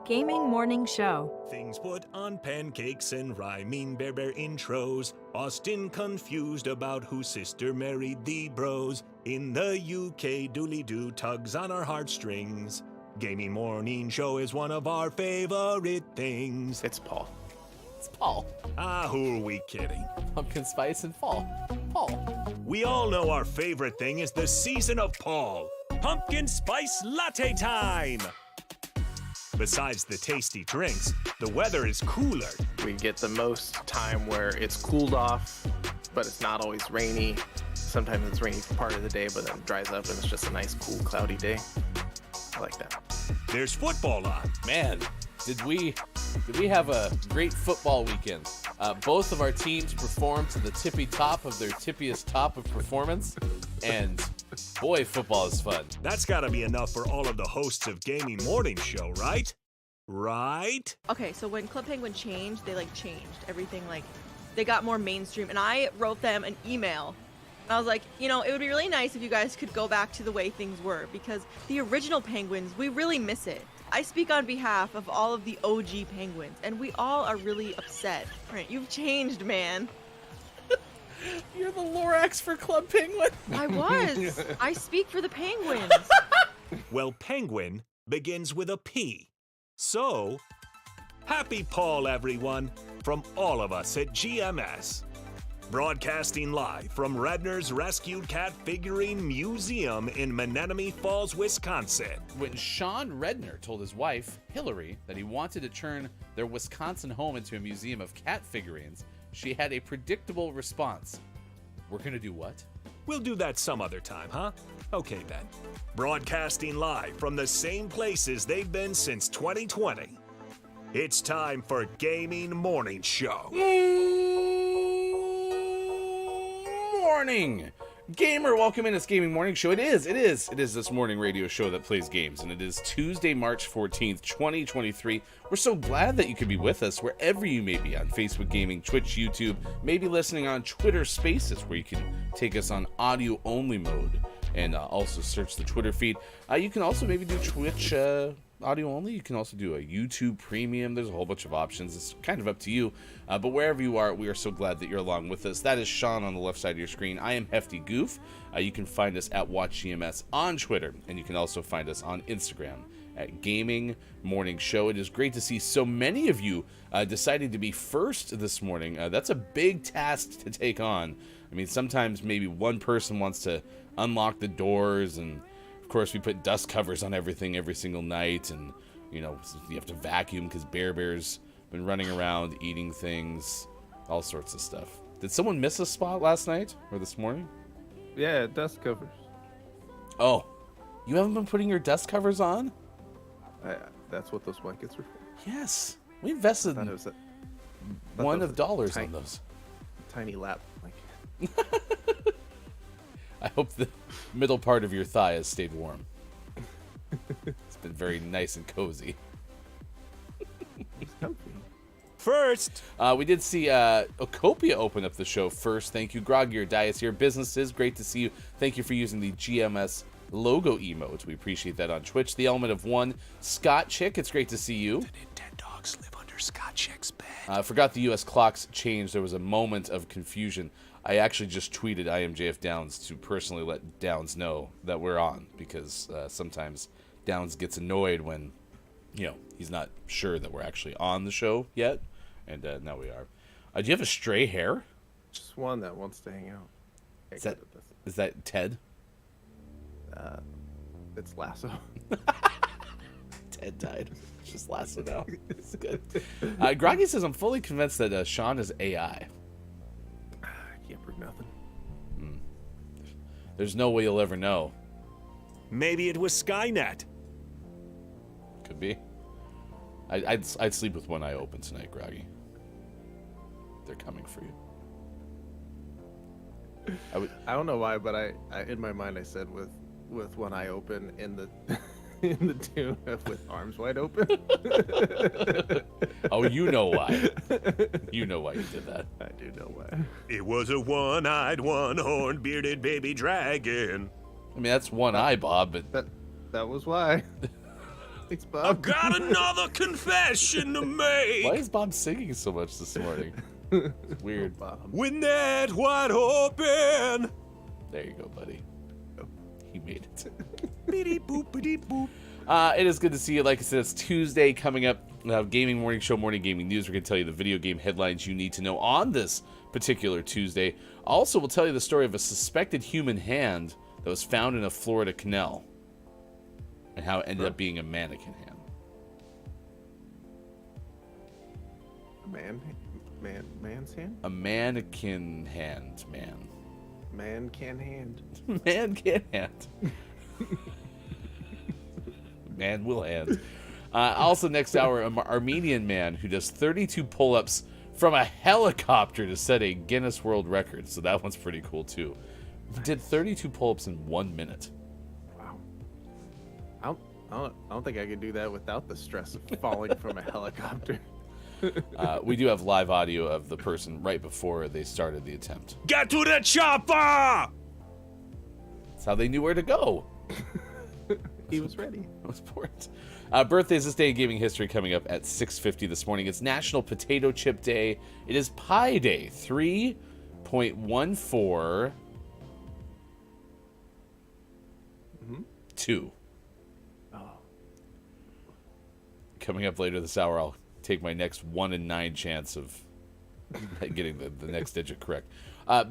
Gaming Morning Show. Things put on pancakes and rhyming bear intros. Austin confused about whose sister married the bros. In the UK, dooley-doo tugs on our heartstrings. Gaming Morning Show is one of our favorite things. It's Paul. It's Paul. Ah, who are we kidding? Pumpkin spice and fall. Paul. We all know our favorite thing is the season of Paul. Pumpkin spice latte time! Besides the tasty drinks, the weather is cooler. We get the most time where it's cooled off, but it's not always rainy. Sometimes it's rainy for part of the day, but then it dries up and it's just a nice, cool, cloudy day. I like that. There's football on. Man, did we have a great football weekend. Both of our teams performed to the tippy top of their tippiest top of performance, and boy, football is fun. That's gotta be enough for all of the hosts of Gaming Morning Show, right? Right? Okay, so when Club Penguin changed, they changed everything, they got more mainstream, and I wrote them an email. I was like, it would be really nice if you guys could go back to the way things were, because the original Penguins, we really miss it. I speak on behalf of all of the OG Penguins, and we all are really upset. Right, you've changed, man. You're the Lorax for Club Penguin. I was. I speak for the Penguins. Well, penguin begins with a P. So, happy Paul, everyone, from all of us at GMS. Broadcasting live from Redner's Rescued Cat Figurine Museum in Menominee Falls, Wisconsin. When Sean Redner told his wife, Hillary, that he wanted to turn their Wisconsin home into a museum of cat figurines, she had a predictable response. We're gonna do what? We'll do that some other time, huh? Okay then. Broadcasting live from the same places they've been since 2020. It's time for Gaming Morning Show. Morning! Gamer, welcome in. It's Gaming Morning Show. It is this morning radio show that plays games, and it is Tuesday, March 14th, 2023. We're so glad that you could be with us wherever you may be on Facebook Gaming, Twitch, YouTube, maybe listening on Twitter Spaces, where you can take us on audio-only mode and also search the Twitter feed. You can also maybe do Twitch audio only. You can also do a YouTube Premium. There's a whole bunch of options. It's kind of up to you. But wherever you are, we are so glad that you're along with us. That is Sean on the left side of your screen. I am Hefty Goof. You can find us at WatchGMS on Twitter, and you can also find us on Instagram at Gaming Morning Show. It is great to see so many of you deciding to be first this morning. That's a big task to take on. I mean, sometimes maybe one person wants to unlock the doors, and of course we put dust covers on everything every single night, and you have to vacuum because Bear's been running around eating things, all sorts of stuff. Did someone miss a spot last night or this morning? Yeah, dust covers. Oh, you haven't been putting your dust covers on? That's what those blankets are for. Yes, we invested $1 on those. Tiny lap blanket. I hope the middle part of your thigh has stayed warm. It's been very nice and cozy. It's comfy. First, we did see Ocopia open up the show first. Thank you, Grog. Your Dias here. Businesses, great to see you. Thank you for using the GMS logo emote. We appreciate that on Twitch. The Element of One, Scott Chick, it's great to see you. the Nintendogs live under Scott Chick's bed. Forgot the U.S. clocks changed. There was a moment of confusion. I actually just tweeted IMJF Downs to personally let Downs know that we're on, because sometimes Downs gets annoyed when, he's not sure that we're actually on the show yet, and now we are. Do you have a stray hair? Just one that wants to hang out. Is that Ted? It's Lasso. Ted died. It's just Lasso now. It's good. Groggy says, I'm fully convinced that Sean is AI. Can't prove nothing. There's no way you'll ever know. Maybe it was Skynet. Could be. I'd sleep with one eye open tonight, Groggy. They're coming for you. I don't know why, but I in my mind I said with one eye open in the in the tune of with arms wide open. Oh, you know why. You know why you did that. I do know why. It was a one-eyed, one-horned, bearded baby dragon. I mean, that's one eye, Bob, but That was why. Thanks, I Bob. got another confession to make. Why is Bob singing so much this morning? It's weird. Bob. With that wide open. There you go, buddy. He made it. Beep boop beep boop. It is good to see you. Like I said, it's Tuesday coming up. Gaming Morning Show, Morning Gaming News. We're going to tell you the video game headlines you need to know on this particular Tuesday. Also, we'll tell you the story of a suspected human hand that was found in a Florida canal and how it ended up being a mannequin hand. Man's hand? A mannequin hand, man. Man can hand. Man can hand. Man will hand. Also, next hour, an Armenian man who does 32 pull-ups from a helicopter to set a Guinness World Record. So that one's pretty cool, too. He did 32 pull-ups in 1 minute. Wow. I don't think I could do that without the stress of falling from a helicopter. We do have live audio of the person right before they started the attempt. Get to the chopper! That's how they knew where to go. He was ready. That was important. Birthdays this day in gaming history coming up at 6:50 this morning. It's National Potato Chip Day. It is Pi Day. 3.14. 2. Oh. Coming up later this hour, I'll take my next 1 in 9 chance of getting the next digit correct.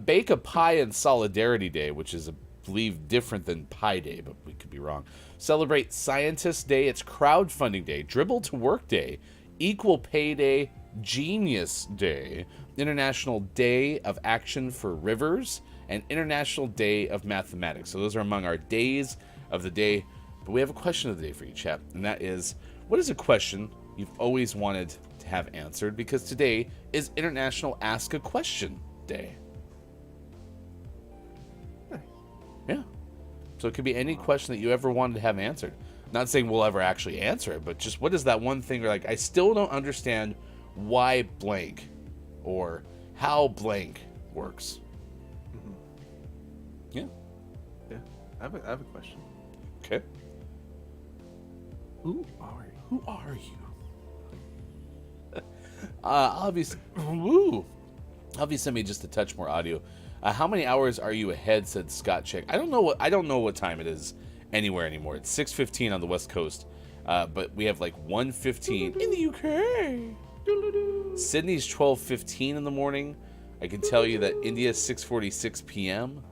Bake a Pie and Solidarity Day, which is, I believe, different than Pi Day, but we could be wrong. Celebrate Scientist Day. It's Crowdfunding Day. Dribble to Work Day. Equal Pay Day. Genius Day. International Day of Action for Rivers. And International Day of Mathematics. So those are among our days of the day. But we have a question of the day for you, chap. And that is, what is a question you've always wanted to have answered? Because today is International Ask a Question Day. Yeah. So it could be any question that you ever wanted to have answered. Not saying we'll ever actually answer it, but just what is that one thing where, like, I still don't understand why blank or how blank works. Mm-hmm. Yeah. Yeah. I have a question. Okay. Who are you? Who are you? Obviously, woo. Obviously, send me just a touch more audio. How many hours are you ahead? Said Scott Chick. I don't know what time it is anywhere anymore. It's 6:15 on the West Coast, but we have like 1:15 in the UK. Sydney's 12:15 in the morning. I can tell you that India's 6:46 p.m.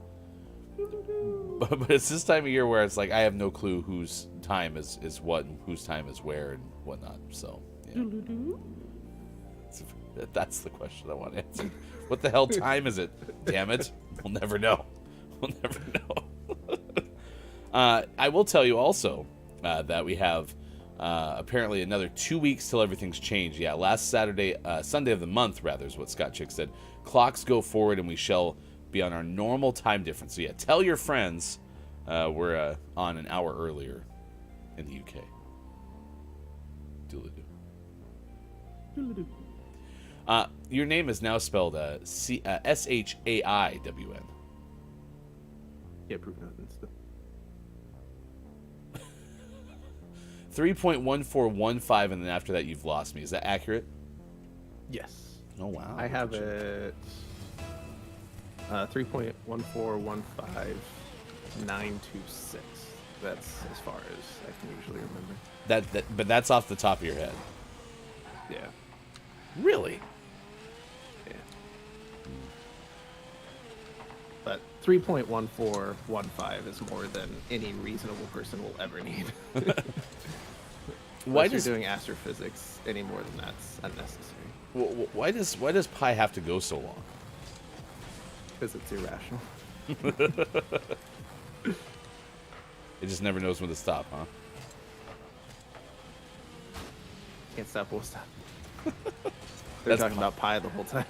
But it's this time of year where it's like I have no clue whose time is what and whose time is where and whatnot. So yeah. That's the question I want to answer. What the hell time is it? Damn it. We'll never know. We'll never know. I will tell you also that we have apparently another 2 weeks till everything's changed. Yeah, last Sunday of the month, rather, is what Scott Chick said. Clocks go forward and we shall be on our normal time difference. So yeah, tell your friends we're on an hour earlier in the UK. Doodle-doo. Your name is now spelled S-H-A-I-W-N. Yeah, prove nothing still. 3.1415, and then after that you've lost me. Is that accurate? Yes. Oh, wow. I have it 3.1415,926. That's as far as I can usually remember. But that's off the top of your head. Yeah. Really? Yeah. But 3.1415 is more than any reasonable person will ever need. Why you're doing astrophysics any more than that's unnecessary? Why does pi have to go so long? Because it's irrational. It just never knows when to stop, huh? Can't stop, won't stop. They're talking about pi the whole time.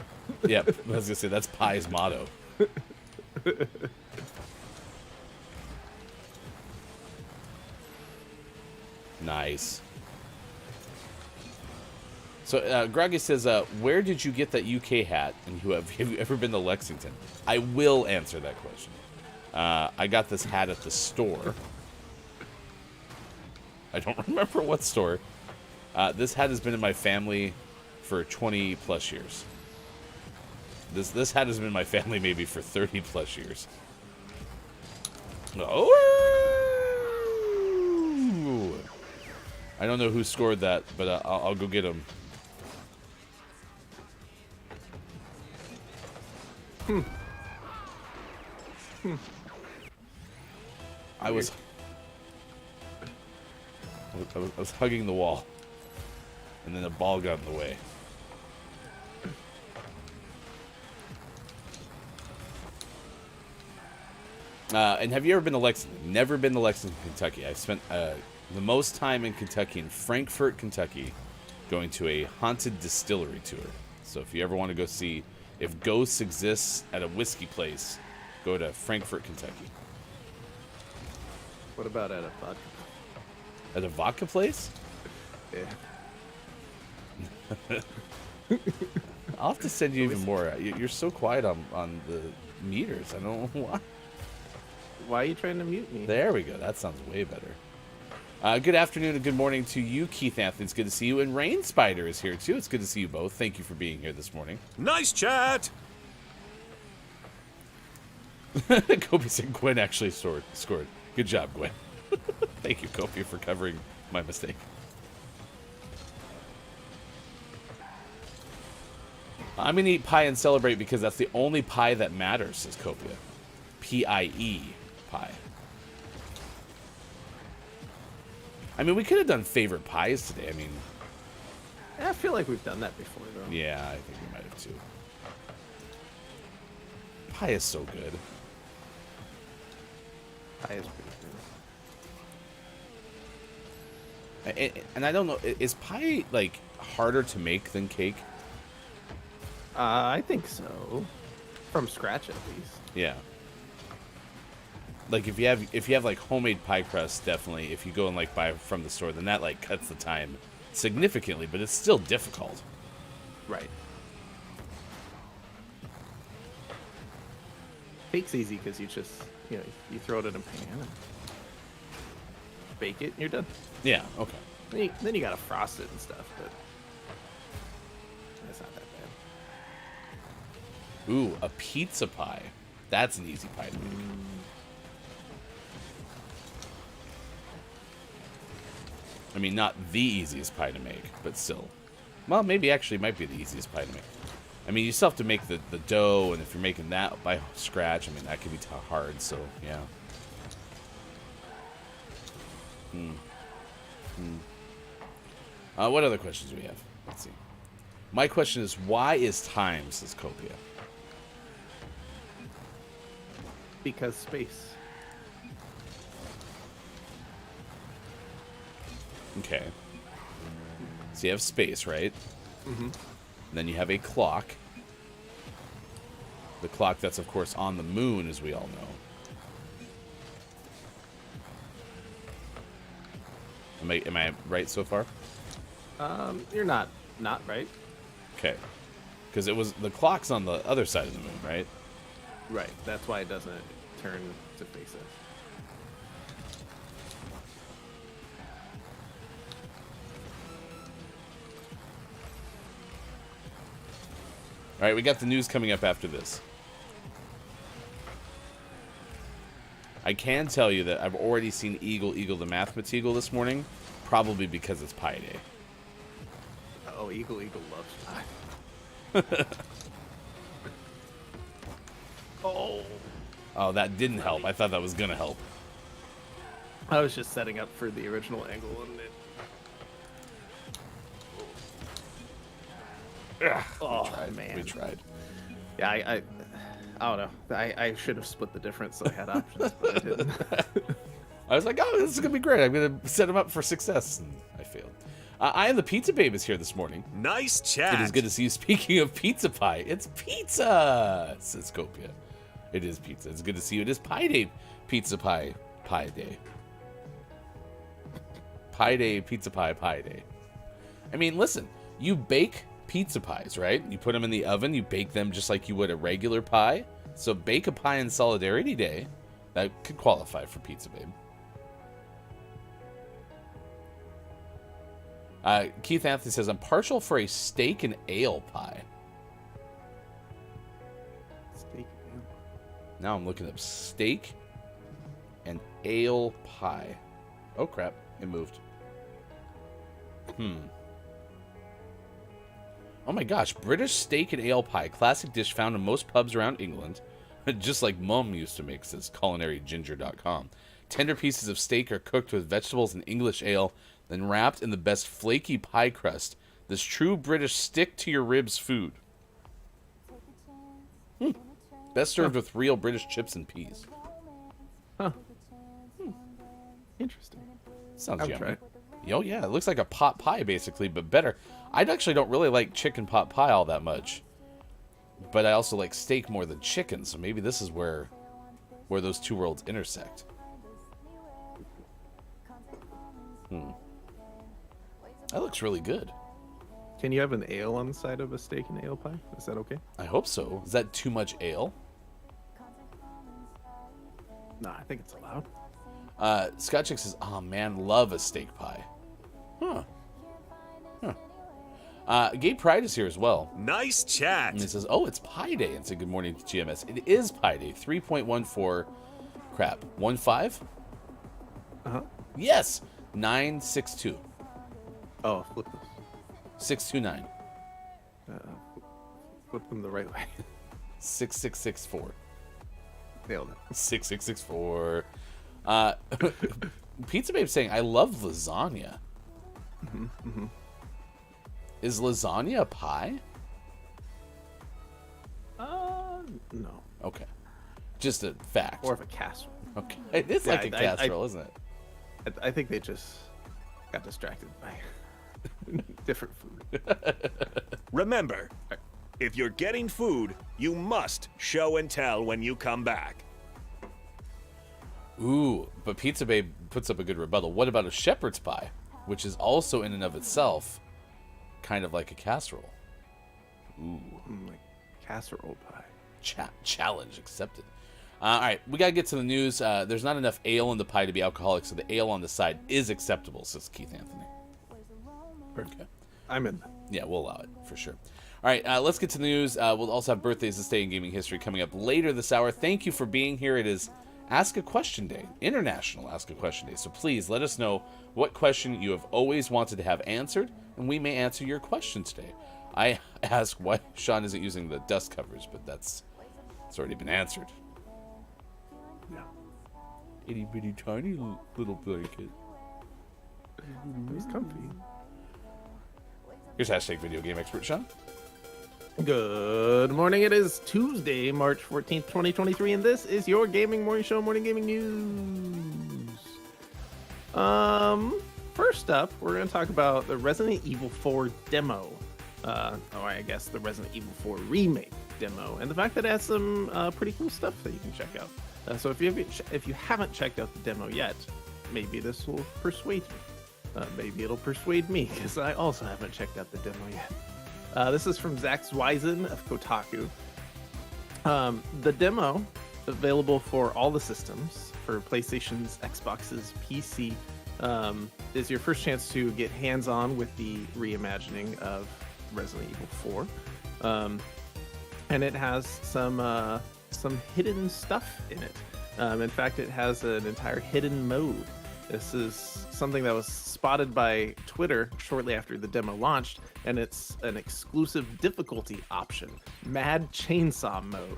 Yeah, I was gonna say that's Pi's motto. Nice. So Groggy says, where did you get that UK hat? And have you ever been to Lexington? I will answer that question. I got this hat at the store. I don't remember what store. This hat has been in my family for 20 plus years. This hat has been in my family maybe for 30 plus years. Oh! I don't know who scored that, but I'll go get him. I was hugging the wall, and then a ball got in the way. And have you ever been to Lexington? Never been to Lexington, Kentucky. I spent the most time in Kentucky, in Frankfort, Kentucky, going to a haunted distillery tour. So if you ever want to go see if ghosts exist at a whiskey place, go to Frankfort, Kentucky. What about at a vodka? At a vodka place? Yeah. I'll have to send you even more. You're so quiet on the meters. I don't know why. Why are you trying to mute me? There we go. That sounds way better. Good afternoon and good morning to you, Keith Anthony. It's good to see you. And Rain Spider is here, too. It's good to see you both. Thank you for being here this morning. Nice chat! Kobe said Gwen actually scored. Good job, Gwen. Thank you, Kobe, for covering my mistake. I'm going to eat pie and celebrate because that's the only pie that matters, says Copia. P-I-E, pie. I mean, we could have done favorite pies today. I mean... I feel like we've done that before, though. Yeah, I think we might have, too. Pie is so good. Pie is pretty good. And I don't know, is pie, like, harder to make than cake? I think so. From scratch, at least. Yeah. Like, if you have like homemade pie crust, definitely. If you go and like buy from the store, then that like cuts the time significantly, but it's still difficult. Right. Cake's easy because you just, you throw it in a pan and bake it, and you're done. Yeah. Okay. Then you gotta frost it and stuff, but it's not that bad. Ooh, a pizza pie. That's an easy pie to make. I mean, not the easiest pie to make, but still. Well, maybe actually it might be the easiest pie to make. I mean, you still have to make the dough, and if you're making that by scratch, I mean, that could be hard, so, yeah. What other questions do we have? Let's see. My question is, why is time, says Copia? Because space. Okay. So you have space, right? Mm-hmm. Then you have a clock. The clock that's, of course, on the moon, as we all know. Am I right so far? You're not right. Okay. Because the clock's on the other side of the moon, right? Right. That's why it doesn't turn to face it. All right, we got the news coming up after this. I can tell you that I've already seen Eagle the Mathemateagle this morning, probably because it's Pi Day. Oh, Eagle loves pie. Oh, that didn't help. I thought that was going to help. I was just setting up for the original angle, and it... Man. We tried. Yeah, I don't know. I should have split the difference so I had options, but I didn't. I was like, oh, this is going to be great. I'm going to set him up for success. And I failed. I am the Pizza Babe is here this morning. Nice chat. It is good to see you. Speaking of pizza pie, it's pizza, says Copia. It is pizza. It's good to see you. It is Pi Day, pizza pie day. Pi Day, pizza pie day. I mean, listen, you bake pizza pies, right? You put them in the oven, you bake them just like you would a regular pie. So bake a pie in Solidarity Day. That could qualify for Pizza Babe. Keith Anthony says, I'm partial for a steak and ale pie. Steak and ale. Now I'm looking up steak and ale pie. Oh, crap. It moved. Oh my gosh. British steak and ale pie. Classic dish found in most pubs around England. Just like Mum used to make, says culinaryginger.com. Tender pieces of steak are cooked with vegetables and English ale, then wrapped in the best flaky pie crust. This true British stick-to-your-ribs food. Best served with real British chips and peas. Huh. Interesting. Sounds I'll yummy. try it. Oh, yeah. It looks like a pot pie, basically, but better. I actually don't really like chicken pot pie all that much. But I also like steak more than chicken, so maybe this is where those two worlds intersect. That looks really good. Can you have an ale on the side of a steak and ale pie? Is that okay? I hope so. Is that too much ale? No, I think it's allowed. Scott Chick says, oh man, love a steak pie. Gay Pride is here as well. Nice chat. And it says, oh, it's Pie Day. And said, good morning to GMS. It is Pie Day. 3.14. Crap. 1.5? Uh-huh. Yes. 962. Oh, flip those. 629. Flip them the right way. 6664. Nailed it. 6664. Pizza Babe saying, I love lasagna. Is lasagna a pie? No. Okay. Just a fact. More of a casserole. Okay. It is like a casserole, isn't it? I think they just got distracted by different food. Remember, if you're getting food, you must show and tell when you come back. Ooh, but Pizza Babe puts up a good rebuttal. What about a shepherd's pie, which is also in and of itself kind of like a casserole? Ooh. Like casserole pie. Challenge accepted. All right, we got to get to the news. There's not enough ale in the pie to be alcoholic, so the ale on the side is acceptable, says Keith Anthony. Perfect. Okay. I'm in. Yeah, we'll allow it, for sure. All right, let's get to the news. We'll also have birthdays this day in gaming history coming up later this hour. Thank you for being here. It is Ask a Question Day, International Ask a Question Day. So please let us know what question you have always wanted to have answered, and we may answer your question today. I ask why Sean isn't using the dust covers, but it's already been answered. Yeah. Itty bitty tiny little blanket. It's comfy. Here's hashtag video game expert Sean. Good morning. It is Tuesday, March 14th, 2023, and this is your gaming morning show, Morning Gaming News. First up, we're going to talk about the Resident Evil 4 demo. I guess the Resident Evil 4 remake demo, and the fact that it has some pretty cool stuff that you can check out. So if you haven't checked out the demo yet, maybe this will persuade you. Maybe it'll persuade me, because I also haven't checked out the demo yet. This is from Zach Zweisen of Kotaku. The demo, available for all the systems, for PlayStations, Xboxes, PC, is your first chance to get hands-on with the reimagining of Resident Evil 4. And it has some hidden stuff in it. In fact, it has an entire hidden mode. This is something that was spotted by Twitter shortly after the demo launched, and it's an exclusive difficulty option, Mad Chainsaw mode.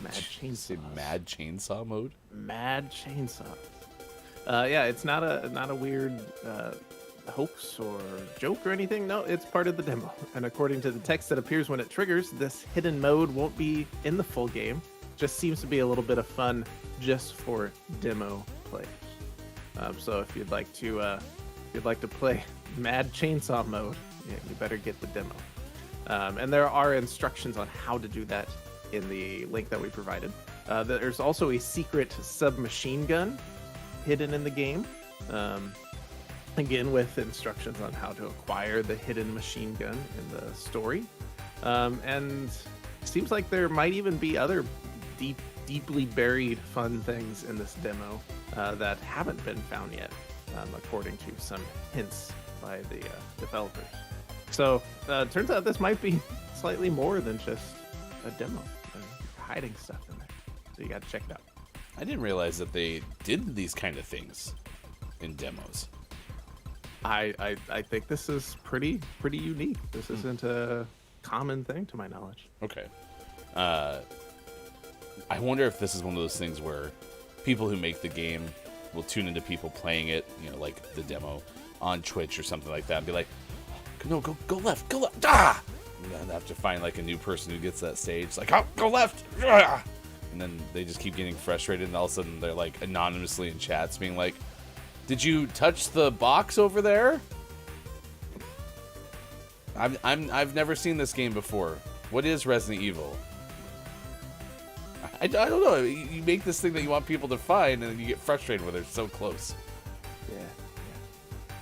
Mad Chainsaw. Mad Chainsaw mode? Mad Chainsaw. Yeah, it's not a weird hoax or joke or anything. No, it's part of the demo. And according to the text that appears when it triggers, this hidden mode won't be in the full game. Just seems to be a little bit of fun just for demo players. So if you'd like to play Mad Chainsaw mode, yeah, you better get the demo. And there are instructions on how to do that in the link that we provided. There's also a secret submachine gun hidden in the game. Again, with instructions on how to acquire the hidden machine gun in the story. And it seems like there might even be other deeply buried fun things in this demo that haven't been found yet. according to some hints by the developers. So turns out this might be slightly more than just a demo. They're hiding stuff in there, so you got to check it out. I didn't realize that they did these kind of things in demos. I think this is pretty unique. This isn't a common thing to my knowledge. Okay. I wonder if this is one of those things where people who make the game will tune into people playing it, like the demo on Twitch or something like that, and be like, no, go left, go left, ah! And then have to find like a new person who gets that stage, it's like, oh, go left, ah! And then they just keep getting frustrated, and all of a sudden they're like anonymously in chats being like, did you touch the box over there? I've never seen this game before. What is Resident Evil? I don't know. You make this thing that you want people to find, and then you get frustrated when they're so close. Yeah.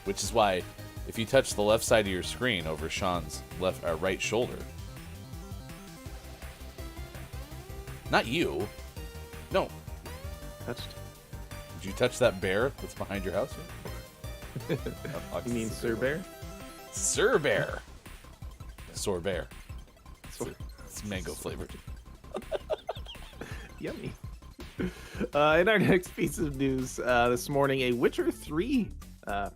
Which is why, if you touch the left side of your screen over Sean's right shoulder, not you. No. Touched. Did you touch that bear that's behind your house? You mean Sir Bear? Sir Bear. Sorbet. It's mango flavored. Yummy. In our next piece of news this morning, a Witcher 3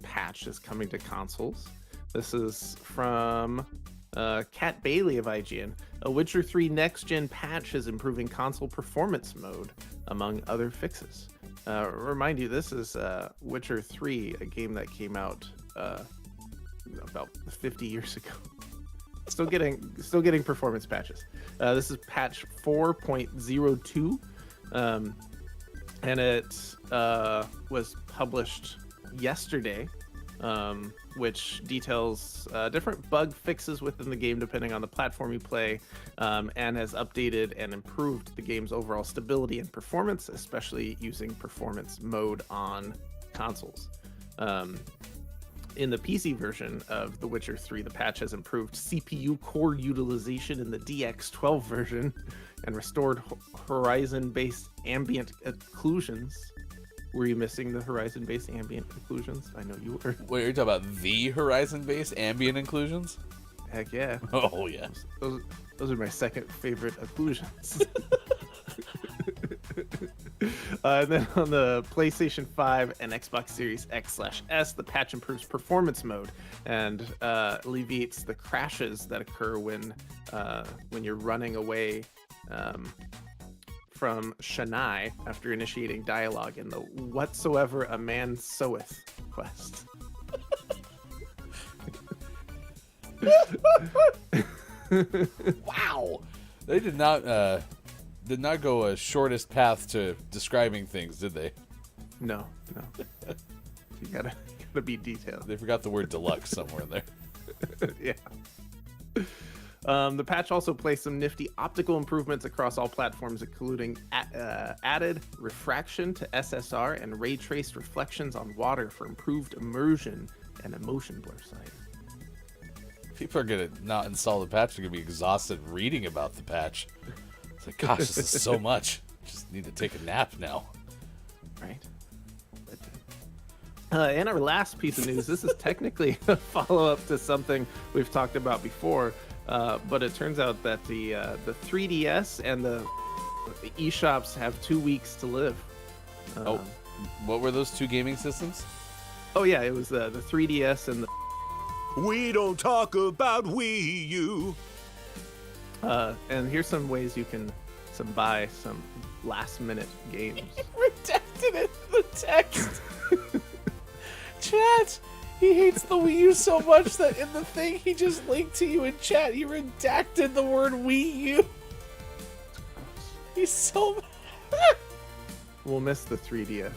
patch is coming to consoles. This is from Kat Bailey of IGN. A Witcher 3 next-gen patch is improving console performance mode, among other fixes. Remind you, this is Witcher 3, a game that came out about 50 years ago. Still getting performance patches. This is patch 4.02, and it was published yesterday, which details different bug fixes within the game depending on the platform you play, and has updated and improved the game's overall stability and performance, especially using performance mode on consoles. In the PC version of The Witcher 3, the patch has improved CPU core utilization in the DX12 version and restored horizon-based ambient occlusions. Were you missing the horizon-based ambient occlusions? I know you were. Wait, you're talking about the horizon-based ambient occlusions? Heck yeah. Oh, yeah. Those are my second favorite occlusions. And then on the PlayStation 5 and Xbox Series X/S, the patch improves performance mode and alleviates the crashes that occur when you're running away from Shania after initiating dialogue in the "Whatsoever a Man Soweth" quest. Wow, they did not go a shortest path to describing things, did they? No. You gotta be detailed. They forgot the word deluxe somewhere in there. Yeah. The patch also placed some nifty optical improvements across all platforms, including added refraction to SSR and ray traced reflections on water for improved immersion and emotion blur sight. People are gonna not install the patch. They're gonna be exhausted reading about the patch. It's like, gosh, this is so much. Just need to take a nap now. Right. And our last piece of news, this is technically a follow-up to something we've talked about before, but it turns out that the 3DS and the eShops have 2 weeks to live. What were those two gaming systems? Oh yeah, it was the 3DS and the... We don't talk about Wii U. And here's some ways you can buy some last-minute games. Redacted it in the text. Chat, he hates the Wii U so much that in the thing he just linked to you in chat, he redacted the word Wii U. He's so mad. We'll miss the 3DS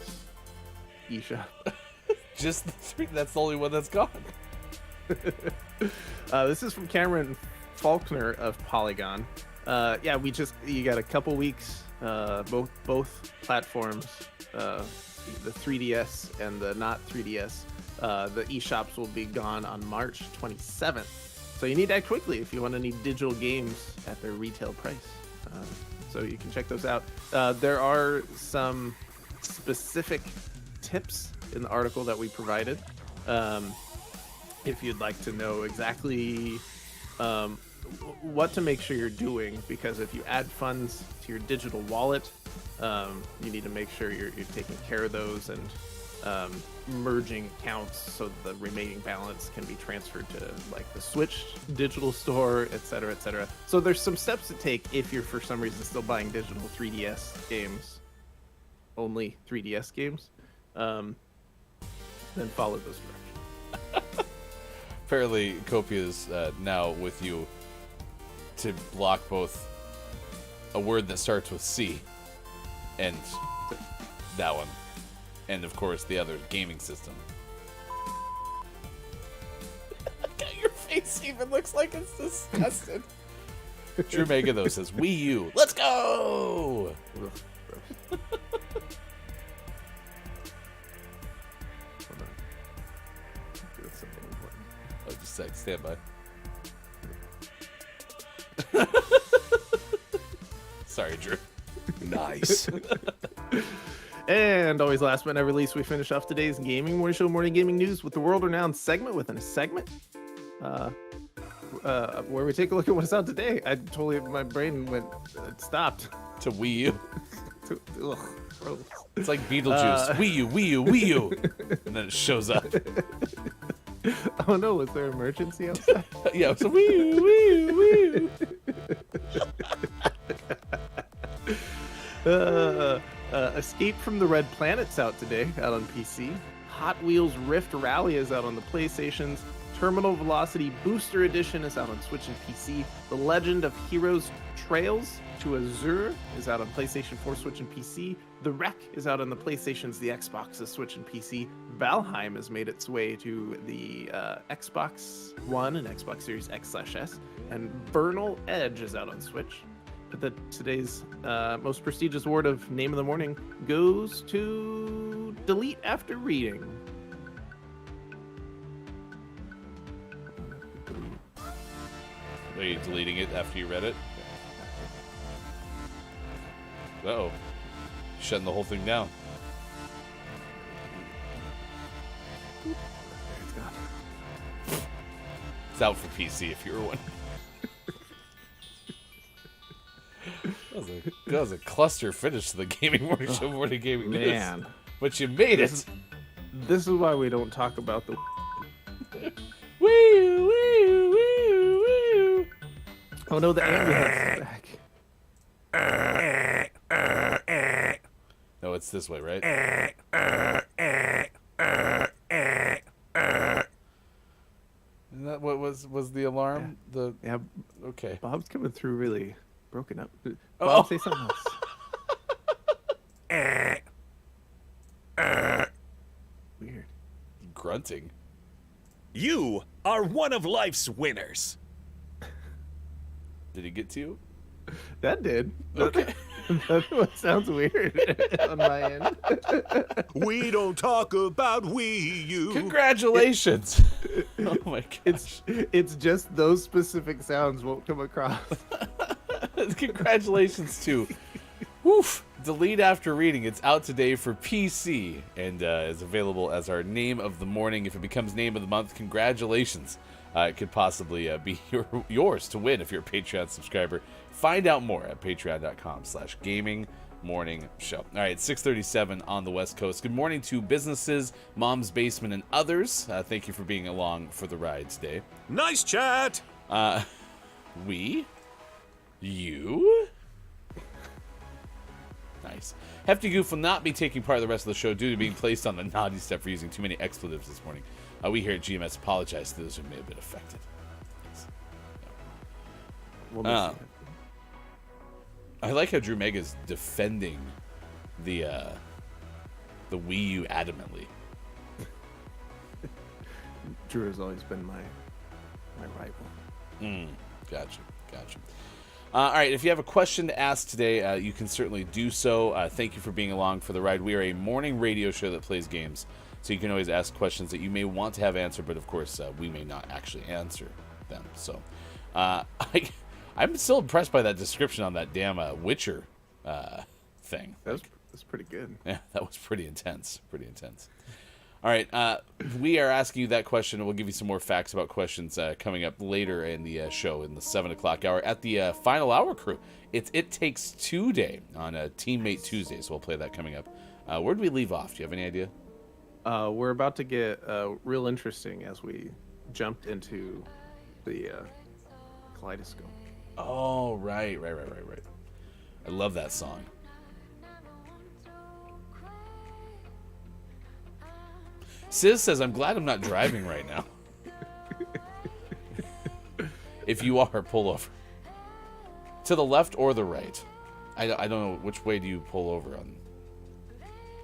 eShop. Just the three. That's the only one that's gone. This is from Cameron Faulkner of Polygon. Yeah, you got a couple weeks, both platforms, the 3DS and the not 3DS. The eShops will be gone on March 27th. So you need to act quickly if you want any digital games at their retail price. So you can check those out. There are some specific tips in the article that we provided. If you'd like to know exactly what to make sure you're doing, because if you add funds to your digital wallet, you need to make sure you're taking care of those and merging accounts so that the remaining balance can be transferred to like the Switch digital store, etc., etc. So there's some steps to take if you're for some reason still buying digital 3DS games, only 3DS games. Then follow those directions. Apparently, Copia is now with you to block both a word that starts with C and that one. And, of course, the other gaming system. Your face even looks like it's disgusted. Drew Mega, though, says, Wii U, let's go! Ugh, gross. Hold on. Do something important. Oh, just a sec, stand by. Sorry, Drew. Nice. And always last but never least, we finish off today's Gaming Morning Show Morning Gaming News with the world-renowned segment within a segment, where we take a look at what's out today. My brain it stopped. To Wii U. Ugh, gross. It's like Beetlejuice. Wii U, Wii U, Wii U. And then it shows up. Oh no, was there emergency outside? Yeah, it's a Wii U, Wii U, Wii U. Escape from the Red Planet's out today, out on PC. Hot Wheels Rift Rally is out on the PlayStations. Terminal Velocity Booster Edition is out on Switch and PC. The Legend of Heroes Trails to Azure is out on PlayStation 4, Switch, and PC. The Wreck is out on the PlayStations, the Xbox, the Switch, and PC. Valheim has made its way to the Xbox One and Xbox Series X/S. And Vernal Edge is out on Switch. But today's most prestigious award of Name of the Morning goes to Delete After Reading. Are you deleting it after you read it? Uh-oh. Shutting the whole thing down. It's gone. It's out for PC if you were one. That was a cluster finish to the Gaming Morning Show Morning Gaming News. Man. But you made it. This is why we don't talk about the... Woo, woo, woo, woo. Oh no, the ambulance is back. No, it's this way, right? Isn't that what was the alarm? Yeah, Okay. Bob's coming through really broken up. Bob, Oh. say something else. Weird. Grunting. You are one of life's winners. Did he get to you? That did. Okay. That sounds weird on my end. We don't talk about Wii U. Congratulations. Oh my gosh. It's just those specific sounds won't come across. Congratulations to Woof. Delete After Reading. It's out today for PC and is available as our Name of the Morning. If it becomes Name of the Month, congratulations. It could possibly be yours to win if you're a Patreon subscriber. Find out more at patreon.com/gamingmorningshow. All right, 6:37 on the West Coast. Good morning to businesses, Mom's Basement, and others. Thank you for being along for the ride today. Nice chat. You? Nice. Hefty Goof will not be taking part of the rest of the show due to being placed on the naughty step for using too many expletives this morning. We here at GMS apologize to those who may have been affected. Yes. We'll miss you. I like how Drew Mega's defending the Wii U adamantly. Drew has always been my rival. Gotcha. All right, if you have a question to ask today, you can certainly do so. Thank you for being along for the ride. We are a morning radio show that plays games, so you can always ask questions that you may want to have answered, but of course, we may not actually answer them. So, I'm still impressed by that description on that damn Witcher thing. That's pretty good. Yeah, that was pretty intense. All right, we are asking you that question, and we'll give you some more facts about questions coming up later in the show in the 7 o'clock hour at the final hour crew. It Takes Two Day on Teammate Tuesday, so we'll play that coming up. Where did we leave off? Do you have any idea? We're about to get real interesting as we jumped into the kaleidoscope. Oh, right. I love that song. Sis says, I'm glad I'm not driving right now. If you are, pull over. To the left or the right? I don't know. Which way do you pull over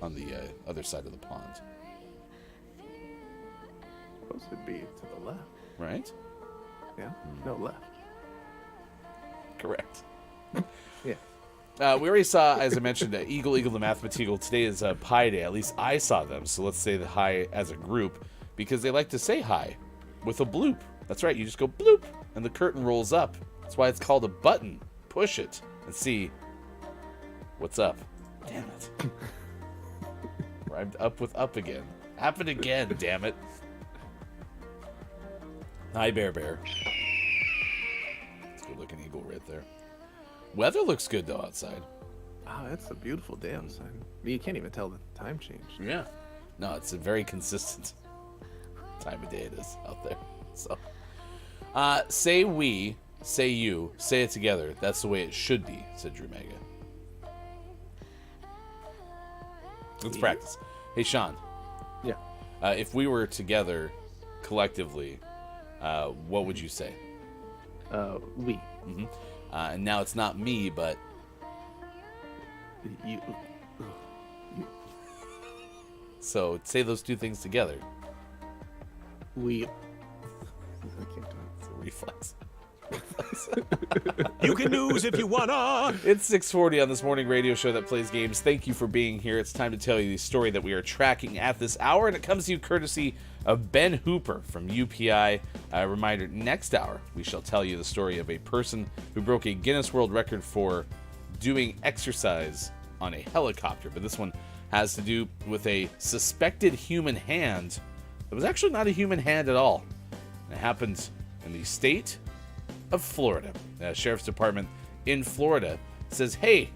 on the other side of the pond? Supposed to be to the left. Right? Yeah. No, left. Correct. Yeah. We already saw, as I mentioned, Eagle the Mathematical. Today is Pi Day. At least I saw them. So let's say the hi as a group, because they like to say hi with a bloop. That's right. You just go bloop, and the curtain rolls up. That's why it's called a button. Push it and see what's up. Damn it. Rhymed up with up again. Happened again, damn it. Hi, Bear. It's a good looking eagle right there. Weather looks good though outside. Oh, that's a beautiful day outside. You can't even tell the time change. Yeah. No, it's a very consistent time of day it is out there. So, say we, say you, say it together. That's the way it should be, said Drew Mega. Let's practice. Hey, Sean. Yeah. If we were together collectively, what would you say? We. Mm-hmm. And now it's not me, but You. so say those two things together. We. I can't do it. It's a reflex. You can lose if you wanna. It's 6:40 on this morning radio show that plays games. Thank you for being here. It's time to tell you the story that we are tracking at this hour, and it comes to you courtesy of Ben Hooper from UPI. A reminder, next hour, we shall tell you the story of a person who broke a Guinness World Record for doing exercise on a helicopter. But this one has to do with a suspected human hand that was actually not a human hand at all. It happened in the state of Florida. The Sheriff's Department in Florida says, hey,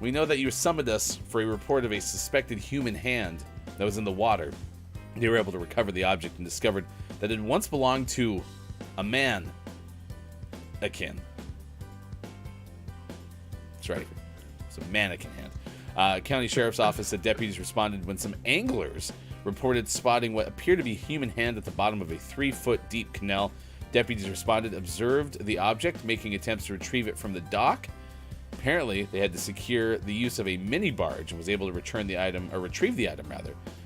we know that you summoned us for a report of a suspected human hand that was in the water. They were able to recover the object and discovered that it once belonged to a man akin. That's right. It's a mannequin hand. County Sheriff's Office said deputies responded when some anglers reported spotting what appeared to be a human hand at the bottom of a 3-foot deep canal. Deputies responded, observed the object, making attempts to retrieve it from the dock. Apparently, they had to secure the use of a mini barge and was able to retrieve the item,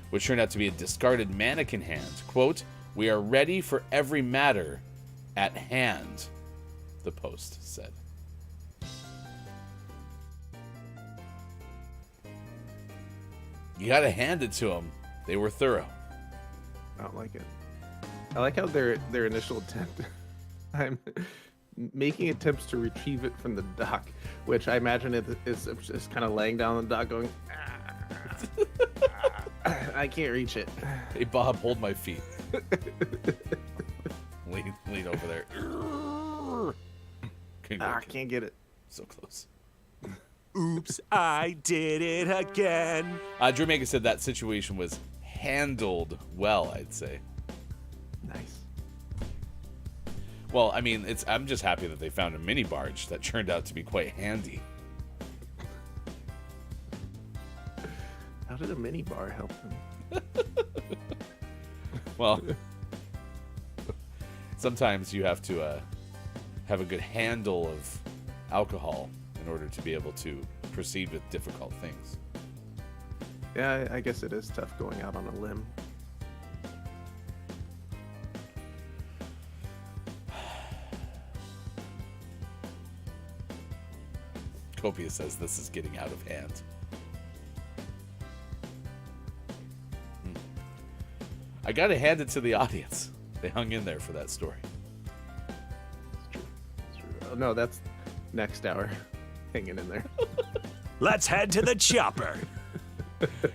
which turned out to be a discarded mannequin hand. Quote, "We are ready for every matter at hand," the Post said. You gotta hand it to them. They were thorough. I don't like it. I like how their initial attempt. I'm making attempts to retrieve it from the dock, which I imagine it is just kind of laying down on the dock, going, I can't reach it. Hey Bob, hold my feet. lean over there. I can't get it. So close. Oops, I did it again. Drew Mega said that situation was handled well, I'd say. Nice. Well, I mean, I'm just happy that they found a mini barge that turned out to be quite handy. How did a mini bar help them? Well, sometimes you have to have a good handle of alcohol in order to be able to proceed with difficult things. Yeah, I guess it is tough going out on a limb. Copia says this is getting out of hand. I gotta hand it to the audience. They hung in there for that story. It's true. It's true. Oh, no, that's next hour. Hanging in there. Let's head to the chopper.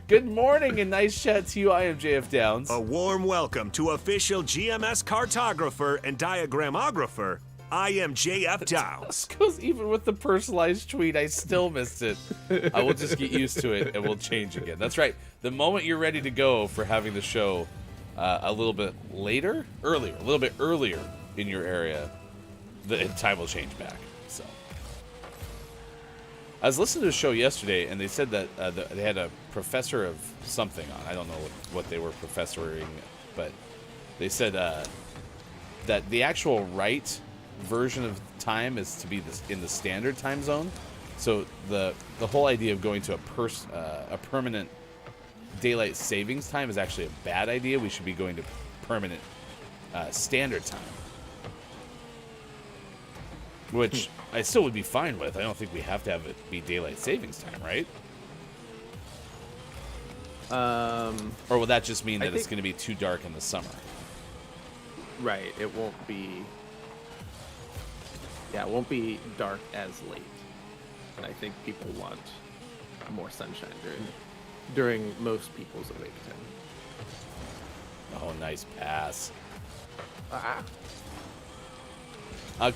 Good morning and nice chat to you. I am JF Downs. A warm welcome to official GMS cartographer and diagramographer. I am JF Downs. Because even with the personalized tweet, I still missed it. I will just get used to it and we'll change again. That's right. The moment you're ready to go for having the show a little bit earlier in your area, the time will change back. So, I was listening to a show yesterday, and they said that they had a professor of something on. I don't know what they were professoring, but they said that the actual right version of time is to be in the standard time zone. So the whole idea of going to a permanent daylight savings time is actually a bad idea. We should be going to permanent standard time, which I still would be fine with. I don't think we have to have it be daylight savings time, right? Or will that just mean that it's going to be too dark in the summer? Right. It won't be. Yeah, it won't be dark as late. And I think people want more sunshine during most people's awake time. Oh, nice pass. Ah.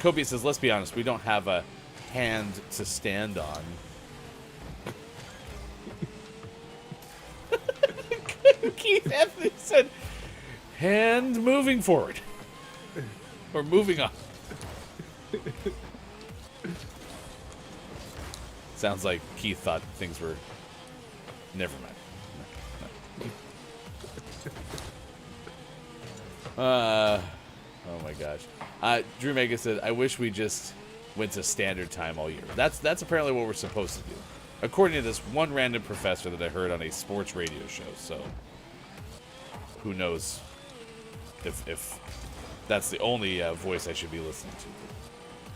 Kobe says, let's be honest, we don't have a hand to stand on. Keith Anthony said, hand moving forward. Or moving on. Sounds like Keith thought things were... Never mind. Oh my gosh. Drew Mega said, I wish we just went to standard time all year. That's apparently what we're supposed to do, according to this one random professor that I heard on a sports radio show. So who knows if that's the only voice I should be listening to.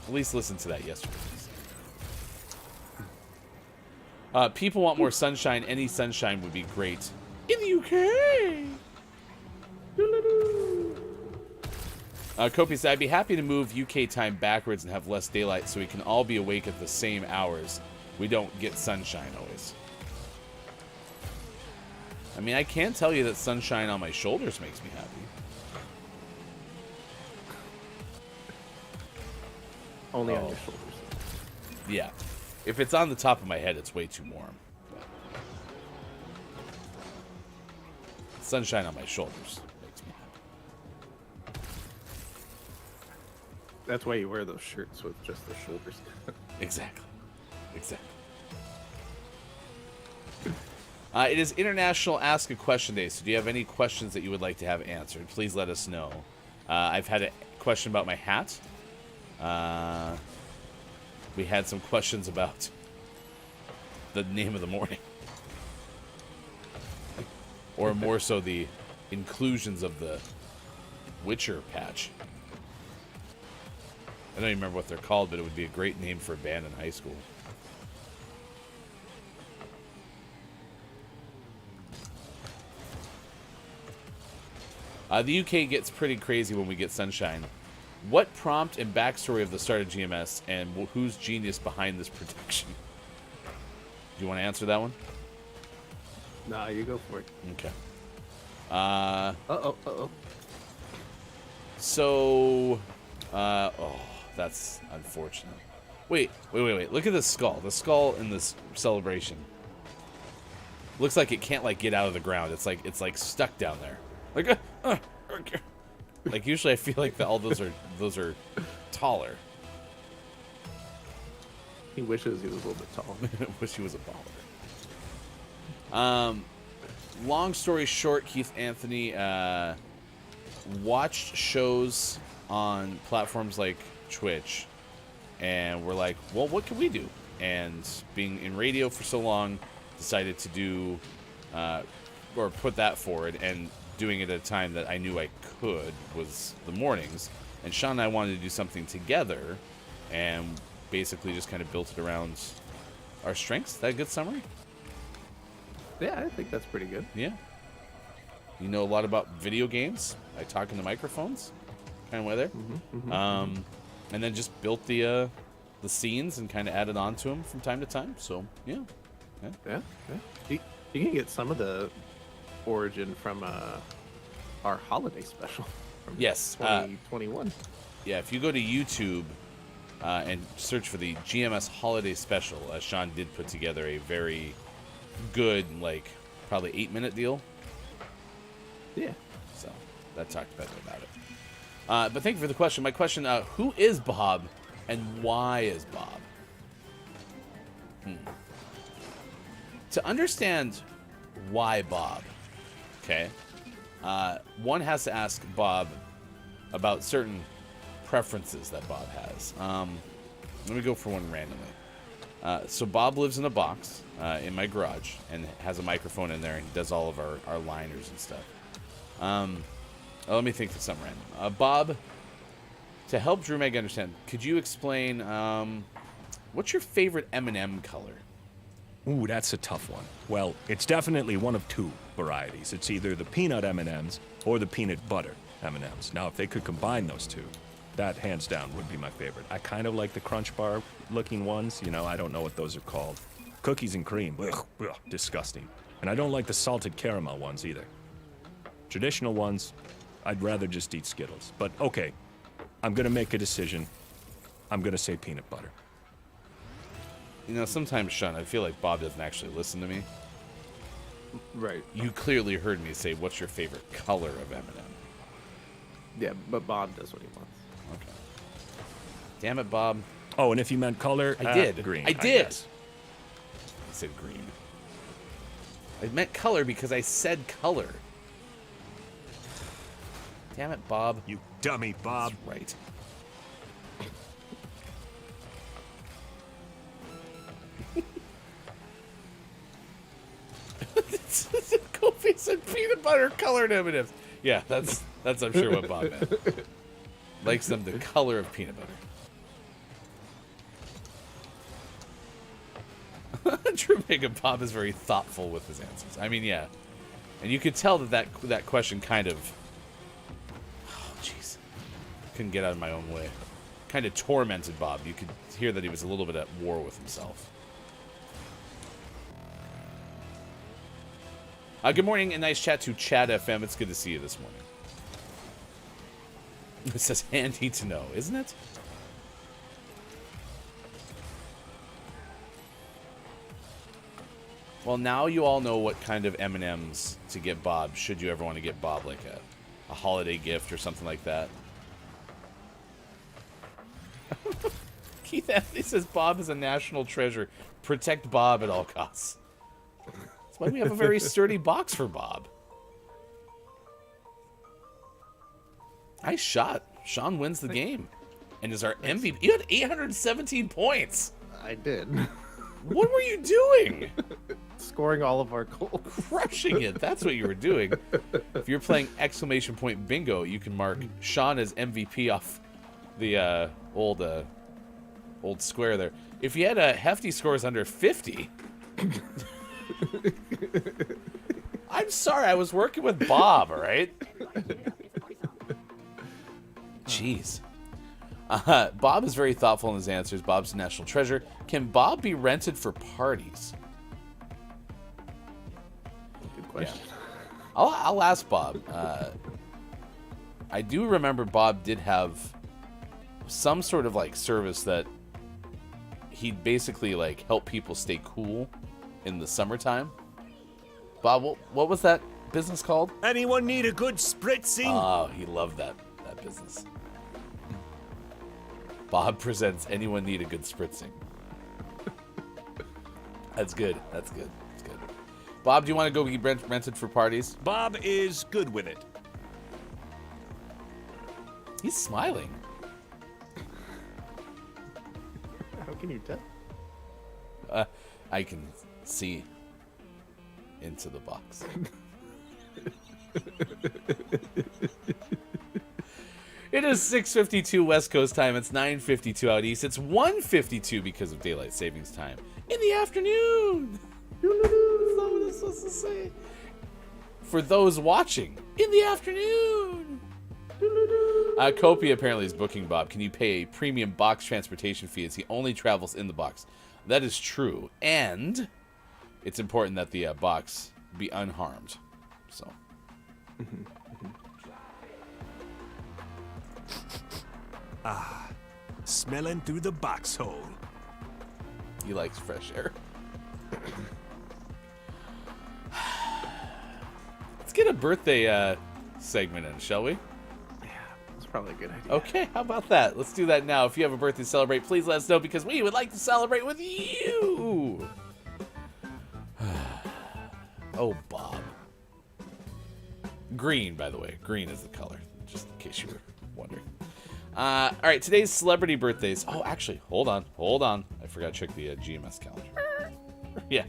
At least listen to that yesterday. People want more sunshine. Any sunshine would be great. In the UK. Kopi said, I'd be happy to move UK time backwards and have less daylight so we can all be awake at the same hours. We don't get sunshine always. I mean, I can tell you that sunshine on my shoulders makes me happy. Only on your shoulders. Yeah. If it's on the top of my head, it's way too warm. Sunshine on my shoulders makes me happy. That's why you wear those shirts with just the shoulders. Exactly. It is International Ask a Question Day, so do you have any questions that you would like to have answered? Please let us know. I've had a question about my hat. We had some questions about the name of the morning. Or more so the inclusions of the Witcher patch. I don't even remember what they're called, but it would be a great name for a band in high school. The UK gets pretty crazy when we get sunshine. What prompt and backstory of the start of GMS, and who's genius behind this protection? Do you want to answer that one? Nah, you go for it. Okay. So, oh, that's unfortunate. Wait. Look at this skull. The skull in this celebration looks like it can't get out of the ground. It's like stuck down there. Like usually I feel like all those are taller. He wishes he was a little bit taller. Wish he was a baller. Long story short, Keith Anthony watched shows on platforms like Twitch, and we're like, well, what can we do? And being in radio for so long, decided to do or put that forward, and doing it at a time that I knew I could was the mornings. And Sean and I wanted to do something together, and basically just kind of built it around our strengths. Is that a good summary? Yeah, I think that's pretty good. Yeah. You know a lot about video games. I talk into microphones, kind of way there. And then just built the scenes and kind of added on to them from time to time. So yeah. You can get some of the origin from our holiday special from Yes, 2021. Yeah, if you go to YouTube and search for the GMS Holiday Special, Sean did put together a very good, like, probably 8-minute deal. Yeah. So that talked better about it. But thank you for the question. My question, who is Bob and why is Bob? To understand why Bob, okay, one has to ask Bob about certain preferences that Bob has. Let me go for one randomly. So Bob lives in a box in my garage and has a microphone in there, and he does all of our liners and stuff. Let me think of something random. Bob, to help Drew Meg understand, could you explain what's your favorite M&M color? Ooh, that's a tough one. Well, it's definitely one of two varieties. It's either the peanut M&Ms or the peanut butter M&Ms. Now, if they could combine those two, that hands down would be my favorite. I kind of like the Crunch Bar looking ones. You know, I don't know what those are called. Cookies and cream, ugh, disgusting. And I don't like the salted caramel ones either. Traditional ones, I'd rather just eat Skittles. But okay, I'm gonna make a decision. I'm gonna say peanut butter. You know, sometimes, Sean, I feel like Bob doesn't actually listen to me. Right. You clearly heard me say, what's your favorite color of M&M? Yeah, but Bob does what he wants. Okay. Damn it, Bob. Oh, and if you meant color, I did. Green. I did. Guess. I said green. I meant color because I said color. Damn it, Bob. You dummy, Bob. That's right. Kofi said peanut butter colored M&Ms. Yeah, that's I'm sure what Bob meant. Likes them the color of peanut butter. Drew Mega Bob is very thoughtful with his answers. I mean, yeah. And you could tell that question kind of... Oh, jeez. Couldn't get out of my own way. Kind of tormented Bob. You could hear that he was a little bit at war with himself. Good morning, and nice chat to Chad FM. It's good to see you this morning. It says handy to know, isn't it? Well, now you all know what kind of M&Ms to get Bob, should you ever want to get Bob like a holiday gift or something like that. Keith Anthony says Bob is a national treasure. Protect Bob at all costs. That's why we have a very sturdy box for Bob. Nice shot. Sean wins the game and is our MVP. You had 817 points. I did. What were you doing? Scoring all of our goals. Crushing it. That's what you were doing. If you're playing exclamation point bingo, you can mark Sean as MVP off the old square there. If you had a hefty scores under 50... I'm sorry, I was working with Bob, all right? Jeez. Bob is very thoughtful in his answers. Bob's a national treasure. Can Bob be rented for parties? Good question. Yeah. I'll ask Bob. I do remember Bob did have some sort of like service that he'd basically like help people stay cool in the summertime. Bob, what was that business called? Anyone need a good spritzing? Oh, he loved that business. Bob presents Anyone Need a Good Spritzing. That's good. That's good. That's good. Bob, do you want to go get rented for parties? Bob is good with it. He's smiling. How can you tell? I can see into the box. It is 6:52 West Coast time. It's 9:52 out east. It's 1:52 because of daylight savings time in the afternoon. That's not what I'm supposed to say. For those watching, in the afternoon. Kopi apparently is booking Bob. Can you pay a premium box transportation fee as he only travels in the box? That is true. And it's important that the box be unharmed. So. Smelling through the box hole. He likes fresh air. Let's get a birthday segment in, shall we? Yeah, that's probably a good idea. Okay, how about that? Let's do that now. If you have a birthday to celebrate, please let us know because we would like to celebrate with you. Oh, Bob. Green, by the way. Green is the color, just in case you were wondering. All right, today's celebrity birthdays. Oh, actually, hold on. I forgot to check the GMS calendar. Yeah.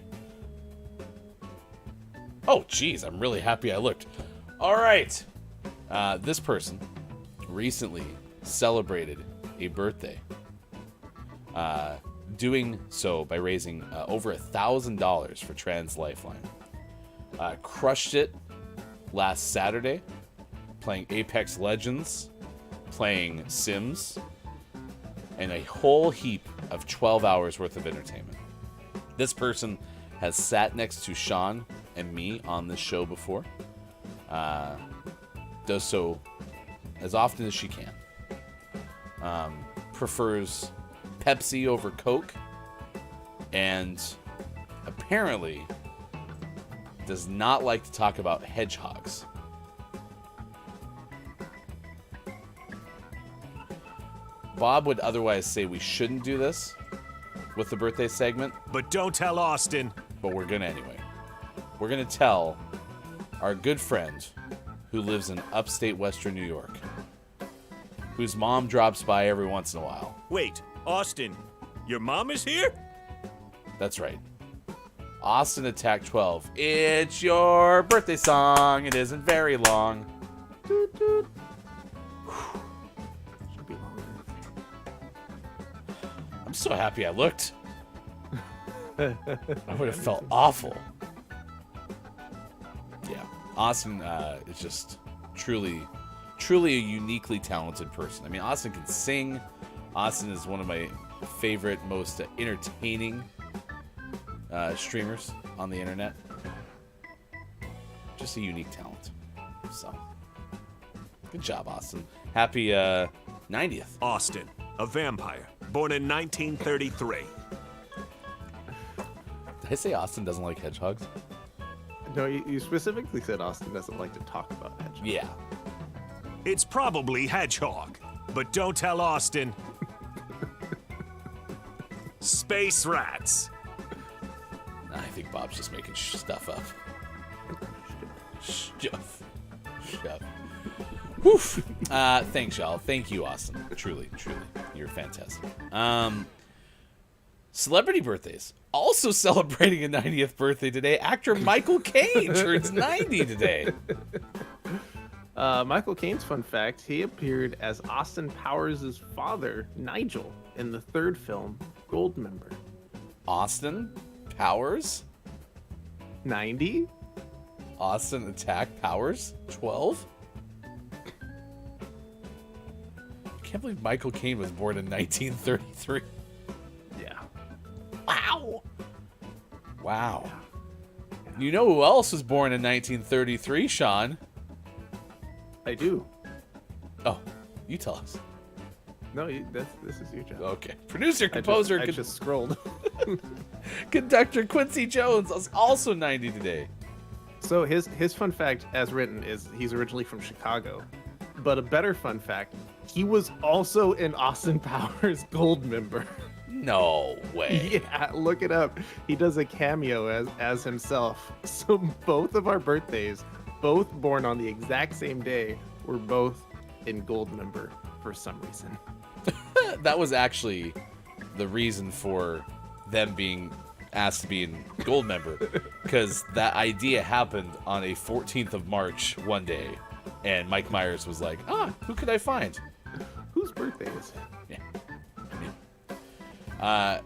Oh, geez, I'm really happy I looked. All right. This person recently celebrated a birthday, doing so by raising over $1,000 for Trans Lifeline. Crushed it last Saturday, playing Apex Legends, playing Sims, and a whole heap of 12 hours worth of entertainment. This person has sat next to Sean and me on this show before. Does so as often as she can. Prefers Pepsi over Coke, and apparently does not like to talk about hedgehogs. Bob would otherwise say we shouldn't do this with the birthday segment, But don't tell Austin. but we're gonna anyway. We're gonna tell our good friend who lives in upstate Western New York, whose mom drops by every once in a while. Wait, Austin, your mom is here? That's right. Austin Attack 12. It's your birthday song. It isn't very long. Toot, toot. Should be longer. I'm so happy I looked. I would have felt awful. Yeah, Austin is just truly a uniquely talented person. I mean, Austin can sing. Austin is one of my favorite, most entertaining streamers on the internet. Just a unique talent. So, good job, Austin. Happy 90th. Austin, a vampire, born in 1933. Did I say Austin doesn't like hedgehogs? No, you specifically said Austin doesn't like to talk about hedgehogs. Yeah. It's probably hedgehog, but don't tell Austin. Space rats. I think Bob's just making stuff up. Stuff. Woof. Thanks, y'all. Thank you, Austin. Truly. You're fantastic. Celebrity birthdays. Also celebrating a 90th birthday today, actor Michael Caine turns 90 today. Michael Caine's fun fact, he appeared as Austin Powers' father, Nigel, in the third film, Goldmember. Austin Powers? 90? Austin Attack Powers? 12? I can't believe Michael Caine was born in 1933. Yeah. Wow. You know who else was born in 1933, Sean? I do. Oh, you tell us. No, this is your job. Okay. Producer, composer, I just scrolled. conductor Quincy Jones is also 90 today. So his fun fact, as written, is he's originally from Chicago. But a better fun fact, he was also in Austin Powers' Goldmember. No way. Yeah, look it up. He does a cameo as himself. So both of our birthdays, both born on the exact same day, were both in Goldmember for some reason. That was actually the reason for them being asked to be in Goldmember, because that idea happened on a 14th of March one day, and Mike Myers was like, who could I find? Whose birthday is it? Yeah.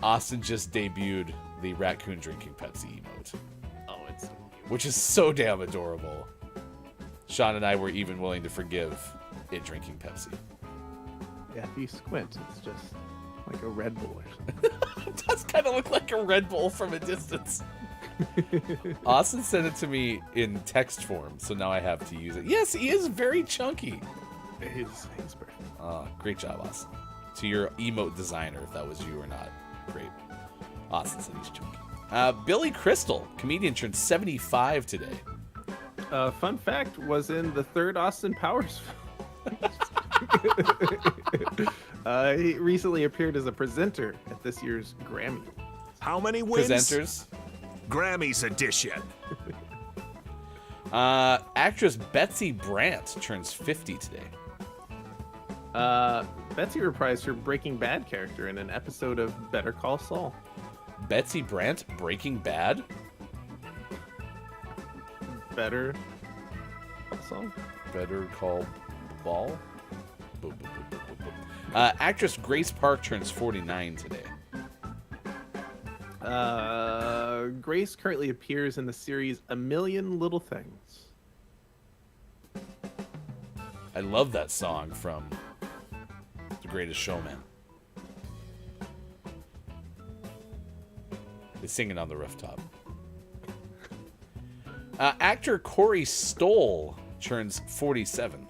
Austin just debuted the raccoon drinking Pepsi emote, Oh, it's so cute. which is so damn adorable. Sean and I were even willing to forgive it drinking Pepsi. Yeah, if you squint, it's just like a Red Bull or something. It does kind of look like a Red Bull from a distance. Austin sent it to me in text form, so now I have to use it. Yes, he is very chunky. He's perfect. Oh, great job, Austin. To your emote designer, if that was you or not. Great. Austin said he's chunky. Billy Crystal, comedian, turned 75 today. Fun fact, was in the third Austin Powers film. He recently appeared as a presenter at this year's Grammy. How many wins? Presenters. Grammys edition. Actress Betsy Brandt turns 50 today. Betsy reprised her Breaking Bad character in an episode of Better Call Saul. Betsy Brandt, Breaking Bad? Better Call Saul? Better Call Ball? Boop, boop, boop, boop, boop, boop. Actress Grace Park turns 49 today. Grace currently appears in the series A Million Little Things. I love that song from The Greatest Showman. They sing it on the rooftop. Actor Corey Stoll turns 47.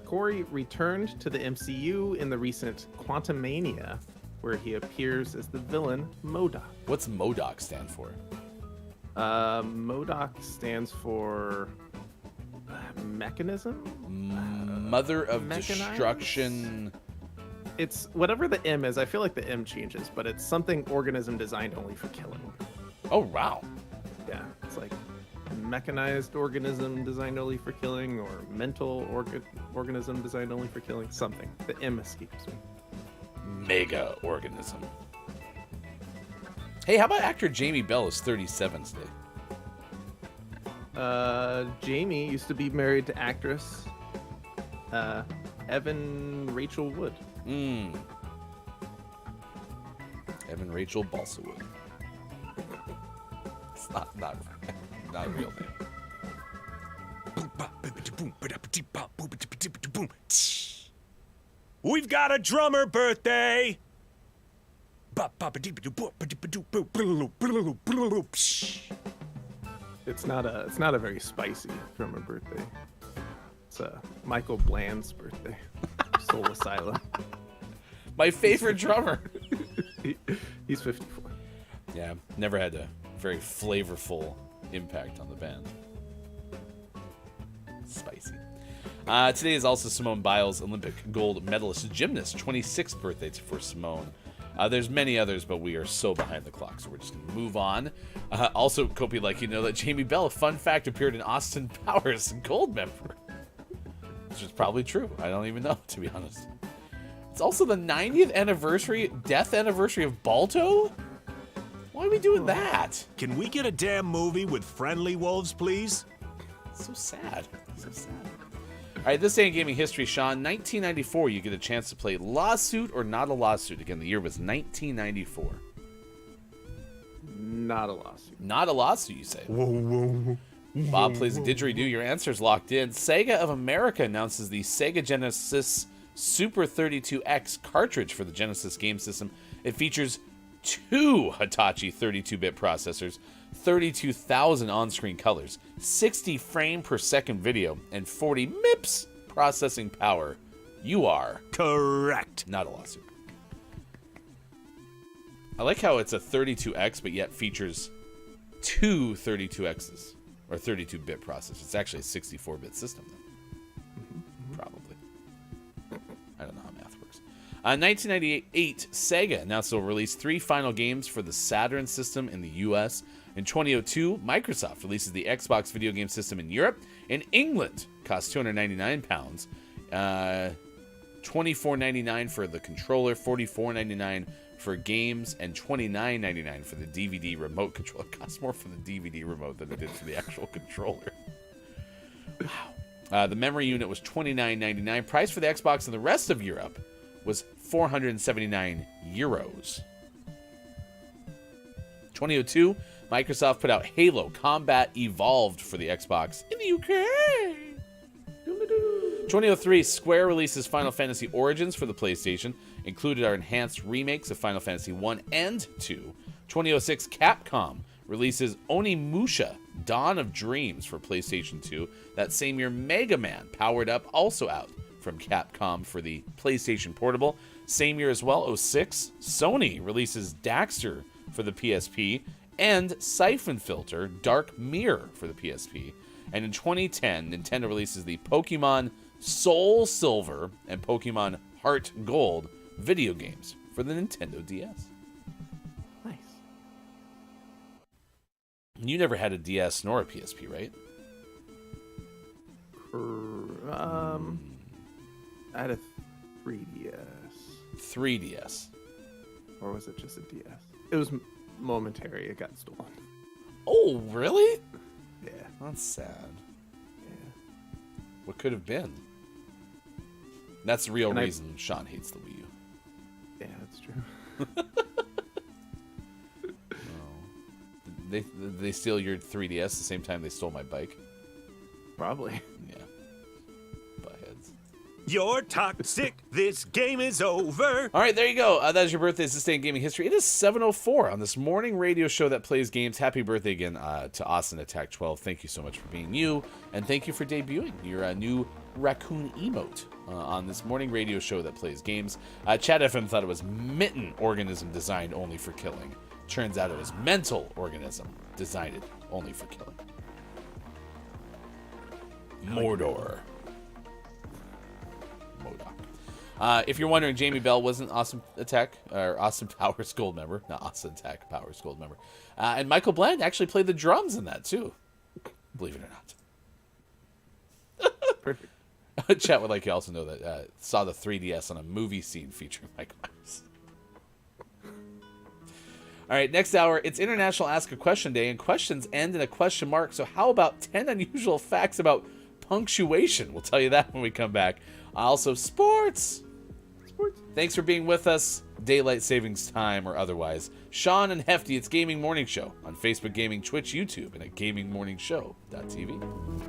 Corey returned to the MCU in the recent Quantumania, where he appears as the villain MODOK. What's MODOK stand for? MODOK stands for mechanism? Mother of Mechanized? Destruction. It's whatever the M is. I feel like the M changes, but it's something organism designed only for killing. Oh, wow. Yeah, it's like mechanized organism designed only for killing, or mental organism designed only for killing. Something. The M escapes me. Mega organism. Hey, how about actor Jamie Bell is 37 today? Jamie used to be married to actress Evan Rachel Wood. Evan Rachel Balsawood. It's not a real name. We've got a drummer birthday. It's not a very spicy drummer birthday. It's Michael Bland's birthday. Soul Asylum. My favorite drummer. He's 54. Yeah, never had a very flavorful impact on the band. Spicy. Today is also Simone Biles' Olympic gold medalist gymnast, 26th birthday for Simone. There's many others, but we are so behind the clock, so we're just going to move on. Also, Kopi, like you know that Jamie Bell, a fun fact, appeared in Austin Powers Gold member. Which is probably true. I don't even know, to be honest. It's also the 90th death anniversary of Balto? Why are we doing that? Can we get a damn movie with friendly wolves, please? So sad. So sad. All right, this day in gaming history, Sean. 1994, you get a chance to play Lawsuit or Not a Lawsuit. Again, the year was 1994. Not a lawsuit. Not a lawsuit, you say? Bob plays a didgeridoo. Your answer's locked in. Sega of America announces the Sega Genesis Super 32X cartridge for the Genesis game system. It features 2 Hitachi 32-bit processors, 32,000 on-screen colors, 60 frame per second video, and 40 MIPS processing power. You are correct. Not a lawsuit. I like how it's a 32X, but yet features 2 32Xs, or 32-bit processors. It's actually a 64-bit system, though. Probably. I don't know how math works. 1998, Sega announced they'll release 3 final games for the Saturn system in the US. In 2002, Microsoft releases the Xbox video game system in Europe. In England, costs £299. $24.99 for the controller, $44.99 for games, and $29.99 for the DVD remote controller. It costs more for the DVD remote than it did for the actual controller. Wow. The memory unit was $29.99. Price for the Xbox in the rest of Europe was €479. 2002, Microsoft put out Halo Combat Evolved for the Xbox in the UK. 2003, Square releases Final Fantasy Origins for the PlayStation. Included are enhanced remakes of Final Fantasy 1 and 2. 2006, Capcom releases Onimusha, Dawn of Dreams for PlayStation 2. That same year, Mega Man Powered Up, also out from Capcom for the PlayStation Portable. Same year as well, 06, Sony releases Daxter for the PSP and Siphon Filter Dark Mirror for the PSP. And in 2010, Nintendo releases the Pokemon Soul Silver and Pokemon Heart Gold video games for the Nintendo DS. Nice. You never had a DS nor a PSP, right? I had a 3DS. 3DS. Or was it just a DS? It was momentary. It got stolen. Oh, really? Yeah. That's sad. Yeah. What could have been? That's the real And reason Sean hates the Wii U. Yeah, that's true. They steal your 3DS the same time they stole my bike. Probably. Yeah. Buttheads. You're toxic. This game is over. All right, there you go. That is your birthday's this day in gaming history. It is 7:04 on this morning radio show that plays games. Happy birthday again to Austin Attack 12. Thank you so much for being you, and thank you for debuting your new raccoon emote on this morning radio show that plays games. Chat FM thought it was mitten organism designed only for killing. Turns out it was mental organism designed only for killing. Mordor. MODOK. If you're wondering, Jamie Bell wasn't Awesome Attack or Awesome Powers Gold member, not Awesome Attack Powers Gold member, and Michael Bland actually played the drums in that too. Believe it or not. Perfect. Chat would like you also know that saw the 3DS on a movie scene featuring Mike Myers. All right, next hour, it's International Ask a Question Day, and questions end in a question mark. So how about 10 unusual facts about punctuation? We'll tell you that when we come back. Also, sports. Thanks for being with us, daylight savings time or otherwise. Sean and Hefty, it's Gaming Morning Show on Facebook Gaming, Twitch, YouTube, and at gamingmorningshow.tv.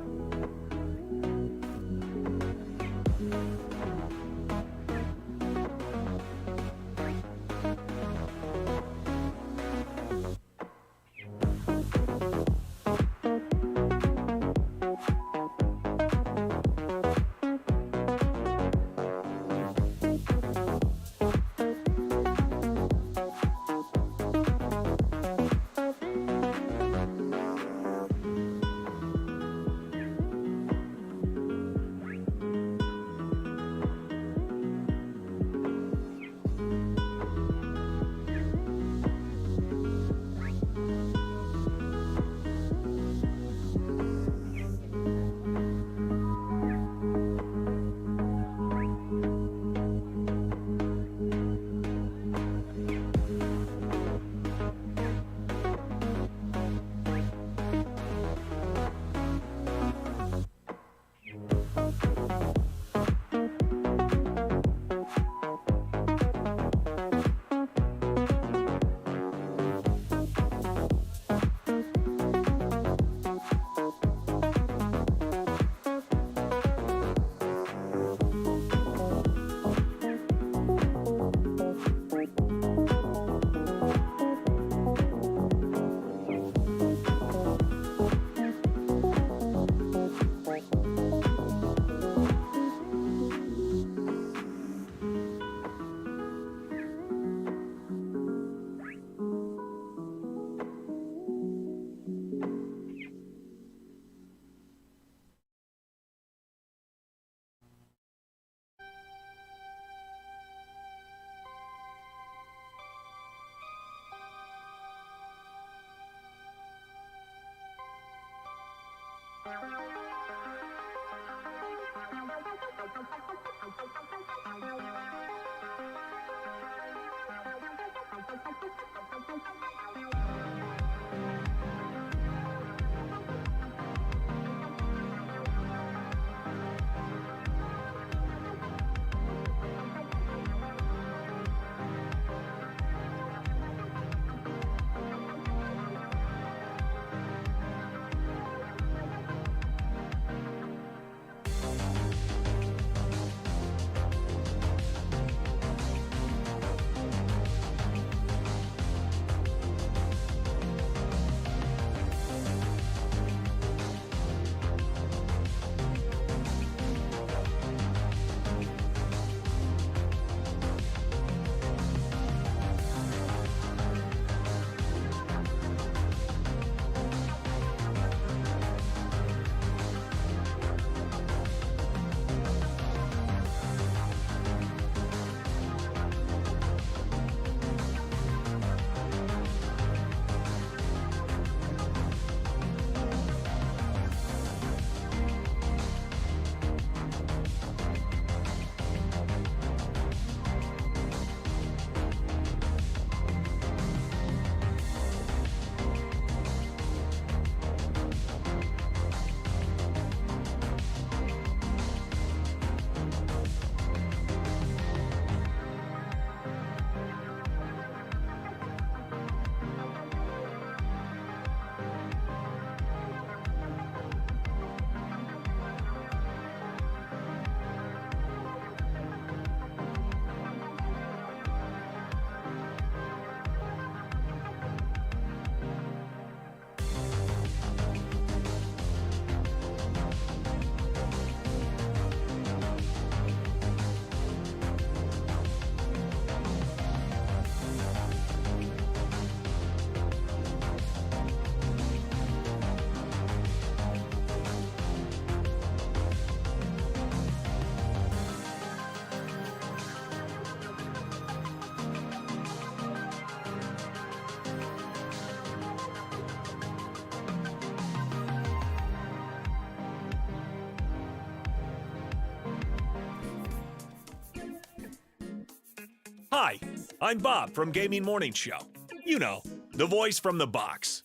Hi, I'm Bob from Gaming Morning Show. You know, the voice from the box.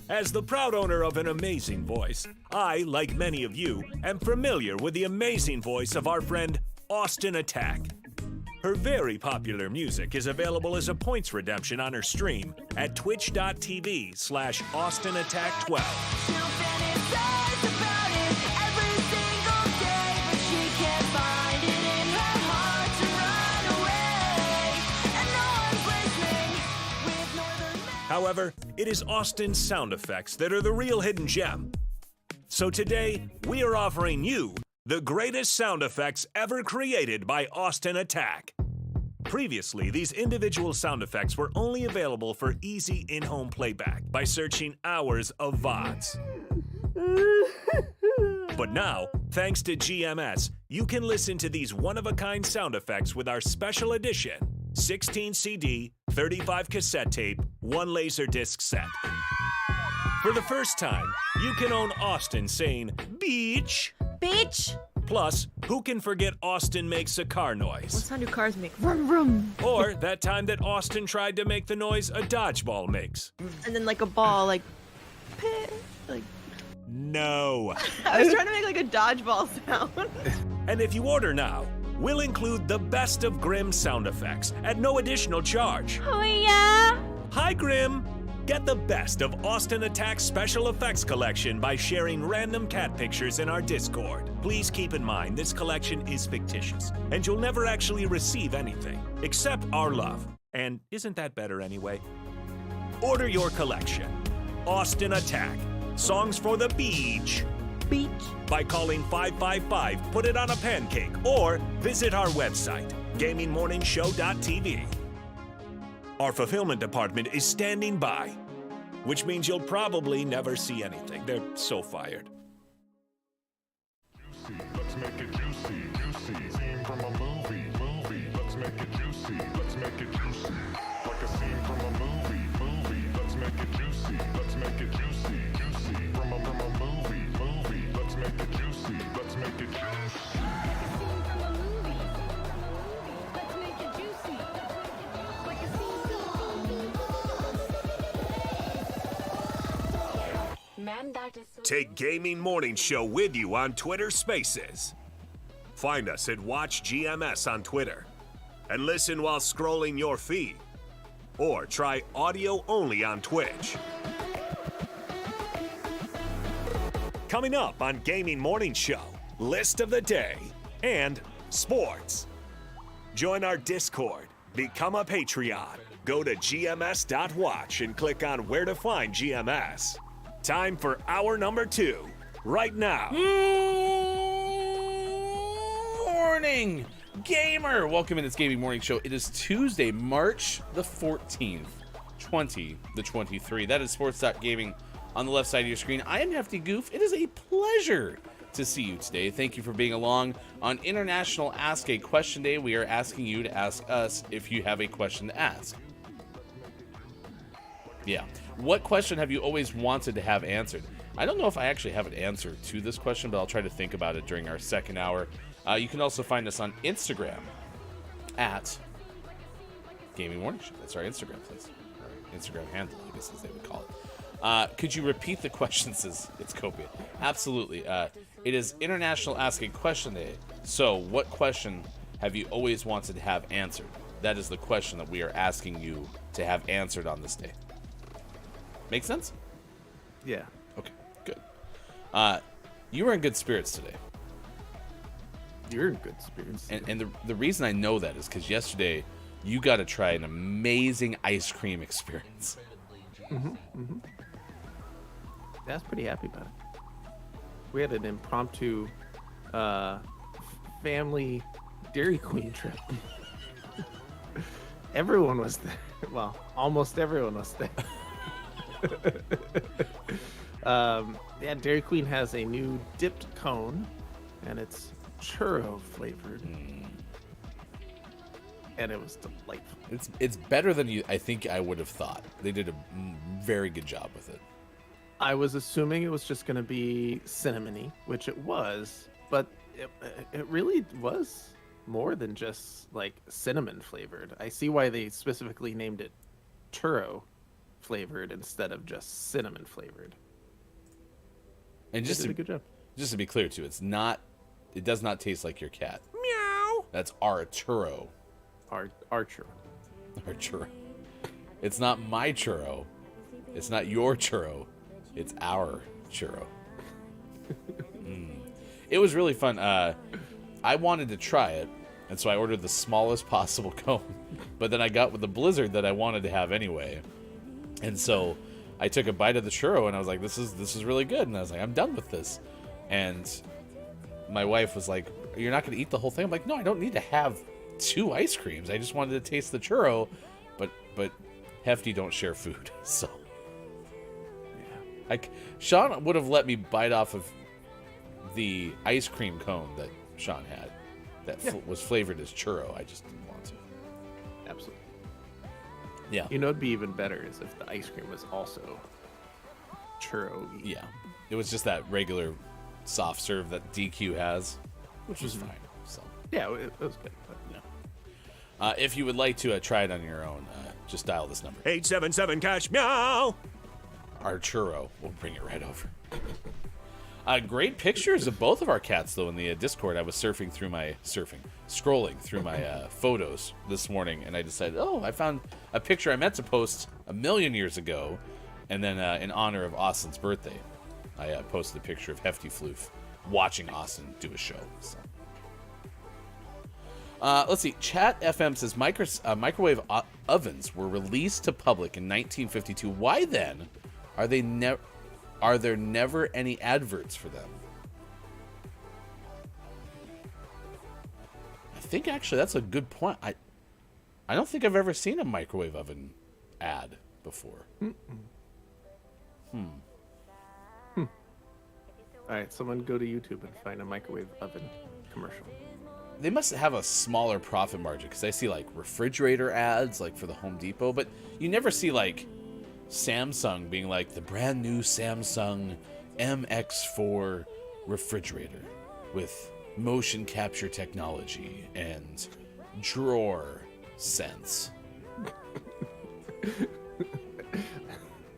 As the proud owner of an amazing voice, I, like many of you, am familiar with the amazing voice of our friend Austin Attack. Her very popular music is available as a points redemption on her stream at twitch.tv/AustinAttack12. However, it is Austin's sound effects that are the real hidden gem. So today, we are offering you the greatest sound effects ever created by Austin Attack. Previously, these individual sound effects were only available for easy in-home playback by searching hours of VODs. But now, thanks to GMS, you can listen to these one-of-a-kind sound effects with our special edition 16 CD, 35 cassette tape, 1 Laserdisc set. For the first time, you can own Austin saying, "Beach." Beach. Plus, who can forget Austin makes a car What noise? sound do cars make? Vroom, vroom. Or that time that Austin tried to make the noise a dodgeball makes. And then like a ball, like, peh, like. No. I was trying to make like a dodgeball sound. And if you order now, we'll include the best of Grimm sound effects at no additional charge. Oh yeah. Hi, Grimm! Get the best of Austin Attack's special effects collection by sharing random cat pictures in our Discord. Please keep in mind this collection is fictitious, and you'll never actually receive anything, except our love. And isn't that better anyway? Order your collection. Austin Attack. Songs for the beach. Beach. By calling 555, put it on a pancake, or visit our website, gamingmorningshow.tv. Our fulfillment department is standing by, which means you'll probably never see anything. They're so fired. Juicy, let's make it juicy, juicy. Scene from a movie, let's make it juicy, let's make it juicy. Like a scene from a movie, let's make it juicy, let's make it juicy, juicy. From a movie, let's make it juicy, let's make it juicy. Take Gaming Morning Show with you on Twitter Spaces. Find us at Watch GMS on Twitter and listen while scrolling your feed. Or try audio only on Twitch. Coming up on Gaming Morning Show, List of the Day and Sports. Join our Discord, become a Patreon, go to gms.watch and click on where to find GMS. Time for hour number 2, right now. Morning, gamer! Welcome in, it's Gaming Morning Show. It is Tuesday, March the 14th, 2023. That is sports.gaming on the left side of your screen. I am Hefty Goof. It is a pleasure to see you today. Thank you for being along on International Ask a Question Day. We are asking you to ask us if you have a question to ask. Yeah. What question have you always wanted to have answered? I don't know if I actually have an answer to this question, but I'll try to think about it during our second hour. You can also find us on Instagram at Gaming Morning Show. That's our Instagram place. Our Instagram handle, I guess as they would call it. Could you repeat the question? Says it's Copia. Absolutely. It is International Ask a Question Day. So what question have you always wanted to have answered? That is the question that we are asking you to have answered on this day. Make sense? Yeah. Okay, good. You were in good spirits today. You're in good spirits. And the reason I know that is because yesterday you got to try an amazing ice cream experience. I was pretty happy about it. We had an impromptu family Dairy Queen trip. Everyone was there. Well, almost everyone was there. Yeah, Dairy Queen has a new dipped cone, and it's churro flavored, and it was delightful. It's better than I think I would have thought. They did a very good job with it. I was assuming it was just going to be cinnamony, which it was, but it really was more than just like cinnamon flavored. I see why they specifically named it churro flavored instead of just cinnamon flavored. And They did a good job. just to be clear too, it does not taste like your cat. Meow. That's our churro. Our churro. Our churro. It's not my churro. It's not your churro. It's our churro. It was really fun. I wanted to try it, and so I ordered the smallest possible cone. But then I got with the blizzard that I wanted to have anyway. And so I took a bite of the churro, and I was like, this is really good. And I was like, I'm done with this. And my wife was like, you're not going to eat the whole thing? I'm like, no, I don't need to have 2 ice creams. I just wanted to taste the churro. But Hefty don't share food, so... Sean would have let me bite off of the ice cream cone that Sean had that was flavored as churro. I just didn't want to. Absolutely. Yeah. You know, it'd be even better is if the ice cream was also churro. Yeah. It was just that regular soft serve that DQ has, which was fine. So Yeah, it was good. But no. If you would like to try it on your own, just dial this number. 877 cash meow. Our churro. We'll bring it right over. Great pictures of both of our cats, though, in the Discord. I was scrolling through my photos this morning, and I decided, I found a picture I meant to post a million years ago, and then in honor of Austin's birthday, I posted a picture of Hefty Floof watching Austin do a show. So. Let's see. Chat FM says microwave ovens were released to public in 1952. Why then are there never any adverts for them? I think actually that's a good point. I don't think I've ever seen a microwave oven ad before. all right, someone go to YouTube and find a microwave oven commercial. They must have a smaller profit margin because I see like refrigerator ads like for the Home Depot, but you never see like Samsung being like the brand new Samsung MX4 refrigerator with motion capture technology and drawer sense.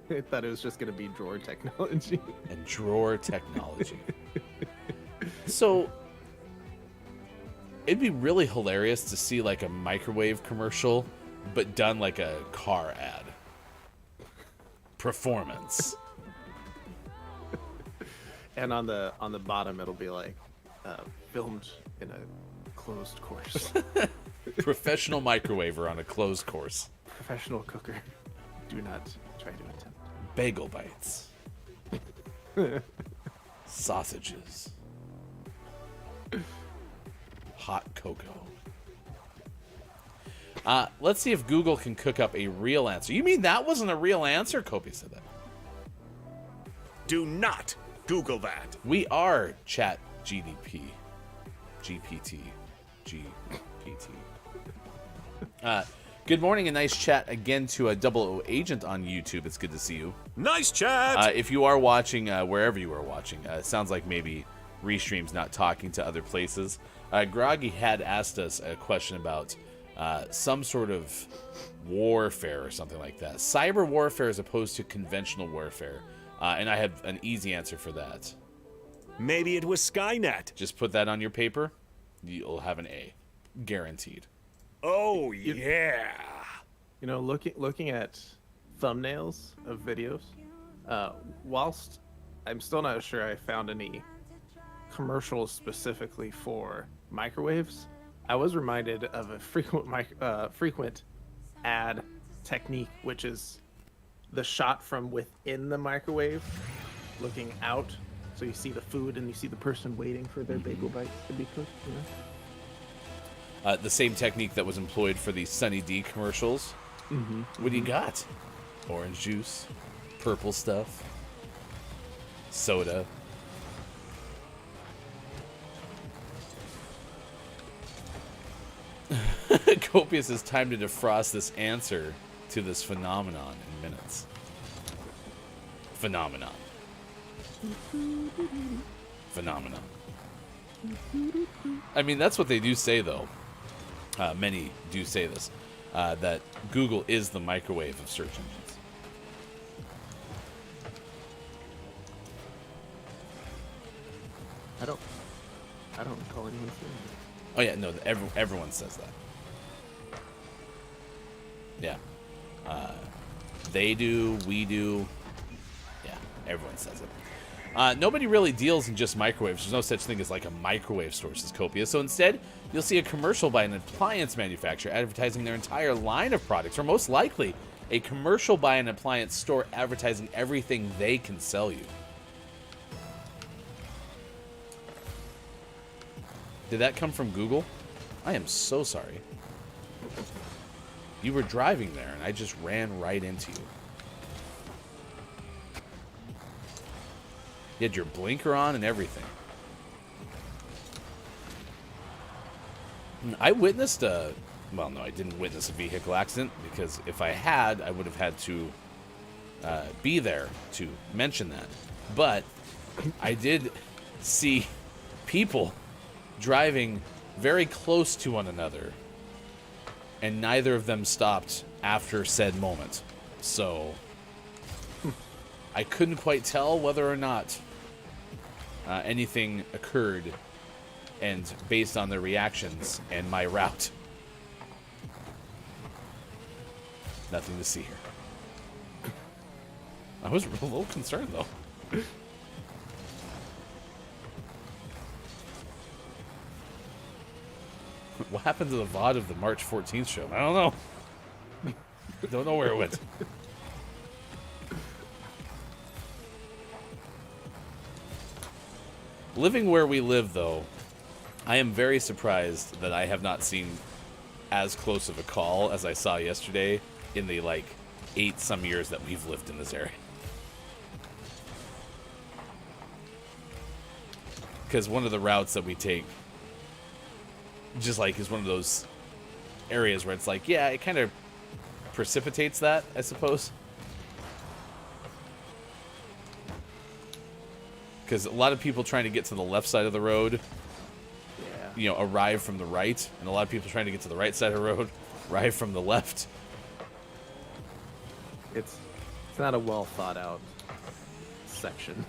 I thought it was just going to be drawer technology. And drawer technology. So it'd be really hilarious to see like a microwave commercial, but done like a car ad. Performance. And on the bottom, it'll be like filmed in a closed course. Professional microwaver on a closed course. Professional cooker. Do not try to attempt. Bagel bites. Sausages. Hot cocoa. Let's see if Google can cook up a real answer. You mean that wasn't a real answer? Kobe said that. Do not Google that. We are Chat GPT. Good morning and nice chat again to a 00 Agent on YouTube. It's good to see you. Nice chat. If you are watching, wherever you are watching, it sounds like maybe Restream's not talking to other places. Groggy had asked us a question about some sort of warfare or something like that. Cyber warfare as opposed to conventional warfare. And I have an easy answer for that. Maybe it was Skynet. Just put that on your paper. You'll have an A. Guaranteed. Oh, yeah. You know, looking at thumbnails of videos, whilst I'm still not sure I found any commercials specifically for microwaves, I was reminded of a frequent ad technique, which is the shot from within the microwave, looking out, so you see the food and you see the person waiting for their bagel bite to be cooked. You know? The same technique that was employed for the Sunny D commercials. Mm-hmm. What do you got? Orange juice, purple stuff, soda. Copious, it's time to defrost this answer to this phenomenon in minutes. Phenomenon. I mean, that's what they do say, though. many do say this, that Google is the microwave of search engines. I don't recall anyone saying that. Oh yeah, no, everyone says that. Yeah. They do, we do. Yeah, everyone says it. Nobody really deals in just microwaves. There's no such thing as like a microwave store, says Copia. So instead, you'll see a commercial by an appliance manufacturer advertising their entire line of products, or most likely, a commercial by an appliance store advertising everything they can sell you. Did that come from Google? I am so sorry. You were driving there, and I just ran right into you. You had your blinker on and everything. I witnessed a... Well, no, I didn't witness a vehicle accident, because if I had, I would have had to be there to mention that. But I did see people driving very close to one another, and neither of them stopped after said moment. So I couldn't quite tell whether or not anything occurred, and based on their reactions and my route, nothing to see here. I was a little concerned, though. What happened to the VOD of the March 14th show? I don't know. Don't know where it went. Living where we live, though, I am very surprised that I have not seen as close of a call as I saw yesterday in the, 8-some years that we've lived in this area. Because one of the routes that we take just is one of those areas where it's yeah, it kind of precipitates that, I suppose. Because a lot of people trying to get to the left side of the road, arrive from the right, and a lot of people trying to get to the right side of the road arrive from the left. It's not a well thought out section.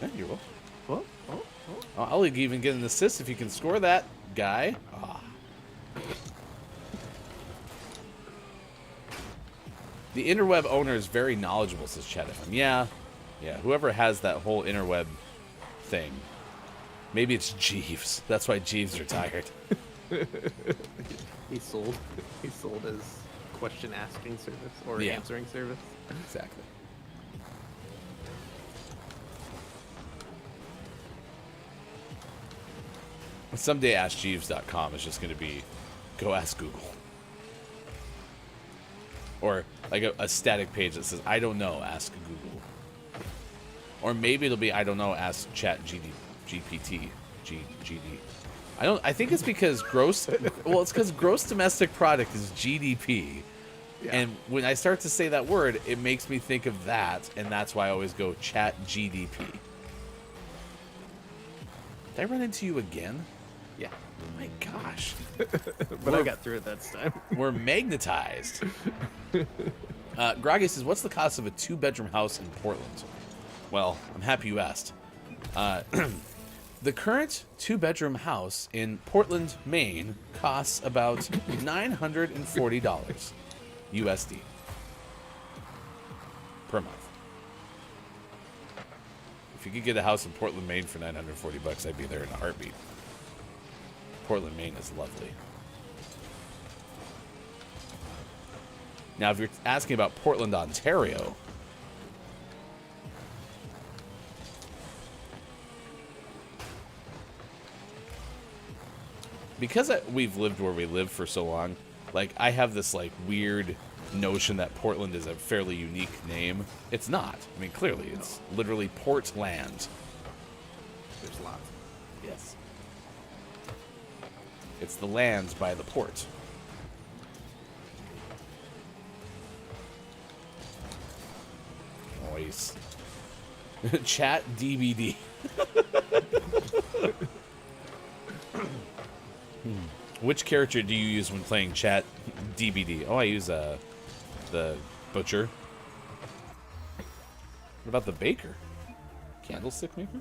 Yeah, you're welcome. Oh. I'll even get an assist if you can score that, guy. Ah. The interweb owner is very knowledgeable, says Chad FM. Yeah, whoever has that whole interweb thing. Maybe it's Jeeves. That's why Jeeves retired. He sold his question asking service or answering service. Exactly. Someday AskJeeves.com is just going to be go ask Google. Or a static page that says, I don't know, ask Google. Or maybe it'll be, I don't know, ask GPT. I think it's because it's because gross domestic product is GDP. Yeah. And when I start to say that word, it makes me think of that, and that's why I always go chat GDP. Did I run into you again? Yeah. Oh my gosh. But I got through it that time. We're magnetized. Groggy says, what's the cost of a 2-bedroom house in Portland? Well, I'm happy you asked. The current 2-bedroom house in Portland, Maine costs about $940 USD per month. If you could get a house in Portland, Maine for $940, I'd be there in a heartbeat. Portland, Maine is lovely. Now, if you're asking about Portland, Ontario, because we've lived where we live for so long, I have this weird notion that Portland is a fairly unique name. It's not. I mean, clearly, it's literally Portland. There's lots. Yes. It's the land by the port. Oh, face. Chat DVD. Which character do you use when playing Chat DVD? Oh, I use the butcher. What about the baker? Candlestick maker?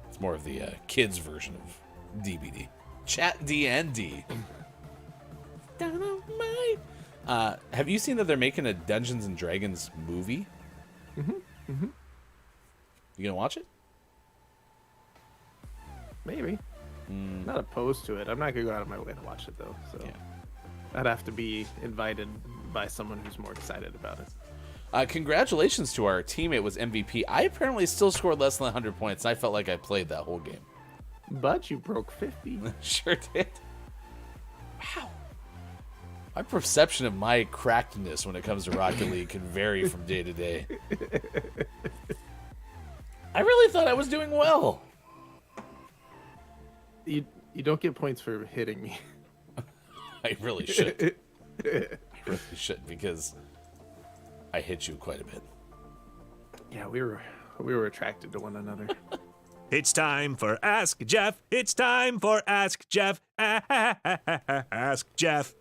It's more of the kids version of DVD. Chat D&D. Dynamite. Have you seen that they're making a Dungeons and Dragons movie? You gonna watch it? Maybe. Not opposed to it. I'm not gonna go out of my way to watch it though. So I'd have to be invited by someone who's more excited about it. Congratulations to our teammate was MVP. I apparently still scored less than 100 points. I felt like I played that whole game. But you broke 50. Sure did. Wow. My perception of my crackedness when it comes to Rocket League can vary from day to day. I really thought I was doing well. You don't get points for hitting me. I really should. I really should, because I hit you quite a bit. Yeah, we were attracted to one another. It's time for Ask Jeff. It's time for Ask Jeff. Ask Jeff.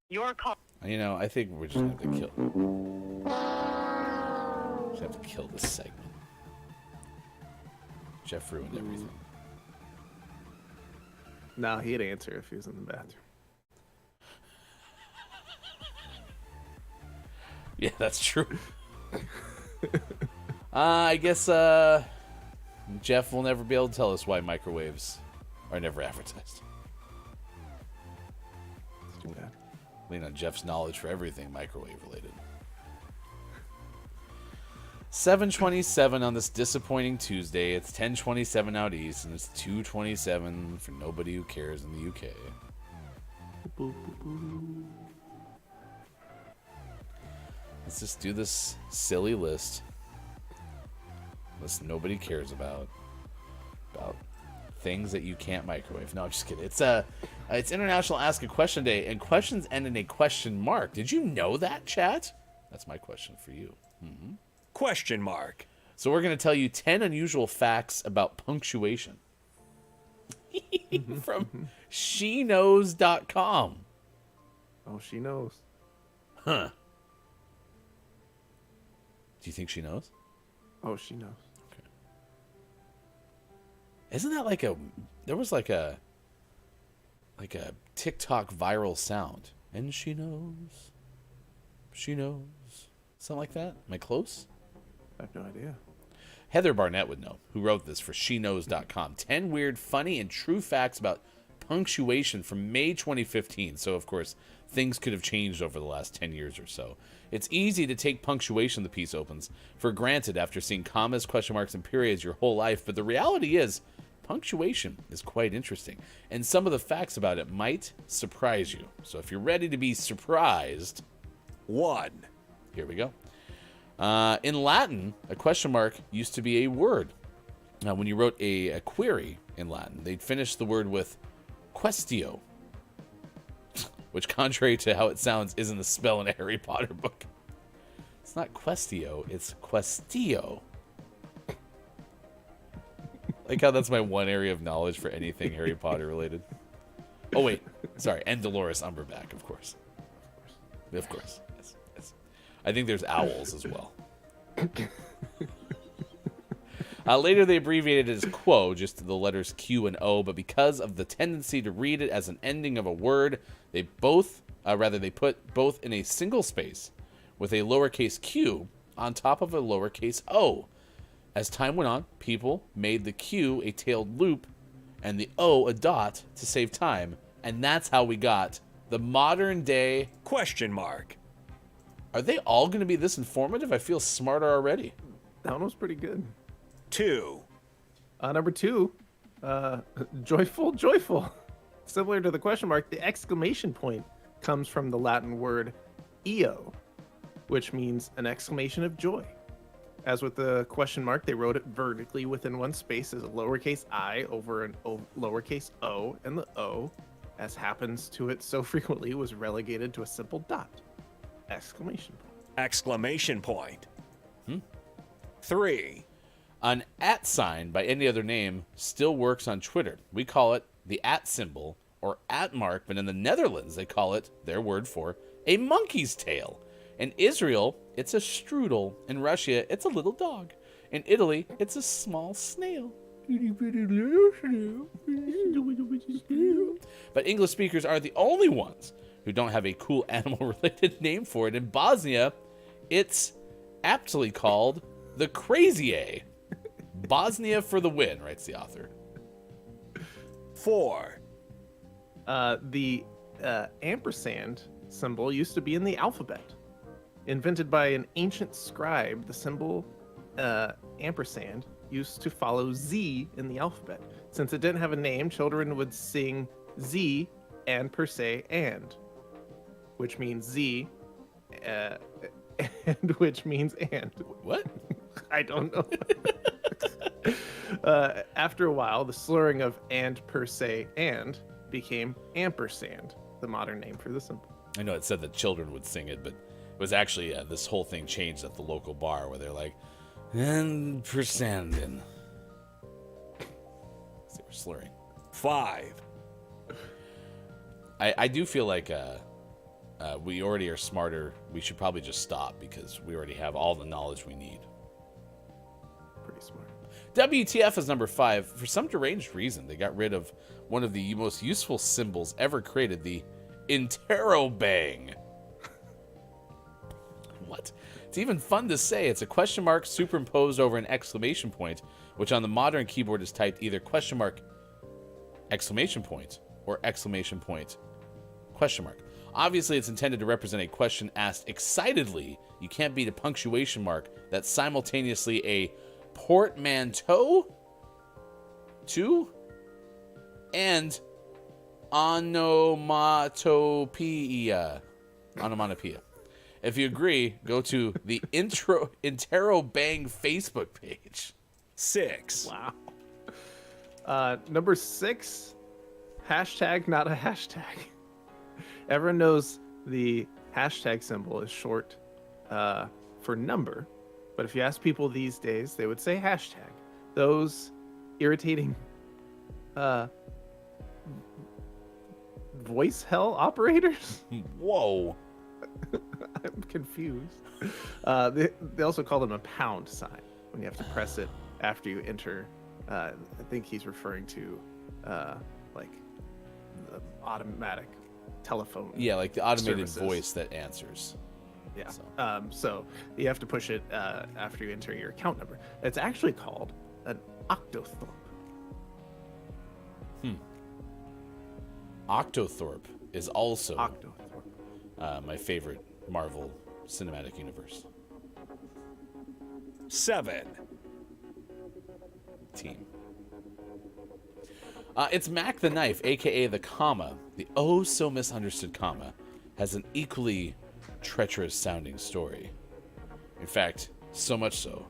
Your call. You know, I think we're just gonna have to kill. Just have to kill this segment. Jeff ruined everything. No, he'd answer if he was in the bathroom. Yeah, that's true. I guess Jeff will never be able to tell us why microwaves are never advertised. It's too bad. Lean on Jeff's knowledge for everything microwave related. 7:27 on this disappointing Tuesday. It's 10:27 out east, and it's 2:27 for nobody who cares in the UK. Let's just do this silly list. List nobody cares about things that you can't microwave. No, I'm just kidding. It's International Ask a Question Day, and questions end in a question mark. Did you know that, chat? That's my question for you. Question mark. So we're going to tell you 10 unusual facts about punctuation. From sheknows.com. Oh, she knows. Huh. Do you think she knows? Oh, she knows. Okay. Isn't that there was like a TikTok viral sound. And she knows. She knows. Something like that? Am I close? I have no idea. Heather Barnett would know, who wrote this for sheknows.com. 10 weird, funny, and true facts about punctuation from May 2015. So, of course, things could have changed over the last 10 years or so. It's easy to take punctuation, the piece opens, for granted after seeing commas, question marks, and periods your whole life. But the reality is, punctuation is quite interesting. And some of the facts about it might surprise you. So if you're ready to be surprised... 1. Here we go. In Latin, a question mark used to be a word. Now, when you wrote a query in Latin, they'd finish the word with questio, which, contrary to how it sounds, isn't the spell in a Harry Potter book. It's not questio, it's questio. Like how that's my one area of knowledge for anything Harry Potter related. Oh, wait. Sorry. And Dolores Umberbatch, of course. Of course. Yes. Yes. I think there's owls as well. Later, they abbreviated it as quo, just the letters Q and O, but because of the tendency to read it as an ending of a word, they put both in a single space with a lowercase q on top of a lowercase o. As time went on, people made the Q a tailed loop and the O a dot to save time, and that's how we got the modern day Question mark. Are they all going to be this informative? I feel smarter already. That one was pretty good. 2, Number 2, joyful. Similar to the question mark, the exclamation point comes from the Latin word eo, which means an exclamation of joy. As with the question mark, they wrote it vertically within one space as a lowercase I over an lowercase o, and the O, as happens to it so frequently, was relegated to a simple dot. Exclamation point. exclamation point. 3, An @ sign by any other name still works on Twitter. We call it the @ symbol or @ mark, but in the Netherlands they call it, their word for, a monkey's tail. In Israel, it's a strudel. In Russia, it's a little dog. In Italy, it's a small snail. But English speakers are the only ones who don't have a cool animal-related name for it. In Bosnia, it's aptly called the Crazy A. Bosnia for the win, writes the author. 4, The ampersand symbol used to be in the alphabet. Invented by an ancient scribe, the symbol ampersand used to follow Z in the alphabet. Since it didn't have a name, children would sing Z and per se and, which means Z, and which means and. What? I don't know. After a while, the slurring of and per se and became ampersand, the modern name for the symbol. I know it said that children would sing it, but it was actually this whole thing changed at the local bar where they're like, and persandin. They were slurring. 5, I do feel like we already are smarter. We should probably just stop because we already have all the knowledge we need. Pretty smart. WTF is number 5. For some deranged reason, they got rid of one of the most useful symbols ever created, the interrobang. What? It's even fun to say. It's a question mark superimposed over an exclamation point, which on the modern keyboard is typed either question mark, exclamation point, or exclamation point, question mark. Obviously, it's intended to represent a question asked excitedly. You can't beat a punctuation mark that's simultaneously a portmanteau to and onomatopoeia. Onomatopoeia. If you agree, go to the interrobang Facebook page. 6, Wow. Number 6, hashtag not a hashtag. Everyone knows the hashtag symbol is short for number, but if you ask people these days, they would say hashtag. Those irritating voice hell operators? Whoa. I'm confused. They also call them a pound sign when you have to press it after you enter. I think he's referring to like the automatic telephone. Yeah, like the automated services. voice that answers. Yeah. So. So you have to push it after you enter your account number. It's actually called an octothorpe. Octothorpe is also Octothorpe. my favorite Marvel Cinematic Universe 7, team. It's Mac the Knife, aka the comma. The oh so misunderstood comma has an equally treacherous sounding story. In fact, so much so,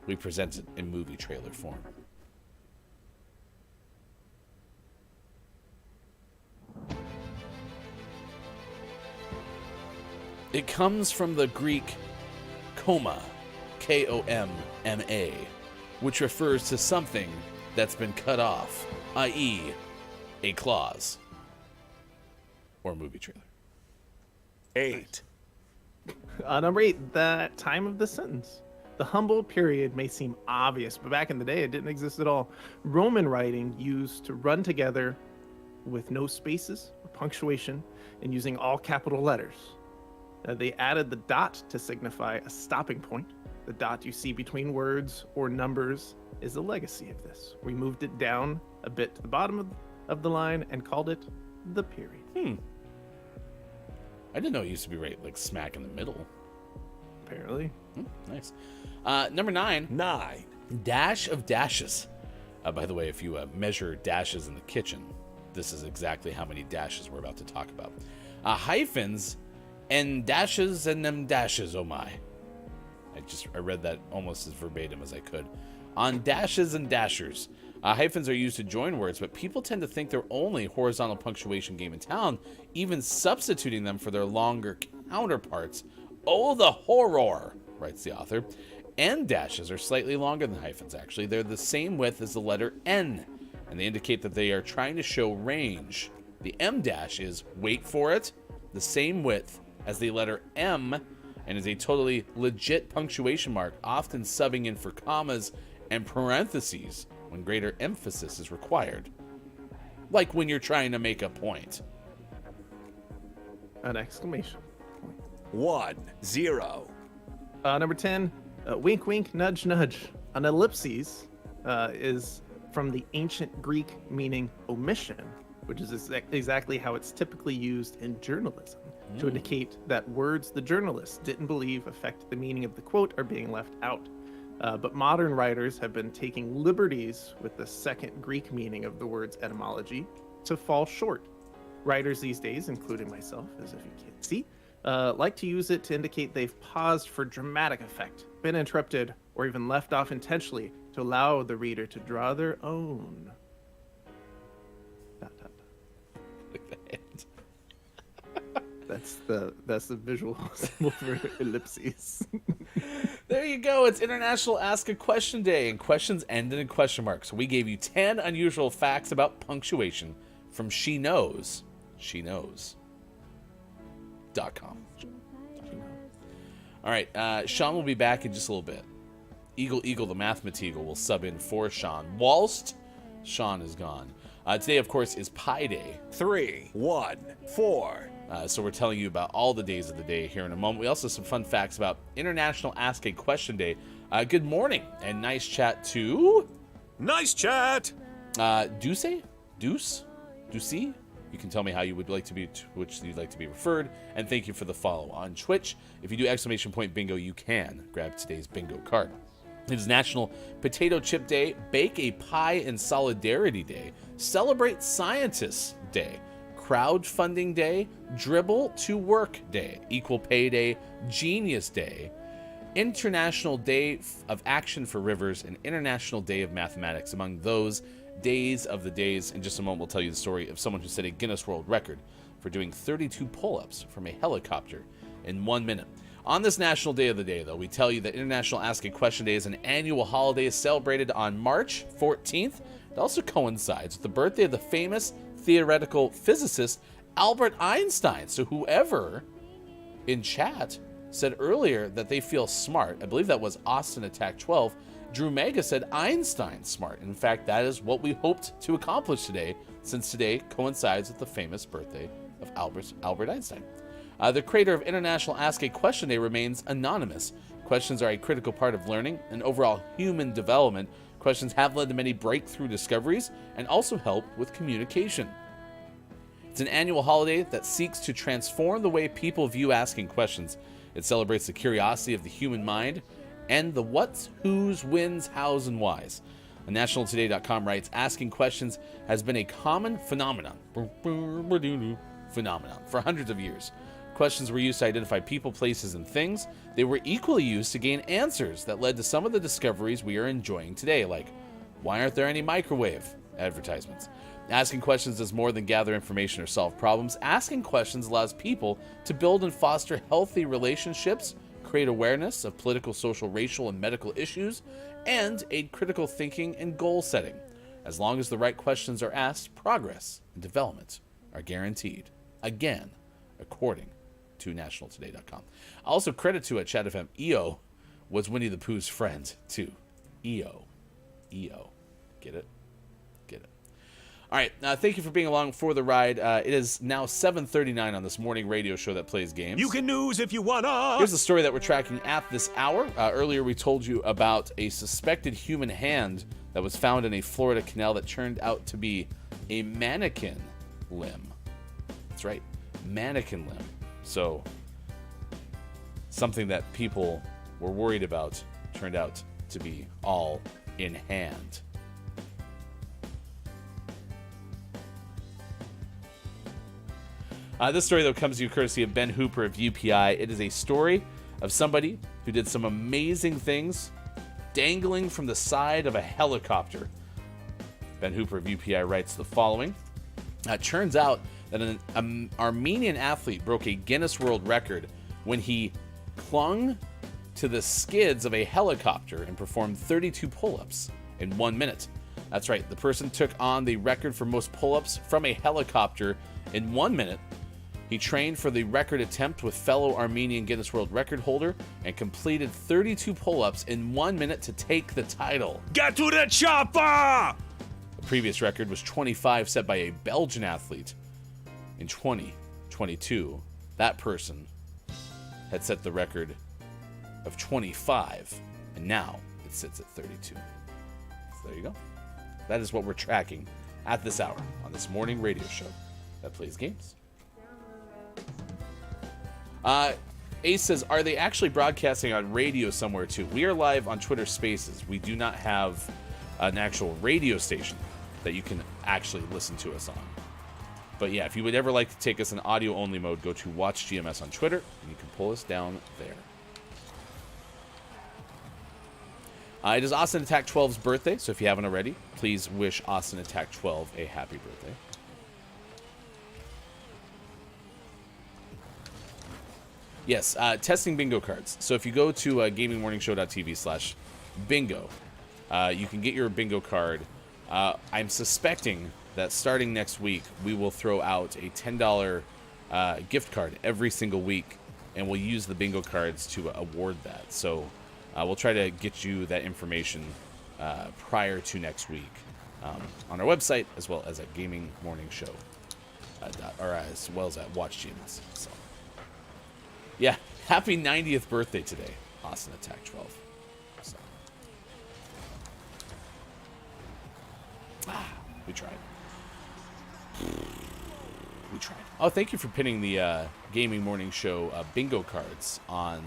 we present it in movie trailer form. It comes from the Greek koma, K-O-M-M-A, which refers to something that's been cut off, i.e., a clause. Or movie trailer. 8, Number 8, the time of the sentence. The humble period may seem obvious, but back in the day, it didn't exist at all. Roman writing used to run together with no spaces or punctuation and using all capital letters. They added the dot to signify a stopping point. The dot you see between words or numbers is a legacy of this. We moved it down a bit to the bottom of the line and called it the period. I didn't know it used to be right, like smack in the middle. apparently. Nice. Number 9. 9. Dash of dashes. By the way, if you measure dashes in the kitchen, this is exactly how many dashes we're about to talk about. Hyphens and dashes and them dashes, oh my. I read that almost as verbatim as I could. On dashes and dashers. Hyphens are used to join words, but people tend to think they're only horizontal punctuation game in town, even substituting them for their longer counterparts. Oh, the horror, writes the author. End dashes are slightly longer than hyphens, actually. They're the same width as the letter N, and they indicate that they are trying to show range. The M dash is, wait for it, the same width as the letter M, and is a totally legit punctuation mark, often subbing in for commas and parentheses when greater emphasis is required. Like when you're trying to make a point. An exclamation. 1. 0. Number 10, wink, wink, nudge, nudge. An ellipses is from the ancient Greek meaning omission, which is exactly how it's typically used in journalism to indicate that words the journalist didn't believe affect the meaning of the quote are being left out. But modern writers have been taking liberties with the second Greek meaning of the word's etymology to fall short. Writers these days, including myself, as if you can't see, like to use it to indicate they've paused for dramatic effect, been interrupted, or even left off intentionally to allow the reader to draw their own. ... That's the visual symbol for ellipses. There you go. It's International Ask a Question Day, and questions end in a question mark. So we gave you 10 unusual facts about punctuation from She Knows. SheKnows.com. All right, Sean will be back in just a little bit. Eagle, the Mathemateagle, will sub in for Sean whilst Sean is gone. Today, of course, is Pi Day. 3. 1. 4. So we're telling you about all the days of the day here in a moment. We also have some fun facts about International Ask a Question Day. Good morning and nice chat to... Nice chat! Deuce? You can tell me how you would like to be, to which you'd like to be referred. And thank you for the follow on Twitch. If you do exclamation point bingo, you can grab today's bingo card. It is National Potato Chip Day, Bake a Pie in Solidarity Day, Celebrate Scientists Day, Crowdfunding Day, Dribble to Work Day, Equal Pay Day, Genius Day, International Day of Action for Rivers, and International Day of Mathematics. Among those days of the days, in just a moment we'll tell you the story of someone who set a Guinness World Record for doing 32 pull-ups from a helicopter in 1 minute. On this National Day of the Day, though, we tell you that International Ask a Question Day is an annual holiday celebrated on March 14th. It also coincides with the birthday of the famous theoretical physicist Albert Einstein. So whoever in chat said earlier that they feel smart, I believe that was Austin Attack 12, Drew Mega said Einstein's smart. In fact, that is what we hoped to accomplish today, since today coincides with the famous birthday of Albert Einstein. The creator of International Ask a Question Day remains anonymous. Questions are a critical part of learning and overall human development. Questions have led to many breakthrough discoveries and also help with communication. It's an annual holiday that seeks to transform the way people view asking questions. It celebrates the curiosity of the human mind and the what's, who's, when's, how's, and why's. NationalToday.com writes, asking questions has been a common phenomenon for hundreds of years. Questions were used to identify people, places, and things. They were equally used to gain answers that led to some of the discoveries we are enjoying today, like, why aren't there any microwave advertisements? Asking questions does more than gather information or solve problems. Asking questions allows people to build and foster healthy relationships, create awareness of political, social, racial, and medical issues, and aid critical thinking and goal setting. As long as the right questions are asked, progress and development are guaranteed. Again, according to nationaltoday.com. Also, credit to at Chat FM, EO was Winnie the Pooh's friend, too. EO. Get it? All right, thank you for being along for the ride. It is now 7:39 on this morning radio show that plays games. You can news if you wanna. Here's the story that we're tracking at this hour. Earlier, we told you about a suspected human hand that was found in a Florida canal that turned out to be a mannequin limb. That's right, mannequin limb. So something that people were worried about turned out to be all in hand. This story, though, comes to you courtesy of Ben Hooper of UPI. It is a story of somebody who did some amazing things dangling from the side of a helicopter. Ben Hooper of UPI writes the following. It turns out that an Armenian athlete broke a Guinness World Record when he clung to the skids of a helicopter and performed 32 pull-ups in 1 minute. That's right, the person took on the record for most pull-ups from a helicopter in 1 minute. He trained for the record attempt with fellow Armenian Guinness World Record holder and completed 32 pull-ups in 1 minute to take the title. Get to the chopper! The previous record was 25, set by a Belgian athlete in 2022. That person had set the record of 25, and now it sits at 32. So there you go. That is what we're tracking at this hour on this morning radio show that plays games. Ace says, are they actually broadcasting on radio somewhere too? We are live on Twitter Spaces. We do not have an actual radio station that you can actually listen to us on. But yeah, if you would ever like to take us in audio-only mode, go to Watch GMS on Twitter, and you can pull us down there. It is Austin Attack 12's birthday, so if you haven't already, please wish Austin Attack 12 a happy birthday. Yes, testing bingo cards. So if you go to gamingmorningshow.tv/bingo, you can get your bingo card. I'm suspecting that starting next week, we will throw out a $10 gift card every single week, and we'll use the bingo cards to award that. So we'll try to get you that information prior to next week on our website, as well as at gamingmorningshow, or as well as at Watch GMS. So. Yeah, happy 90th birthday today, Austin Attack 12. So. We tried. We tried. Oh, thank you for pinning the Gaming Morning Show bingo cards on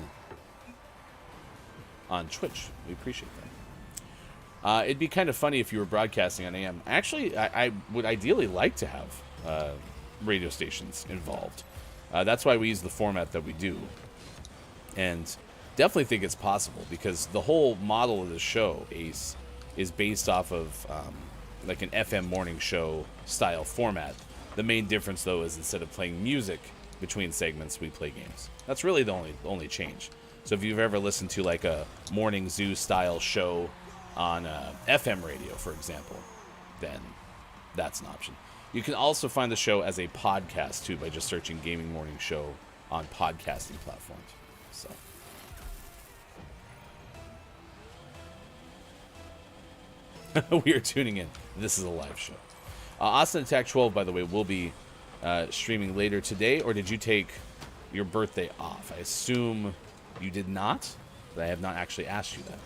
Twitch. We appreciate that. It'd be kind of funny if you were broadcasting on AM. Actually, I would ideally like to have radio stations involved. That's why we use the format that we do. And definitely think it's possible, because the whole model of the show, Ace, is based off of like an FM morning show style format. The main difference, though, is instead of playing music between segments, we play games. That's really the only change. So if you've ever listened to like a Morning Zoo style show on FM radio, for example, then that's an option. You can also find the show as a podcast, too, by just searching Gaming Morning Show on podcasting platforms. So. We are tuning in. This is a live show. Austin Attack 12, by the way, will be streaming later today, or did you take your birthday off? I assume you did not, but I have not actually asked you that.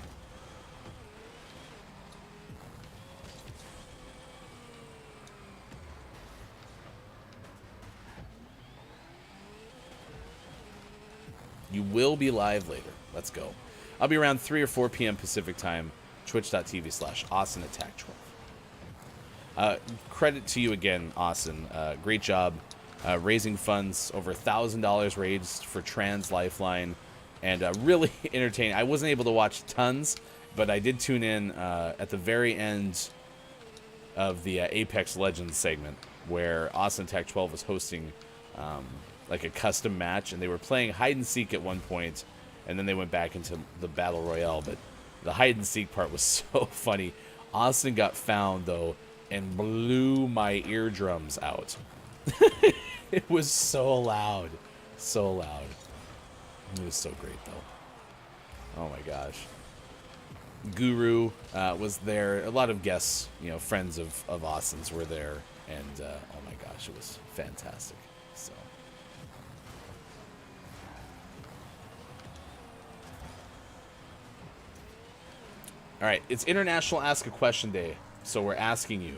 You will be live later. Let's go. I'll be around 3 or 4 p.m. Pacific time, twitch.tv/Austin Attack 12. Credit to you again, Austin. Great job raising funds. Over $1,000 raised for Trans Lifeline, and really entertaining. I wasn't able to watch tons, but I did tune in at the very end of the Apex Legends segment, where Austin Attack 12 was hosting like a custom match, and they were playing hide and seek at one point, and then they went back into the battle royale. But the hide and seek part was so funny. Austin got found, though, and blew my eardrums out. It was so loud. So loud. It was so great, though. Oh my gosh. Guru was there. A lot of guests, friends of Austin's were there. And oh my gosh, it was fantastic. So. All right, it's International Ask a Question Day. So we're asking you,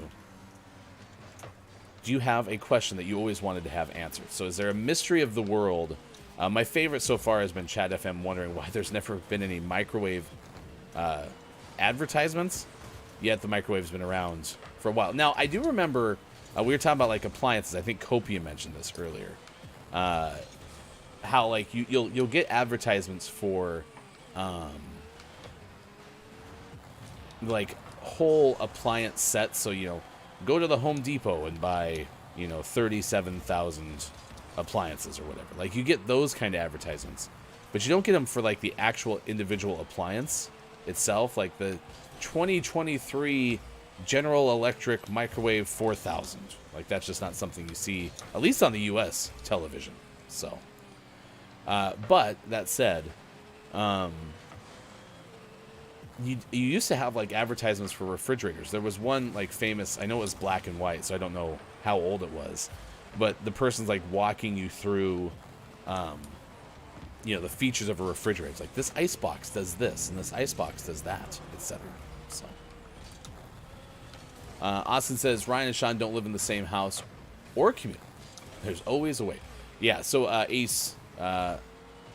do you have a question that you always wanted to have answered? So is there a mystery of the world My favorite so far has been Chad FM wondering why there's never been any microwave advertisements, yet the microwave's been around for a while. Now, I do remember we were talking about like appliances. I think Copia mentioned this earlier. How like you'll get advertisements for like whole appliance sets. So, you know, go to the Home Depot and buy, you know, 37,000 appliances or whatever. Like, you get those kind of advertisements, but you don't get them for like the actual individual appliance itself, like the 2023 General Electric Microwave 4000. Like, that's just not something you see, at least on the US television. So but that said, you used to have like advertisements for refrigerators. There was one like famous, I know it was black and white, so I don't know how old it was, but the person's like walking you through you know, the features of a refrigerator. It's like, this ice box does this and this ice box does that, etc. So Austin says Ryan and Sean don't live in the same house or commute. There's always a way. Yeah, so Ace live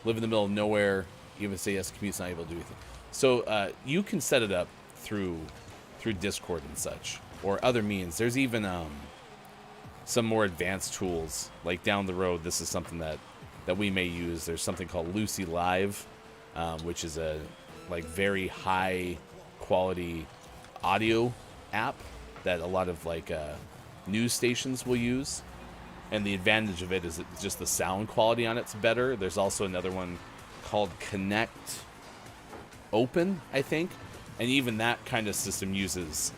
in the middle of nowhere, even say yes, commute's not able to do anything. So you can set it up through Discord and such, or other means. There's even some more advanced tools, like down the road. This is something that we may use. There's something called Lucy Live, which is a like very high quality audio app that a lot of like news stations will use. And the advantage of it is that just the sound quality on it's better. There's also another one called Connect Open, I think. And even that kind of system uses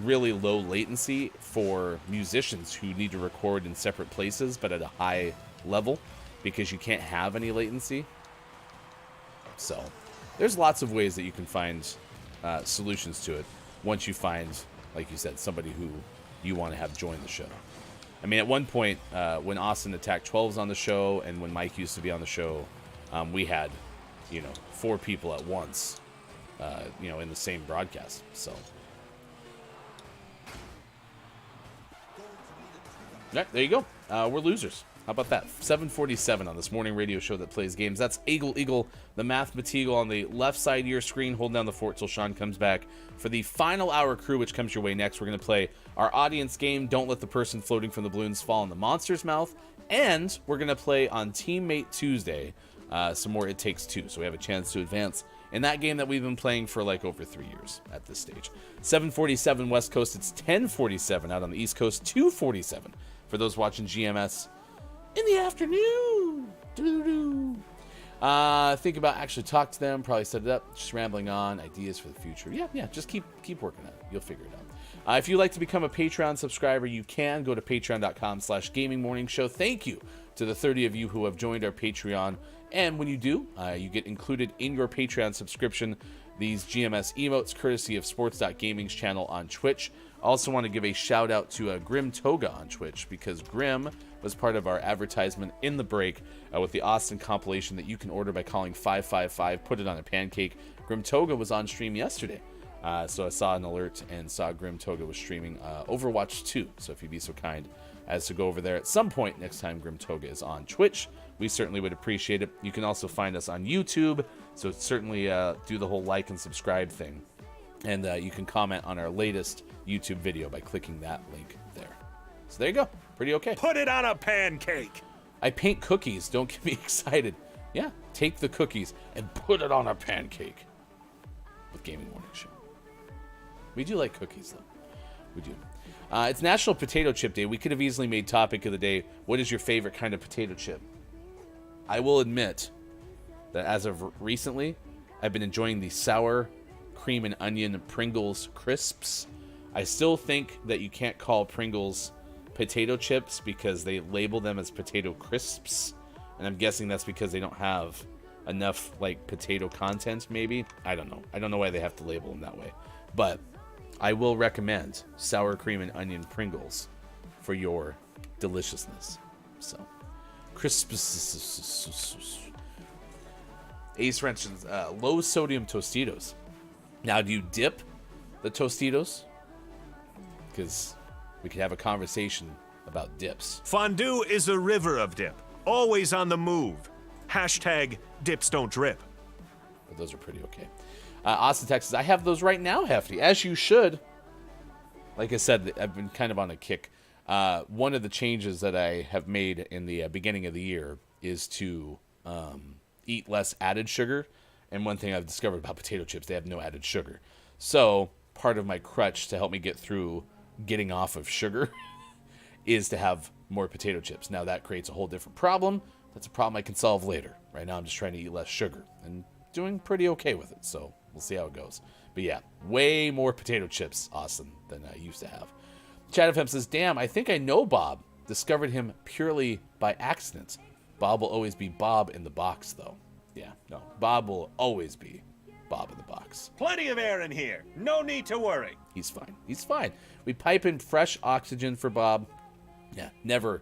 really low latency for musicians who need to record in separate places, but at a high level, because you can't have any latency. So there's lots of ways that you can find solutions to it once you find, like you said, somebody who you want to have join the show. I mean, at one point, when Austin Attack 12 was on the show, and when Mike used to be on the show, we had, you know, 4 people at once, you know, in the same broadcast. So, yeah, there you go. We're losers. How about that? 7:47 on this morning radio show that plays games. That's Eagle, the Mathemateagle on the left side of your screen. Hold down the fort till Sean comes back for the final hour crew, which comes your way next. We're going to play our audience game, Don't Let the Person Floating from the Balloons Fall in the Monster's Mouth. And we're going to play on Teammate Tuesday some more It Takes Two. So we have a chance to advance in that game that we've been playing for like over 3 years at this stage. 7:47 West Coast. It's 10:47 out on the East Coast. 2:47 for those watching GMS in the afternoon. Think about actually talk to them, probably set it up, just rambling on, ideas for the future. Yeah, just keep working at it. You'll figure it out. If you'd like to become a Patreon subscriber, you can go to patreon.com/gamingmorningshow. Thank you to the 30 of you who have joined our Patreon. And when you do, you get included in your Patreon subscription these GMS emotes, courtesy of Sports.Gaming's channel on Twitch. I also want to give a shout out to Grim Toga on Twitch, because Grim was part of our advertisement in the break with the Austin compilation that you can order by calling 555, put it on a pancake. Grim Toga was on stream yesterday, so I saw an alert and saw Grim Toga was streaming Overwatch 2. So if you'd be so kind as to go over there at some point next time Grim Toga is on Twitch, we certainly would appreciate it. You can also find us on YouTube, so certainly do the whole like and subscribe thing. And you can comment on our latest YouTube video by clicking that link there. So there you go. Pretty okay. Put it on a pancake. I paint cookies. Don't get me excited. Yeah, take the cookies and put it on a pancake with Gaming Morning Show. We do like cookies, though. We do. It's National Potato Chip Day. We could have easily made topic of the day, what is your favorite kind of potato chip? I will admit that as of recently, I've been enjoying the sour cream and onion Pringles crisps. I still think that you can't call Pringles potato chips because they label them as potato crisps, and I'm guessing that's because they don't have enough like potato content. Maybe, I don't know why they have to label them that way, but I will recommend sour cream and onion Pringles for your deliciousness. So crisps. Ace mentions low sodium Tostitos. Now, do you dip the Tostitos? Because we could have a conversation about dips. Fondue is a river of dip, always on the move. Hashtag dips don't drip. But those are pretty okay. Austin, Texas, I have those right now, Hefty, as you should. Like I said, I've been kind of on a kick. One of the changes that I have made in the beginning of the year is to eat less added sugar. And one thing I've discovered about potato chips, they have no added sugar. So part of my crutch to help me get through getting off of sugar is to have more potato chips. Now that creates a whole different problem. That's a problem I can solve later. Right now I'm just trying to eat less sugar and doing pretty okay with it. So we'll see how it goes. But yeah, way more potato chips, Austin, than I used to have. Chad FM says, damn, I think I know Bob. Discovered him purely by accident. Bob will always be Bob in the box, though. Yeah, no, Bob will always be Bob in the box. Plenty of air in here. No need to worry. He's fine. He's fine. We pipe in fresh oxygen for Bob. Yeah, never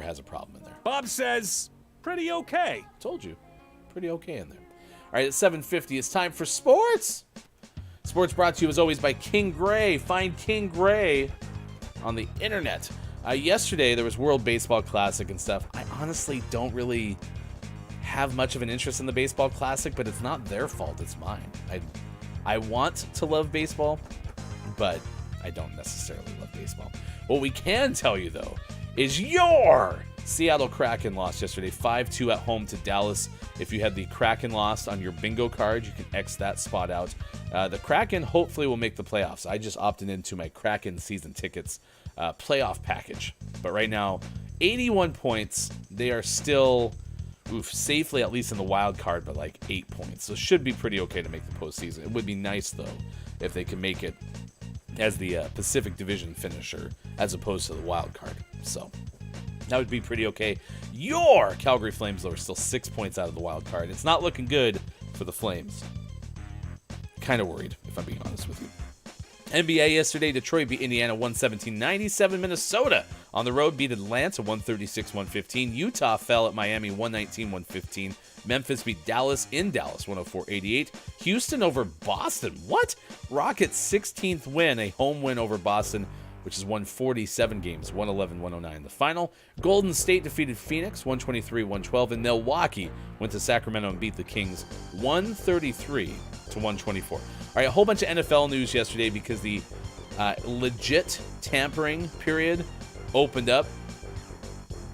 has a problem in there. Bob says, pretty okay. Told you. Pretty okay in there. All right, at 7:50, it's time for sports. Sports brought to you, as always, by King Gray. Find King Gray on the internet. Yesterday, there was World Baseball Classic and stuff. I honestly don't really have much of an interest in the Baseball Classic, but it's not their fault. It's mine. I want to love baseball, but I don't necessarily love baseball. What we can tell you, though, is your Seattle Kraken lost yesterday, 5-2 at home to Dallas. If you had the Kraken lost on your bingo card, you can X that spot out. The Kraken hopefully will make the playoffs. I just opted into my Kraken season tickets playoff package. But right now, 81 points. They are still safely at least in the wild card, but like 8 points. So it should be pretty okay to make the postseason. It would be nice, though, if they can make it as the Pacific Division finisher as opposed to the wild card. So that would be pretty okay. Your Calgary Flames, though, are still 6 points out of the wild card. It's not looking good for the Flames. Kind of worried, if I'm being honest with you. NBA yesterday, Detroit beat Indiana 117-97. Minnesota on the road beat Atlanta 136-115. Utah fell at Miami 119-115. Memphis beat Dallas in Dallas 104-88. Houston over Boston. What? Rockets' 16th win, a home win over Boston, which is won 47 games, 111-109 in the final. Golden State defeated Phoenix 123-112, and Milwaukee went to Sacramento and beat the Kings 133-124. All right, a whole bunch of NFL news yesterday because the legit tampering period opened up.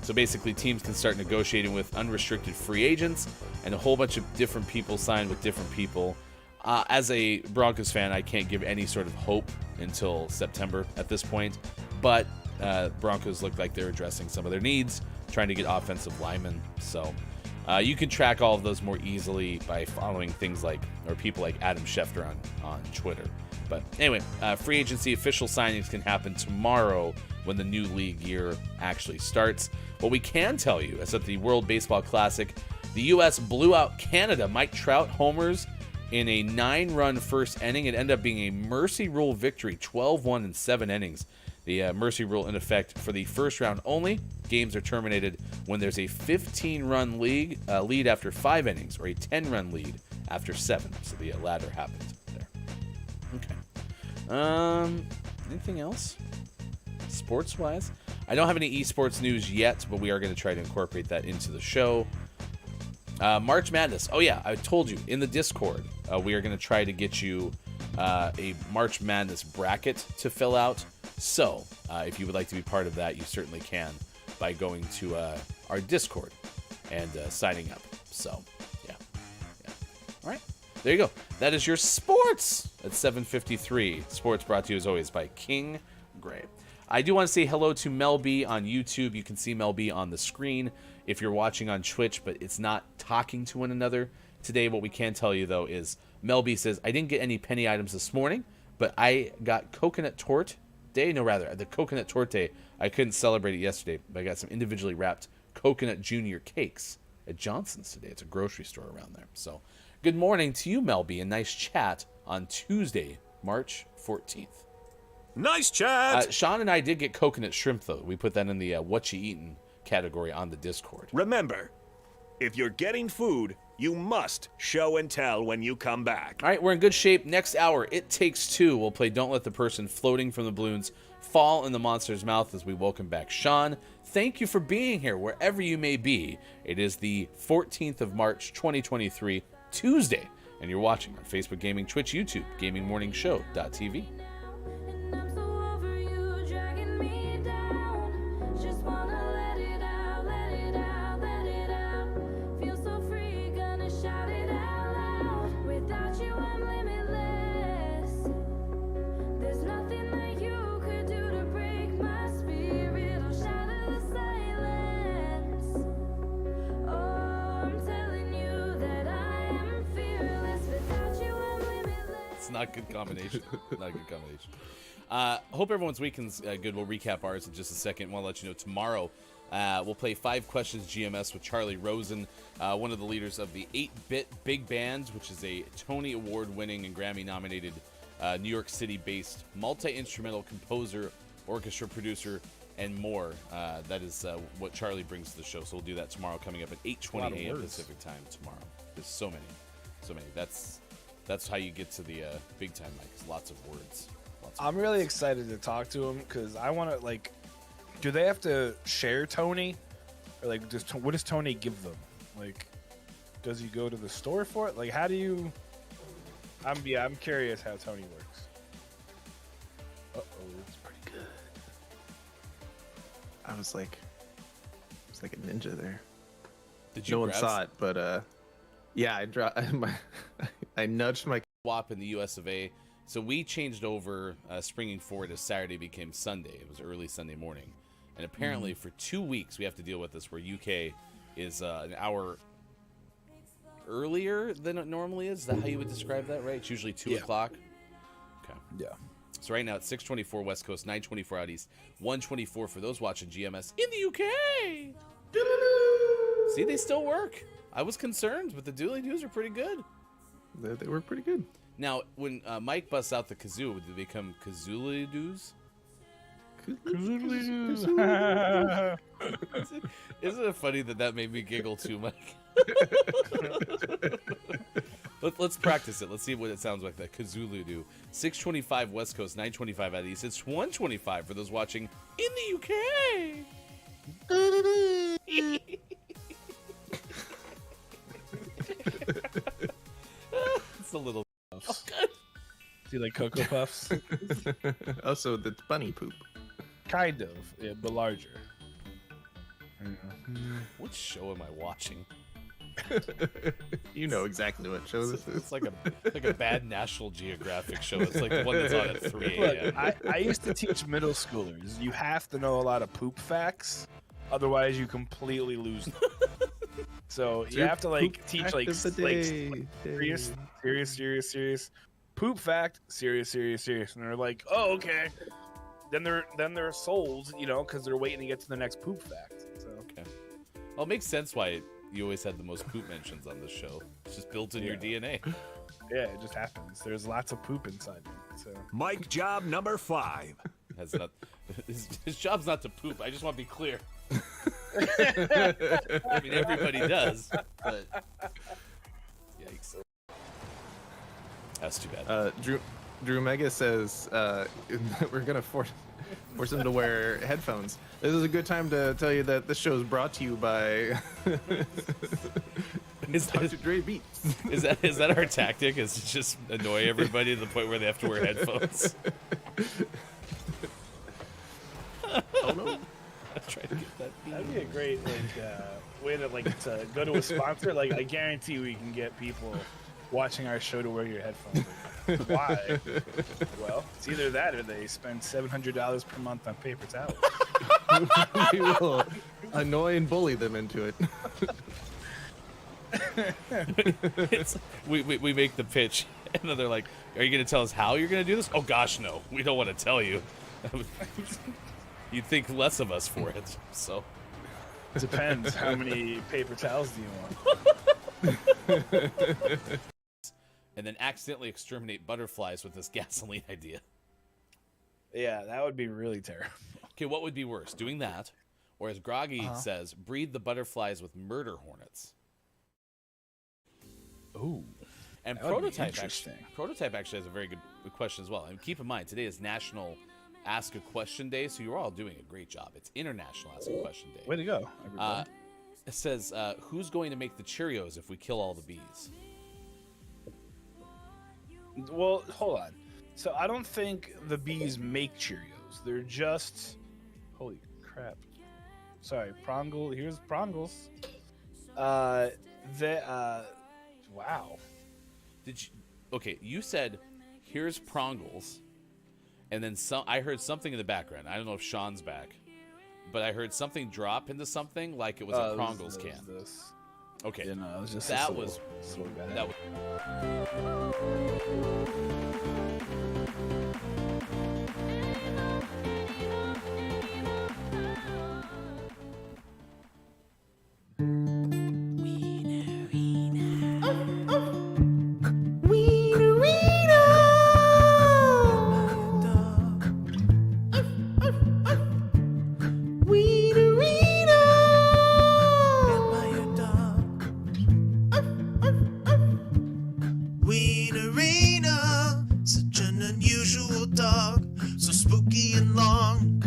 So basically, teams can start negotiating with unrestricted free agents, and a whole bunch of different people signed with different people. As a Broncos fan, I can't give any sort of hope until September at this point, but Broncos look like they're addressing some of their needs, trying to get offensive linemen. So you can track all of those more easily by following things like, or people like Adam Schefter on Twitter. But anyway, free agency official signings can happen tomorrow when the new league year actually starts. What we can tell you is that the World Baseball Classic, the U.S. blew out Canada. Mike Trout homers in a 9-run first inning. It ended up being a mercy rule victory, 12-1 in 7 innings. The mercy rule in effect for the first round only. Games are terminated when there's a 15-run lead after 5 innings, or a 10-run lead after 7. So the latter happened there. Okay. Anything else? Sports-wise? I don't have any esports news yet, but we are going to try to incorporate that into the show. March Madness. Oh, yeah, I told you, in the Discord, we are going to try to get you a March Madness bracket to fill out. So, if you would like to be part of that, you certainly can by going to our Discord and signing up. So, yeah. All right, there you go. That is your sports at 7:53. Sports brought to you, as always, by King Gray. I do want to say hello to Mel B on YouTube. You can see Mel B on the screen if you're watching on Twitch, but it's not talking to one another. Today, what we can tell you, though, is Mel B says, I didn't get any penny items this morning, but I got coconut torte day. No, rather, the coconut torte. I couldn't celebrate it yesterday, but I got some individually wrapped coconut junior cakes at Johnson's today. It's a grocery store around there. So, good morning to you, Mel B, and nice chat on Tuesday, March 14th. Nice chat! Sean and I did get coconut shrimp, though. We put that in the what you eatin' category on the Discord. Remember, if you're getting food, you must show and tell when you come back. All right, we're in good shape. Next hour, It Takes Two. We'll play Don't Let the Person Floating from the Balloons fall in the monster's mouth as we welcome back Sean. Thank you for being here wherever you may be. It is the 14th of March, 2023, Tuesday, and you're watching on Facebook Gaming, Twitch, YouTube, GamingMorningShow.tv. Not a good combination. Not a good combination. Hope everyone's weekend's good. We'll recap ours in just a second. I want to let you know tomorrow we'll play 5 Questions GMS with Charlie Rosen, one of the leaders of the 8-Bit Big Band, which is a Tony Award-winning and Grammy-nominated New York City-based multi-instrumental composer, orchestra producer, and more. That is what Charlie brings to the show. So we'll do that tomorrow, coming up at 8:20 a.m. Pacific time tomorrow. There's so many. That's how you get to the big time, Mike. Lots of words. I'm really excited to talk to him because I want to, like, do they have to share Tony? Or, like, what does Tony give them? Like, does he go to the store for it? Like, how do you... I'm curious how Tony works. Uh-oh, it's pretty good. I was like a ninja there. Did you No one saw it, but yeah, I nudged my swap in the US of A. So we changed over, springing forward as Saturday became Sunday. It was early Sunday morning. And apparently for 2 weeks we have to deal with this, where UK is an hour earlier than it normally is. Is that how you would describe that, right? It's usually 2 o'clock. Okay. Yeah. So right now it's 6:24 West Coast, 9:24 out East, 1:24 for those watching GMS in the UK. See, they still work. I was concerned, but the Dooley Doos are pretty good. They were pretty good. Now, when Mike busts out the kazoo, do they become Kazooly Doos? Isn't it funny that made me giggle too, Mike? Let's practice it. Let's see what it sounds like, that Kazulu do. 6:25 West Coast, 9:25 out East. It's 1:25 for those watching in the UK. It's a little. Do you like Cocoa Puffs? Also, the bunny poop. Kind of, yeah, but larger. What show am I watching? You know exactly what show this is. It's like a bad National Geographic show. It's like the one that's on at 3 a.m. Look, I used to teach middle schoolers. You have to know a lot of poop facts, otherwise you completely lose them. So you have to like teach like serious poop fact, serious, and they're like, oh, okay. Then they're sold, you know, because they're waiting to get to the next poop fact. So okay, well, it makes sense why you always had the most poop mentions on this show. It's just built in your DNA. Yeah, it just happens. There's lots of poop inside me. So Mike job number 5. His job's not to poop. I just want to be clear. I mean, everybody does, but yikes. That's too bad. Drew Mega says we're gonna force him to wear headphones. This is a good time to tell you that this show is brought to you by Dr. Dre Beats. Is that our tactic? Is to just annoy everybody to the point where they have to wear headphones? Oh no! I'm trying to get that. that'd be a great way to go to a sponsor. Like, I guarantee we can get people watching our show to wear your headphones. Why? Well, it's either that or they spend $700 per month on paper towels. We will annoy and bully them into it. We make the pitch, and then they're like, "Are you going to tell us how you're going to do this?" Oh gosh, no, we don't want to tell you. You'd think less of us for it. So Depends. How many paper towels do you want? and then accidentally exterminate butterflies with this gasoline idea. Yeah, that would be really terrible. Okay, what would be worse, doing that, or as Groggy says, breed the butterflies with murder hornets? Ooh. And That would be Prototype interesting. actually has a very good question as well. And keep in mind, today is National Ask a Question Day. So you're all doing a great job. It's International Ask a Question Day. Way to go, everybody. It says, who's going to make the Cheerios if we kill all the bees? Well, hold on. So I don't think the bees make Cheerios. They're just... Holy crap. Sorry, Prongle. Here's Prongles. Wow. Did you? Okay, you said, "Here's Prongles," and then some. I heard something in the background. I don't know if Sean's back, but I heard something drop into something like it was a Prongles can. Okay, Yeah, no, it was just that was that was. Wienerina, such an unusual dog, so spooky and long.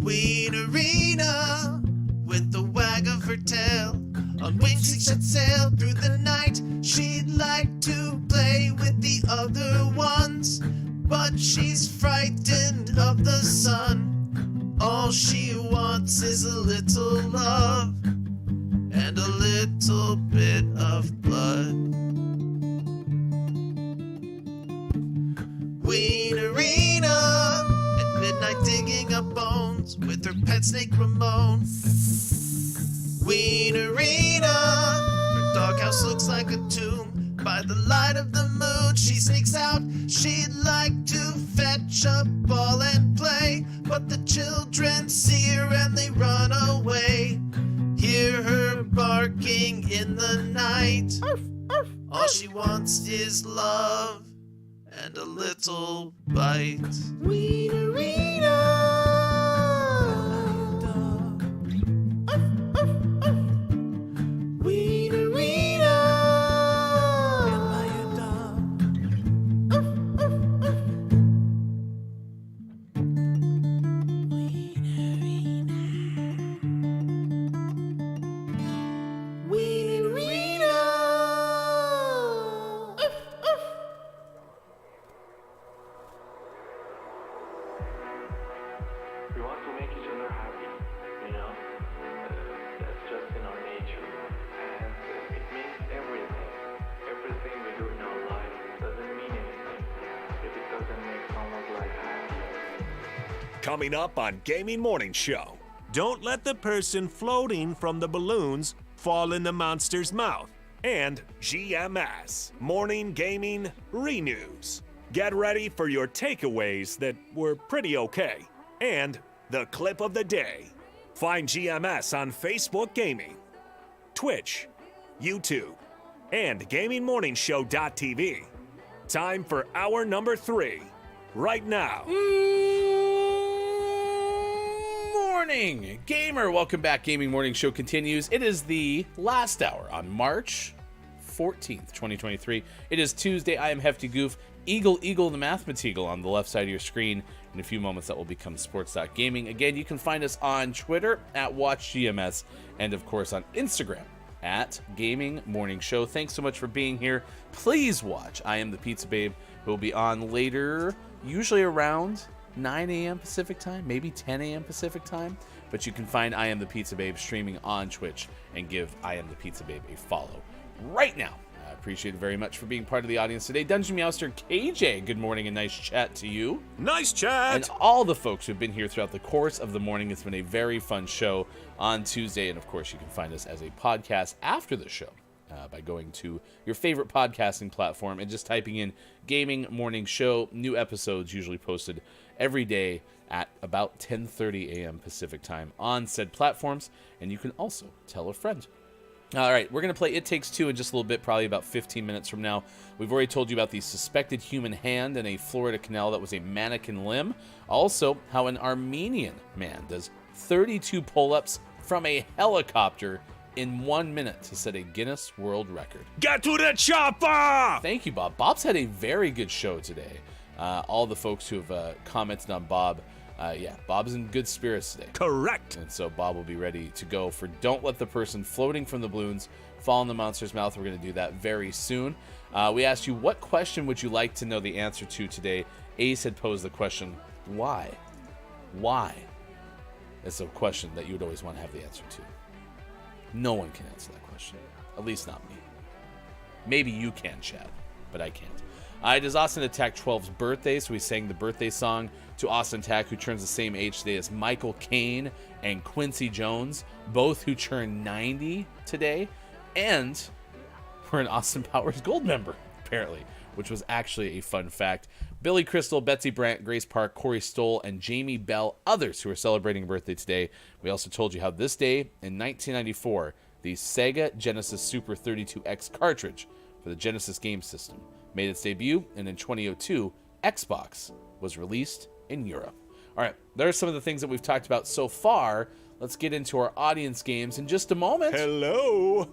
Wienerina, with the wag of her tail, on wings she should sail through the night. She'd like to play with the other ones, but she's frightened of the sun. All she wants is a little love and a little bit of blood. Wienerina, at midnight digging up bones with her pet snake Ramon. Wienerina, her doghouse looks like a tomb. By the light of the moon she sneaks out. She'd like to fetch a ball and play, but the children see her and they run away. Hear her barking in the night. All she wants is love and a little bite. Wienerina. We want to make each other happy, you know? That's just in our nature. And it means everything. Everything we do in our life doesn't mean anything if it doesn't make someone's life happy. Coming up on Gaming Morning Show, don't let the person floating from the balloons fall in the monster's mouth. And GMS, Morning Gaming Renews. Get ready for your takeaways that were pretty okay. And the clip of the day. Find GMS on Facebook Gaming, Twitch, YouTube, and GamingMorningshow.tv. Time for hour number 3, right now. Morning, gamer. Welcome back. Gaming Morning Show continues. It is the last hour on March 14th, 2023. It is Tuesday. I am Hefty Goof. Eagle the Mathemateagle on the left side of your screen. In a few moments, that will become sports.gaming. Again, you can find us on Twitter at WatchGMS and, of course, on Instagram at Gaming Morning Show. Thanks so much for being here. Please watch I Am the Pizza Babe, who will be on later, usually around 9 a.m. Pacific time, maybe 10 a.m. Pacific time. But you can find I Am the Pizza Babe streaming on Twitch and give I Am the Pizza Babe a follow right now. I appreciate it very much for being part of the audience today. Dungeon Meowster KJ, good morning and nice chat to you. Nice chat! And all the folks who've been here throughout the course of the morning. It's been a very fun show on Tuesday. And of course, you can find us as a podcast after the show by going to your favorite podcasting platform and just typing in Gaming Morning Show. New episodes usually posted every day at about 10:30 a.m. Pacific time on said platforms. And you can also tell a friend. All right, we're going to play It Takes Two in just a little bit, probably about 15 minutes from now. We've already told you about the suspected human hand in a Florida canal that was a mannequin limb. Also, how an Armenian man does 32 pull-ups from a helicopter in 1 minute to set a Guinness World Record. Get to the chopper! Thank you, Bob. Bob's had a very good show today. all the folks who have commented on Bob. Yeah, Bob's in good spirits today. Correct. And so Bob will be ready to go for Don't Let the Person Floating from the Balloons Fall in the Monster's Mouth. We're going to do that very soon. We asked you, what question would you like to know the answer to today? Ace had posed the question, why? Why? It's a question that you would always want to have the answer to. No one can answer that question. At least not me. Maybe you can, Chad, but I can't. It is Austin Attack 12's birthday, so we sang the birthday song to Austin Attack, who turns the same age today as Michael Caine and Quincy Jones, both who turn 90 today. And we're an Austin Powers Gold member, apparently, which was actually a fun fact. Billy Crystal, Betsy Brandt, Grace Park, Corey Stoll, and Jamie Bell, others who are celebrating a birthday today. We also told you how this day in 1994, the Sega Genesis Super 32X cartridge for the Genesis game system made its debut, and in 2002, Xbox was released in Europe. All right, there are some of the things that we've talked about so far. Let's get into our audience games in just a moment. Hello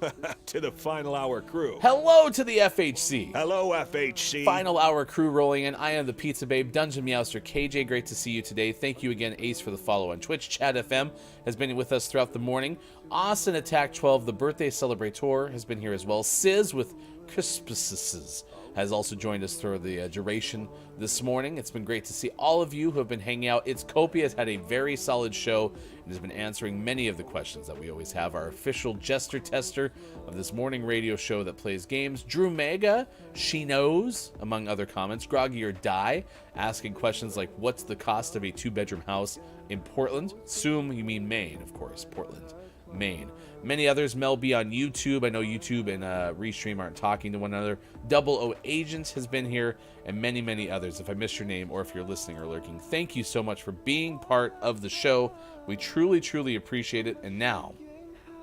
to the Final Hour crew. Hello to the FHC. Hello, FHC. Final Hour crew rolling in. I am the Pizza Babe, Dungeon Meowster, KJ. Great to see you today. Thank you again, Ace, for the follow on Twitch. Chad FM has been with us throughout the morning. Austin Attack 12, the birthday celebrator, has been here as well. Sizz with Crispises has also joined us through the duration this morning. It's been great to see all of you who have been hanging out. It's Copia has had a very solid show and has been answering many of the questions that we always have. Our official jester tester of this morning radio show that plays games, Drew Mega, She Knows, among other comments. Groggy or Die, asking questions like, what's the cost of a 2-bedroom house in Portland? Assume you mean Maine, of course, Portland, Maine. Many others, Mel B on YouTube. I know YouTube and Restream aren't talking to one another. Double O Agents has been here, and many, many others. If I missed your name or if you're listening or lurking, thank you so much for being part of the show. We truly, truly appreciate it. And now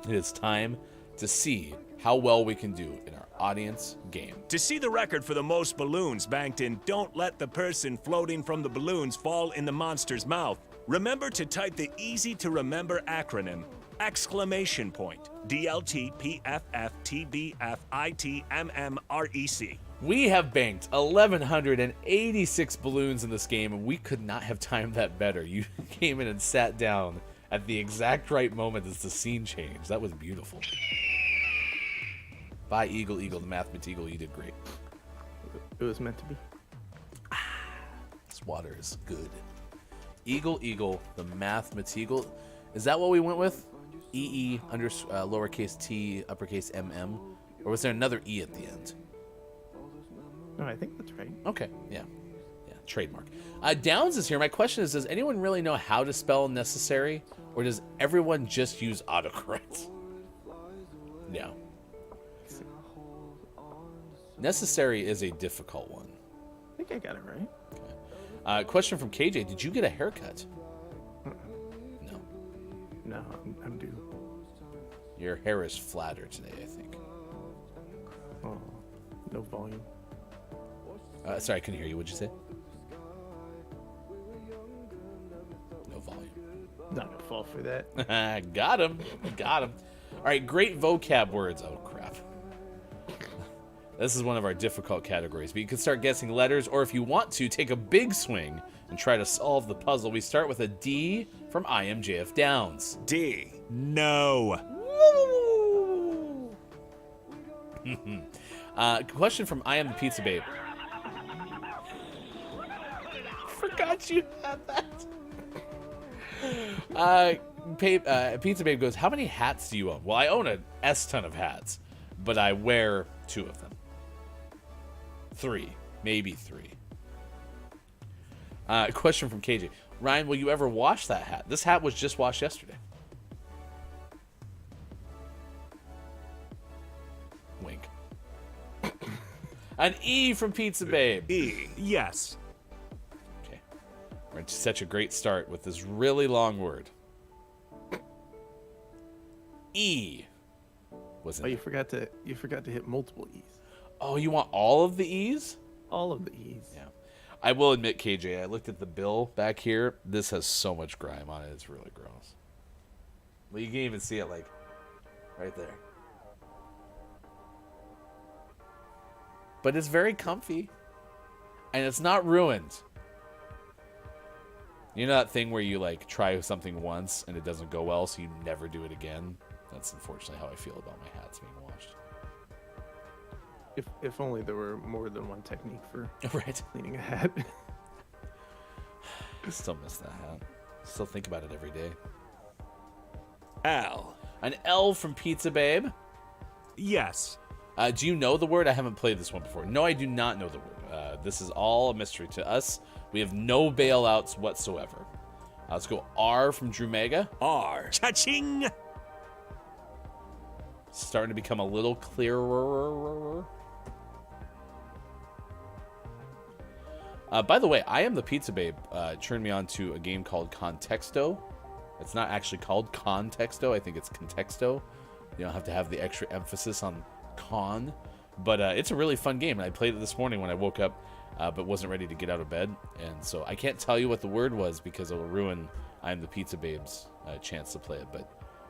it is time to see how well we can do in our audience game. To see the record for the most balloons banked in Don't Let the Person Floating from the Balloons Fall in the Monster's Mouth, remember to type the easy-to-remember acronym exclamation point DLTPFFTBFITMMREC. We have banked 1,186 balloons in this game, and we could not have timed that better. You came in and sat down at the exact right moment as the scene changed. That was beautiful. Bye, Eagle, the Mathematical. You did great. It was meant to be. This water is good. Eagle, the Mathematical. Is that what we went with? EE under lowercase t, uppercase MM? Or was there another E at the end? No, I think that's right. Okay, yeah, trademark. Downs is here. My question is, does anyone really know how to spell necessary? Or does everyone just use autocorrect? No. Necessary is a difficult one. I think I got it right. Okay. Question from KJ, did you get a haircut? No. No, I'm due. Your hair is flatter today, I think. Oh, no volume. Sorry, I couldn't hear you. What'd you say? No volume. Not gonna fall for that. Got him. All right, great vocab words. Oh, crap. This is one of our difficult categories, but you can start guessing letters, or if you want to, take a big swing and try to solve the puzzle. We start with a D from IMJF Downs. D. No. Question from I Am the Pizza Babe. Forgot you had that. Pizza Babe goes, how many hats do you own? Well, I own an S-ton of hats, but I wear 2 of them. 3. Maybe 3. Question from KJ. Ryan, will you ever wash that hat? This hat was just washed yesterday. Wink. An E from Pizza Babe. E. Yes. Okay. We're at such a great start with this really long word. E. Was it? Oh, you forgot to hit multiple E's. Oh, you want all of the E's? All of the E's. Yeah. I will admit, KJ, I looked at the bill back here. This has so much grime on it. It's really gross. Well, you can even see it, like, right there. But it's very comfy. And it's not ruined. You know that thing where you like try something once and it doesn't go well, so you never do it again? That's unfortunately how I feel about my hats being washed. If only there were more than one technique for Right. cleaning a hat. I still miss that hat. Still think about it every day. Al. An L from Pizza Babe. Yes. Do you know the word? I haven't played this one before. No, I do not know the word. This is all a mystery to us. We have no bailouts whatsoever. Let's go R from Drew Mega. R. Cha-ching. Starting to become a little clearer. By the way, I Am the Pizza Babe turned me on to a game called Contexto. It's not actually called Contexto. I think it's Contexto. You don't have to have the extra emphasis on con. But it's a really fun game, and I played it this morning when I woke up, but wasn't ready to get out of bed. And so I can't tell you what the word was because it will ruin I Am the Pizza Babe's chance to play it. But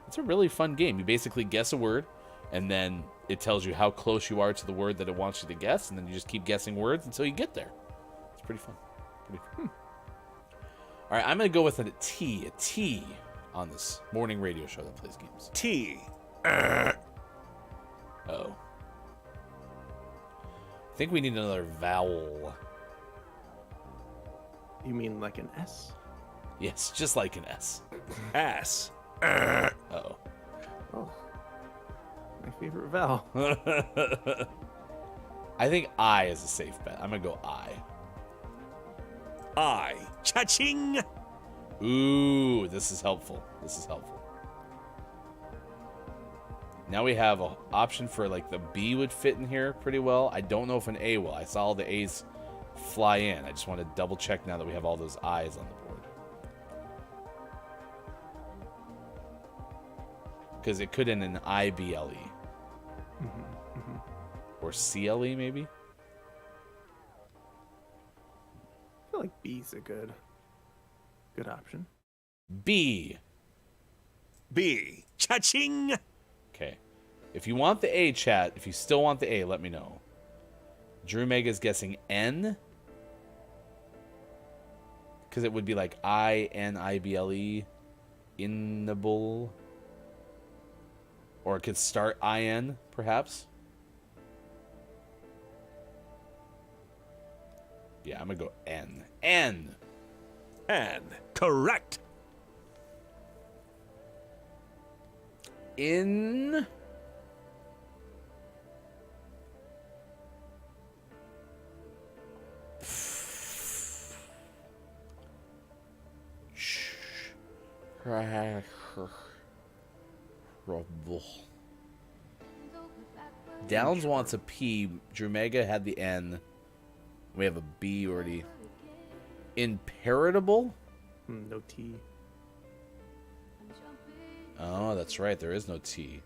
it's a really fun game. You basically guess a word, and then it tells you how close you are to the word that it wants you to guess, and then you just keep guessing words until you get there. It's pretty fun. All right, I'm going to go with a T on this morning radio show that plays games. T. Oh. I think we need another vowel. You mean like an S? Yes, just like an S. S. Uh-oh. Oh. My favorite vowel. I think I is a safe bet. I'm going to go I. I. Cha-ching. Ooh, this is helpful. Now we have an option for like the B would fit in here pretty well. I don't know if an A will. I saw all the A's fly in. I just want to double check now that we have all those I's on the board. Because it could end in IBLE. Or CLE maybe? I feel like B's a good option. B. B. Cha-ching. Okay. If you want the A, chat, if you still want the A, let me know. Drew Mega's guessing N. Because it would be like INIBLE. Innable. Or it could start IN, perhaps. Yeah, I'm going to go N. N. N. Correct. In. Downs wants a P. Drew Mega had the N. We have a B already. Imperitable? No T. Oh, that's right. There is no T.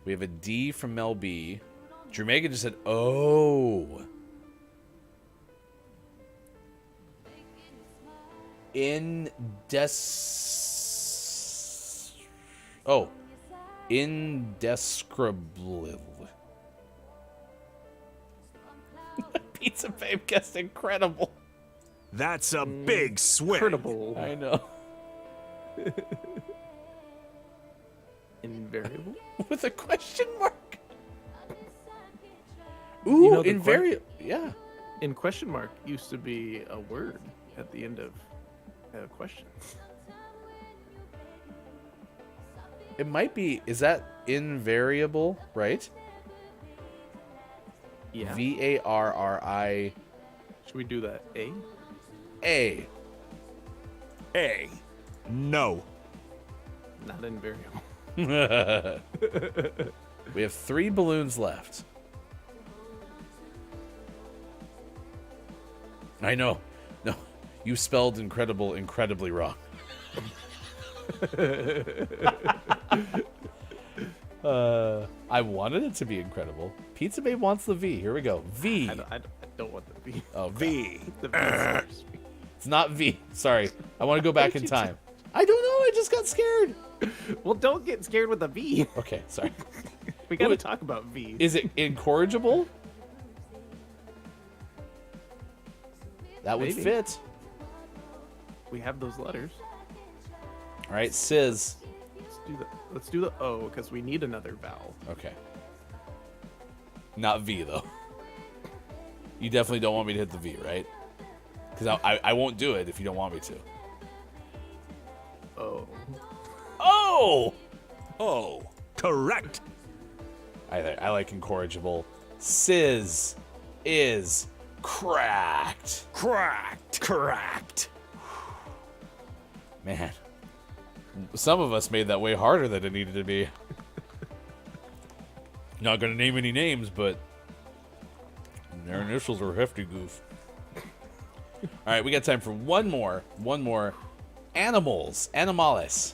We have a D from Mel B. Drew Mega just said, oh. Indescribable. Pizza Babe guessed incredible. That's a big swing. Incredible. I know. Invariable? With a question mark. Ooh, You know, the invariable. Yeah. In question mark used to be a word at the end of questions. It might be. Is that invariable, right? Yeah. VARRI. Should we do that? A? A. A. No. Not invariable. We have 3 balloons left. I know. No, you spelled incredible incredibly wrong. I wanted it to be incredible. Pizza Babe wants the V. Here we go. V. I don't want the V. Oh, V. The V scares me. It's not V. Sorry. I want to go back in time. I don't know. I just got scared. Well, don't get scared with the V. Okay, sorry. We gotta Wait. talk about V. Is it incorrigible? That would Maybe. fit. We have those letters. All right, Sizz. Let's do the O because we need another vowel. Okay. Not V, though. You definitely don't want me to hit the V, right? Because I won't do it if you don't want me to. O. Oh! Oh, correct. I like incorrigible. Sizz is cracked. Cracked. Man. Some of us made that way harder than it needed to be. Not gonna name any names, but their initials are hefty goof. All right, we got time for one more. Animals. Animalis.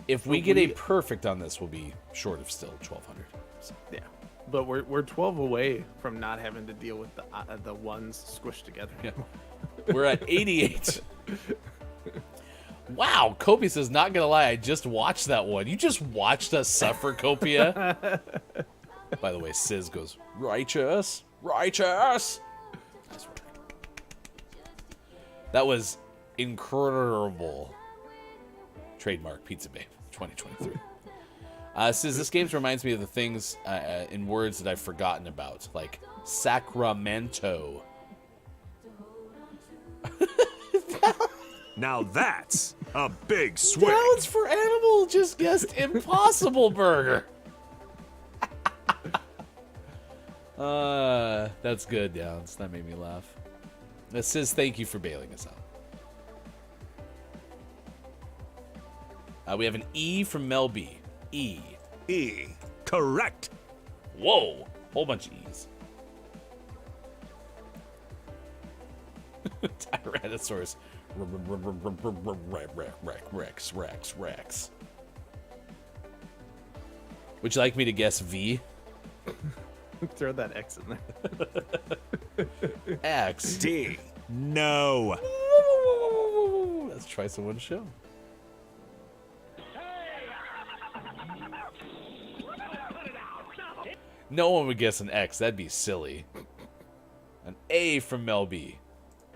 If we get a perfect on this, we'll be short of still 1,200. So. Yeah, but we're 12 away from not having to deal with the ones squished together. Yeah. We're at 88. Wow, Copia says, not gonna lie, I just watched that one. You just watched us suffer, Copia. By the way, Sizz goes, righteous. That was incredible. Trademark Pizza Babe 2023. Sizz, this game reminds me of the things in words that I've forgotten about, like Sacramento. Now that's a big swing. Downs for Animal just guessed Impossible Burger. That's good, Downs. That made me laugh. It says thank you for bailing us out. We have an E from Mel B. E. Correct. Whoa. Whole bunch of E's. Tyrannosaurus. Rex. Would you like me to guess V? Throw that X in there. X. D. No. Let's try someone's show. No one would guess an X. That'd be silly. An A from Mel B.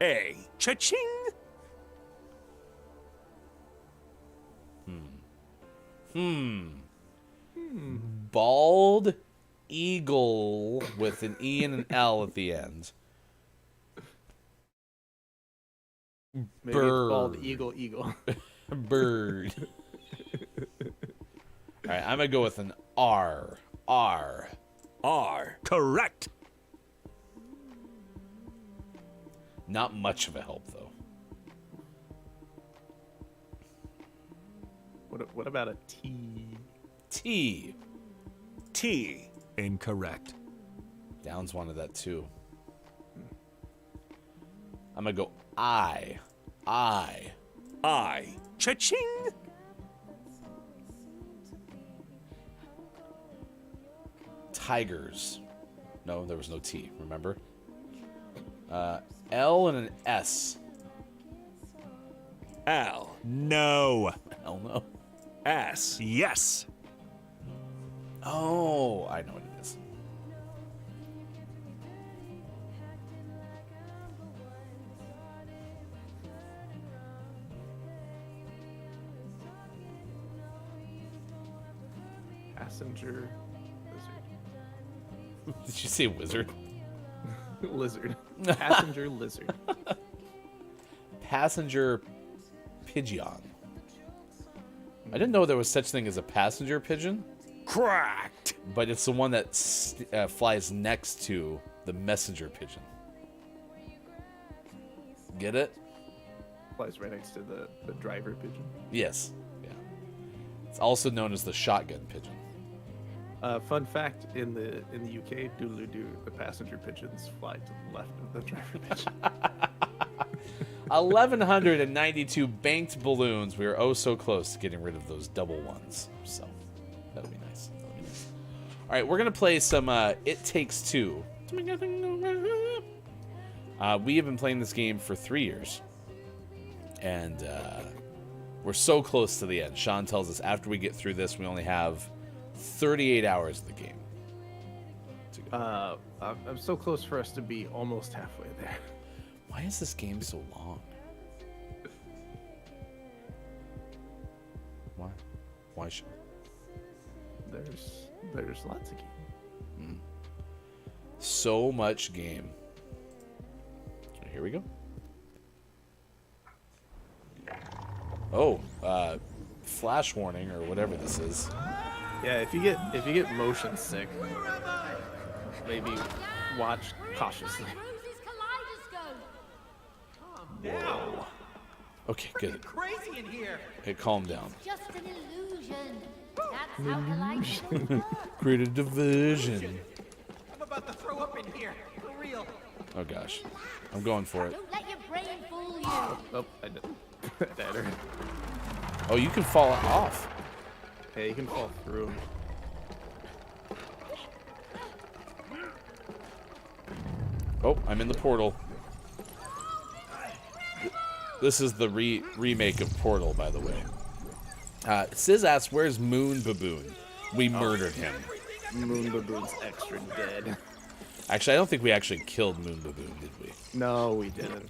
A. Cha-ching. Bald eagle with an E and an L at the end. Maybe it's Bird. bald eagle. Bird. All right, I'm gonna go with an R. R. Correct. Not much of a help though. What about a T? T. Incorrect. Downs wanted that too. I'm gonna go I. Cha-ching. Tigers. No, there was no T, remember? L and an S. L. No. L no. S. Yes. Oh, I know what it is. Passenger Did you say wizard? lizard. Passenger lizard. Passenger pigeon. I didn't know there was such thing as a passenger pigeon, Cracked. but it's the one that flies next to the messenger pigeon. Get it? Flies right next to the driver pigeon. Yes. Yeah. It's also known as the shotgun pigeon. Fun fact: in the UK, doodle-doo, the passenger pigeons fly to the left of the driver pigeon. 1,192 banked balloons. We are oh so close to getting rid of those double ones. So that'll be nice. All right, we're gonna play some It Takes Two. We have been playing this game for 3 years, and we're so close to the end. Sean tells us after we get through this, we only have 38 hours of the game to go. I'm so close for us to be almost halfway there. Why is this game so long? Why? Why should... There's lots of games. So much game. Here we go. Oh, flash warning or whatever this is. Yeah, if you get motion sick, maybe watch cautiously. Whoa. Okay, good. Crazy in here. Hey, calm down. Just an illusion. That's how kaleidoscope. Create a diversion. I'm about to throw up in here. For real. Oh gosh, I'm going for it. Don't let your brain fool you. Oh, I did. That hurt. Oh, you can fall off. Yeah, you can fall through 'em. Oh, I'm in the portal. This is the remake of Portal, by the way. Sis asks, where's Moon Baboon? We murdered him. Moon Baboon's extra dead. Actually, I don't think we actually killed Moon Baboon, did we? No, we didn't.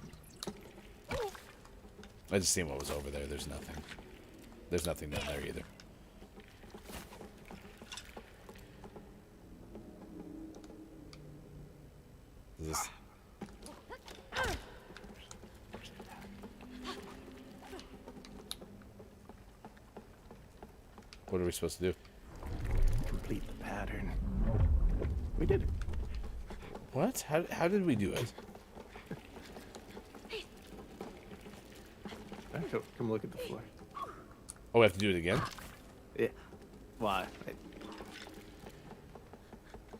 I just seen what was over there. There's nothing. There's nothing down there either. Is this... What are we supposed to do? Complete the pattern. We did it. What? How did we do it? Come look at the floor. Oh, we have to do it again? Yeah. Why?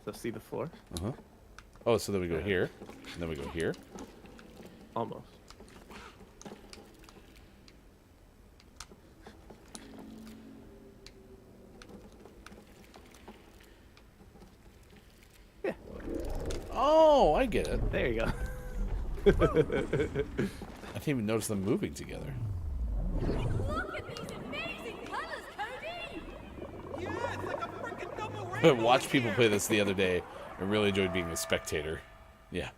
So see the floor? Uh-huh. Oh, so then we go here, and then we go here. Almost. Yeah. Oh, I get it. There you go. I didn't even notice them moving together. Look at these amazing colors, Cody. Yeah, it's like a freaking double rainbow. Watched in people here. play this the other day and really enjoyed being a spectator. Yeah.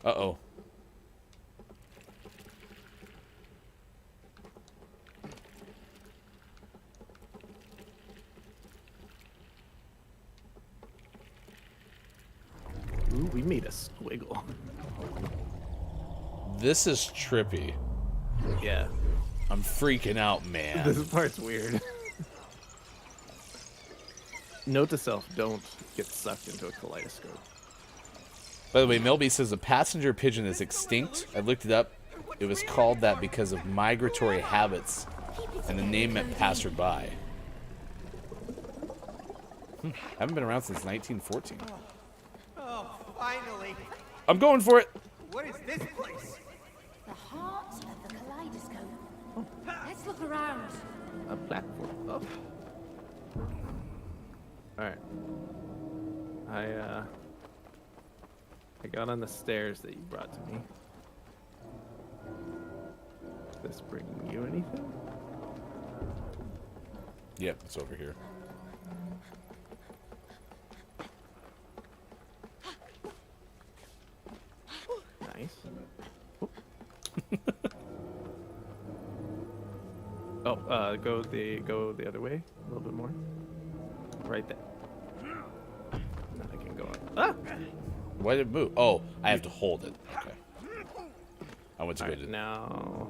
Uh-oh. Ooh, we made a squiggle. This is trippy. Yeah. I'm freaking out, man. This part's weird. Note to self, don't get sucked into a kaleidoscope. By the way, Melby says a passenger pigeon is extinct. I looked it up. It was called that because of migratory habits, and the name meant passerby. Haven't been around since 1914. Oh, finally. I'm going for it. What is this place? The heart of the kaleidoscope. Let's look around. A platform. Oh. Alright. I got on the stairs that you brought to me. Is this bringing you anything? Yep, it's over here. Nice. Oh, go the other way a little bit more. Right there. Now I can go up. Ah! Why did it move? Oh, I have to hold it. Okay. I went to go Alright, to... now.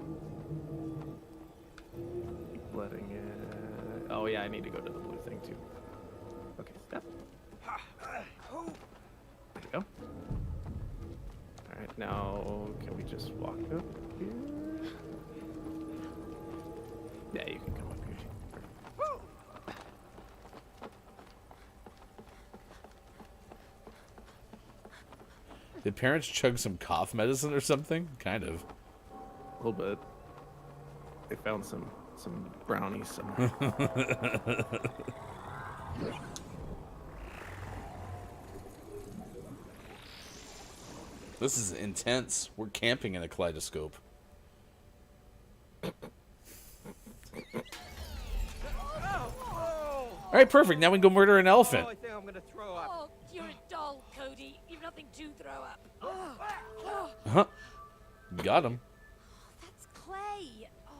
Keep letting it. Oh yeah, I need to go to the blue thing too. Okay, step. There you go. Alright, now can we just walk up here? Yeah, you can come up here. Did parents chug some cough medicine or something? Kind of. A little bit. They found some brownies somewhere. This is intense. We're camping in a kaleidoscope. All right, perfect. Now we can go murder an elephant. Oh, I think I'm gonna throw up. Oh, you're a doll, Cody. You've nothing to throw up. Huh? You got him. That's clay. Oh,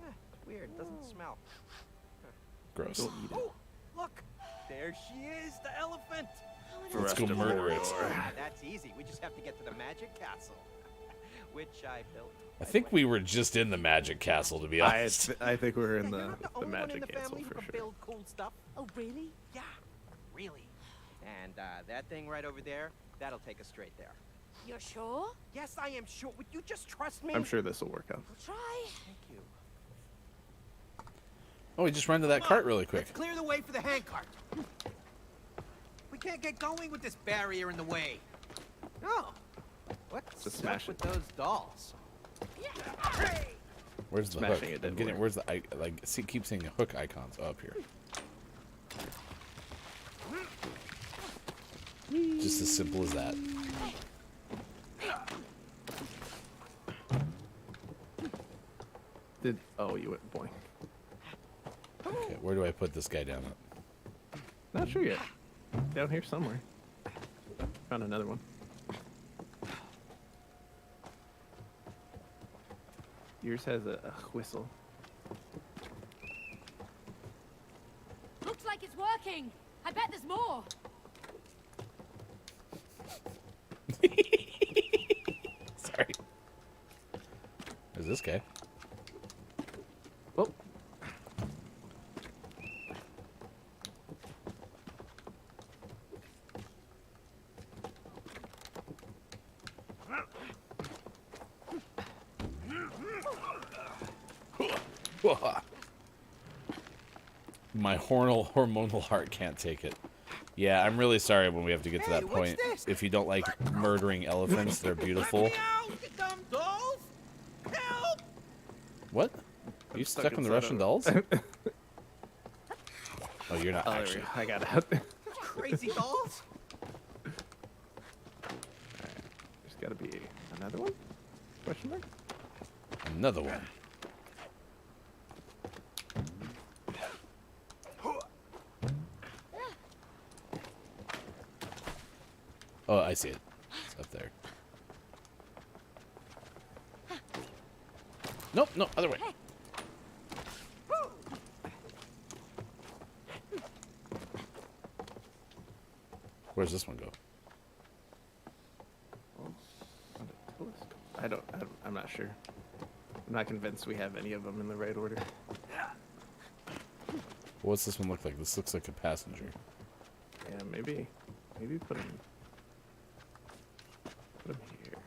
Yeah, weird. It doesn't smell. Gross. Don't eat it. Oh, look. There she is, the elephant. Let's go murder it. That's easy. We just have to get to the magic castle, which I built. I think we were just in the magic castle, to be honest. I think we're in You're the not the only one in magic the castle family who for can sure. build cool stuff. oh, really? Yeah, really. And that thing right over there, that'll take us straight there. You're sure? Yes, I am sure. Would you just trust me? I'm sure this will work out. We'll try. Thank you. Oh, we just ran to that cart really quick. Let's clear the way for the handcart. We can't get going with this barrier in the way. No. What's Just up smash with it. those dolls? Where's the Smashing hook? it didn't work. Where's the keep seeing the hook icons up here. Just as simple as that. You went boing. Okay, where do I put this guy down at? Not sure yet. Down here somewhere. Found another one. Yours has a whistle. Looks like it's working. I bet there's more. Sorry. There's this guy. Oh. My hormonal heart can't take it. Yeah, I'm really sorry when we have to get to that Hey, what's point. this? If you don't like murdering elephants, they're beautiful. Let me out, you dumb dolls! Help! What? Are you stuck in the Russian dolls? Oh, you're not Oh, there we actually. go. I got it out. Crazy dolls! There's got to be another one? Question mark? Another one. Oh, I see it. It's up there. Nope, no, other way. Where's this one go? I'm not sure. I'm not convinced we have any of them in the right order. What's this one look like? This looks like a passenger. Yeah, maybe put him here.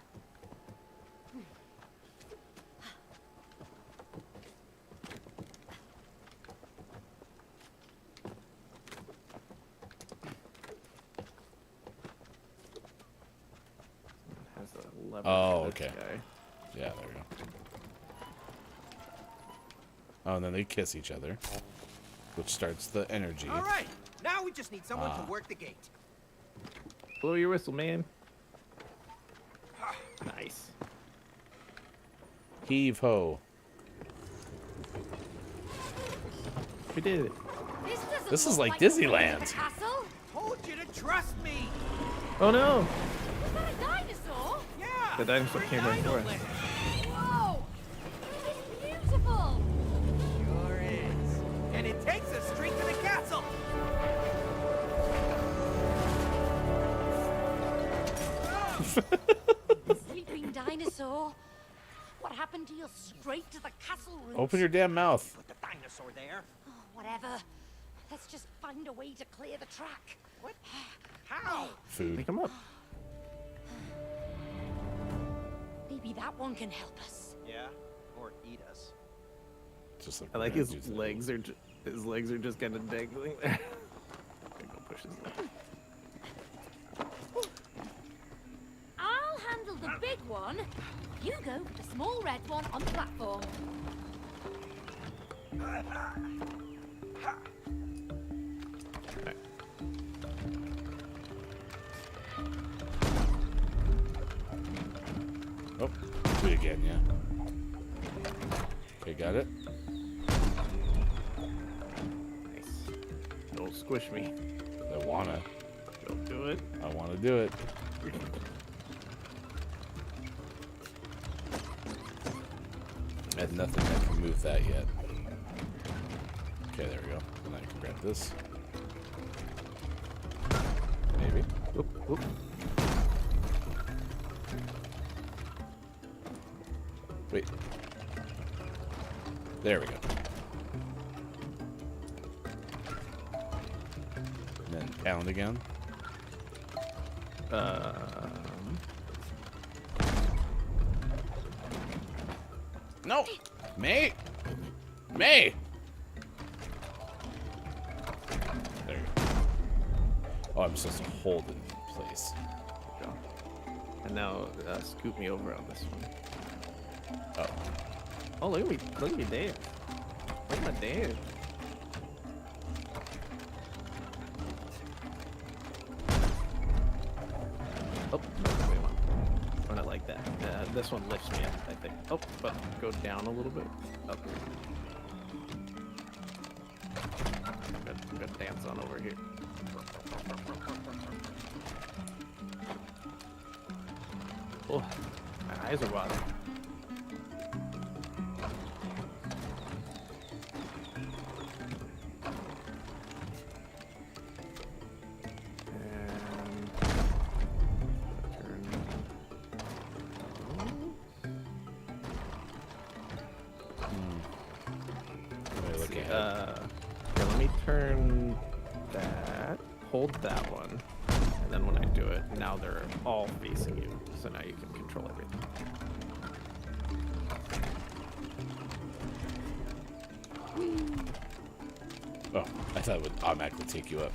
Has a lever Oh, for this okay. guy. Yeah, there we go. Oh, and then they kiss each other, which starts the energy. All right, now we just need someone to work the gate. Blow your whistle, man. Nice. Heave ho. We did it. This is look like the way Disneyland. to the castle. Told you to trust me. Oh no! Was that a dinosaur? Yeah. The dinosaur came right for us. Dino-land. Whoa! This is beautiful. Sure is. And it takes us straight to the castle. Sleeping dinosaur. What happened to you straight to the castle route? Open your damn mouth. Put the dinosaur there. Oh, whatever. Let's just find a way to clear the track. What? How? Food. Pick him up. Maybe that one can help us. Yeah. Or eat us. Just like I we're like gonna his do that. legs are his legs are just kind of dangling there. Go push his leg. I'll handle the big one. You go for the small red one on the platform. Oh, do it again, yeah. Okay, got it. Nice. Don't squish me. I wanna. Don't do it. I wanna do it. And nothing that can move that yet. Okay, there we go. And I can grab this. Maybe. Oop, oop. Wait. There we go. And then pound again. No! May! May! There you go. Oh, I'm supposed to hold it in place. Good job. And now scoop me over on this one. Oh. Oh, look at me. Look at me dance. Look at my dance. Oh, no, wait, one. Run it like that. This one lifts me up, I think. Oh, but go down a little bit. Up. Good dance on over here. Oh, my eyes are watering. Yeah, let me turn that, hold that one, and then when I do it, now they're all facing you, so now you can control everything. Oh, I thought it would automatically take you up.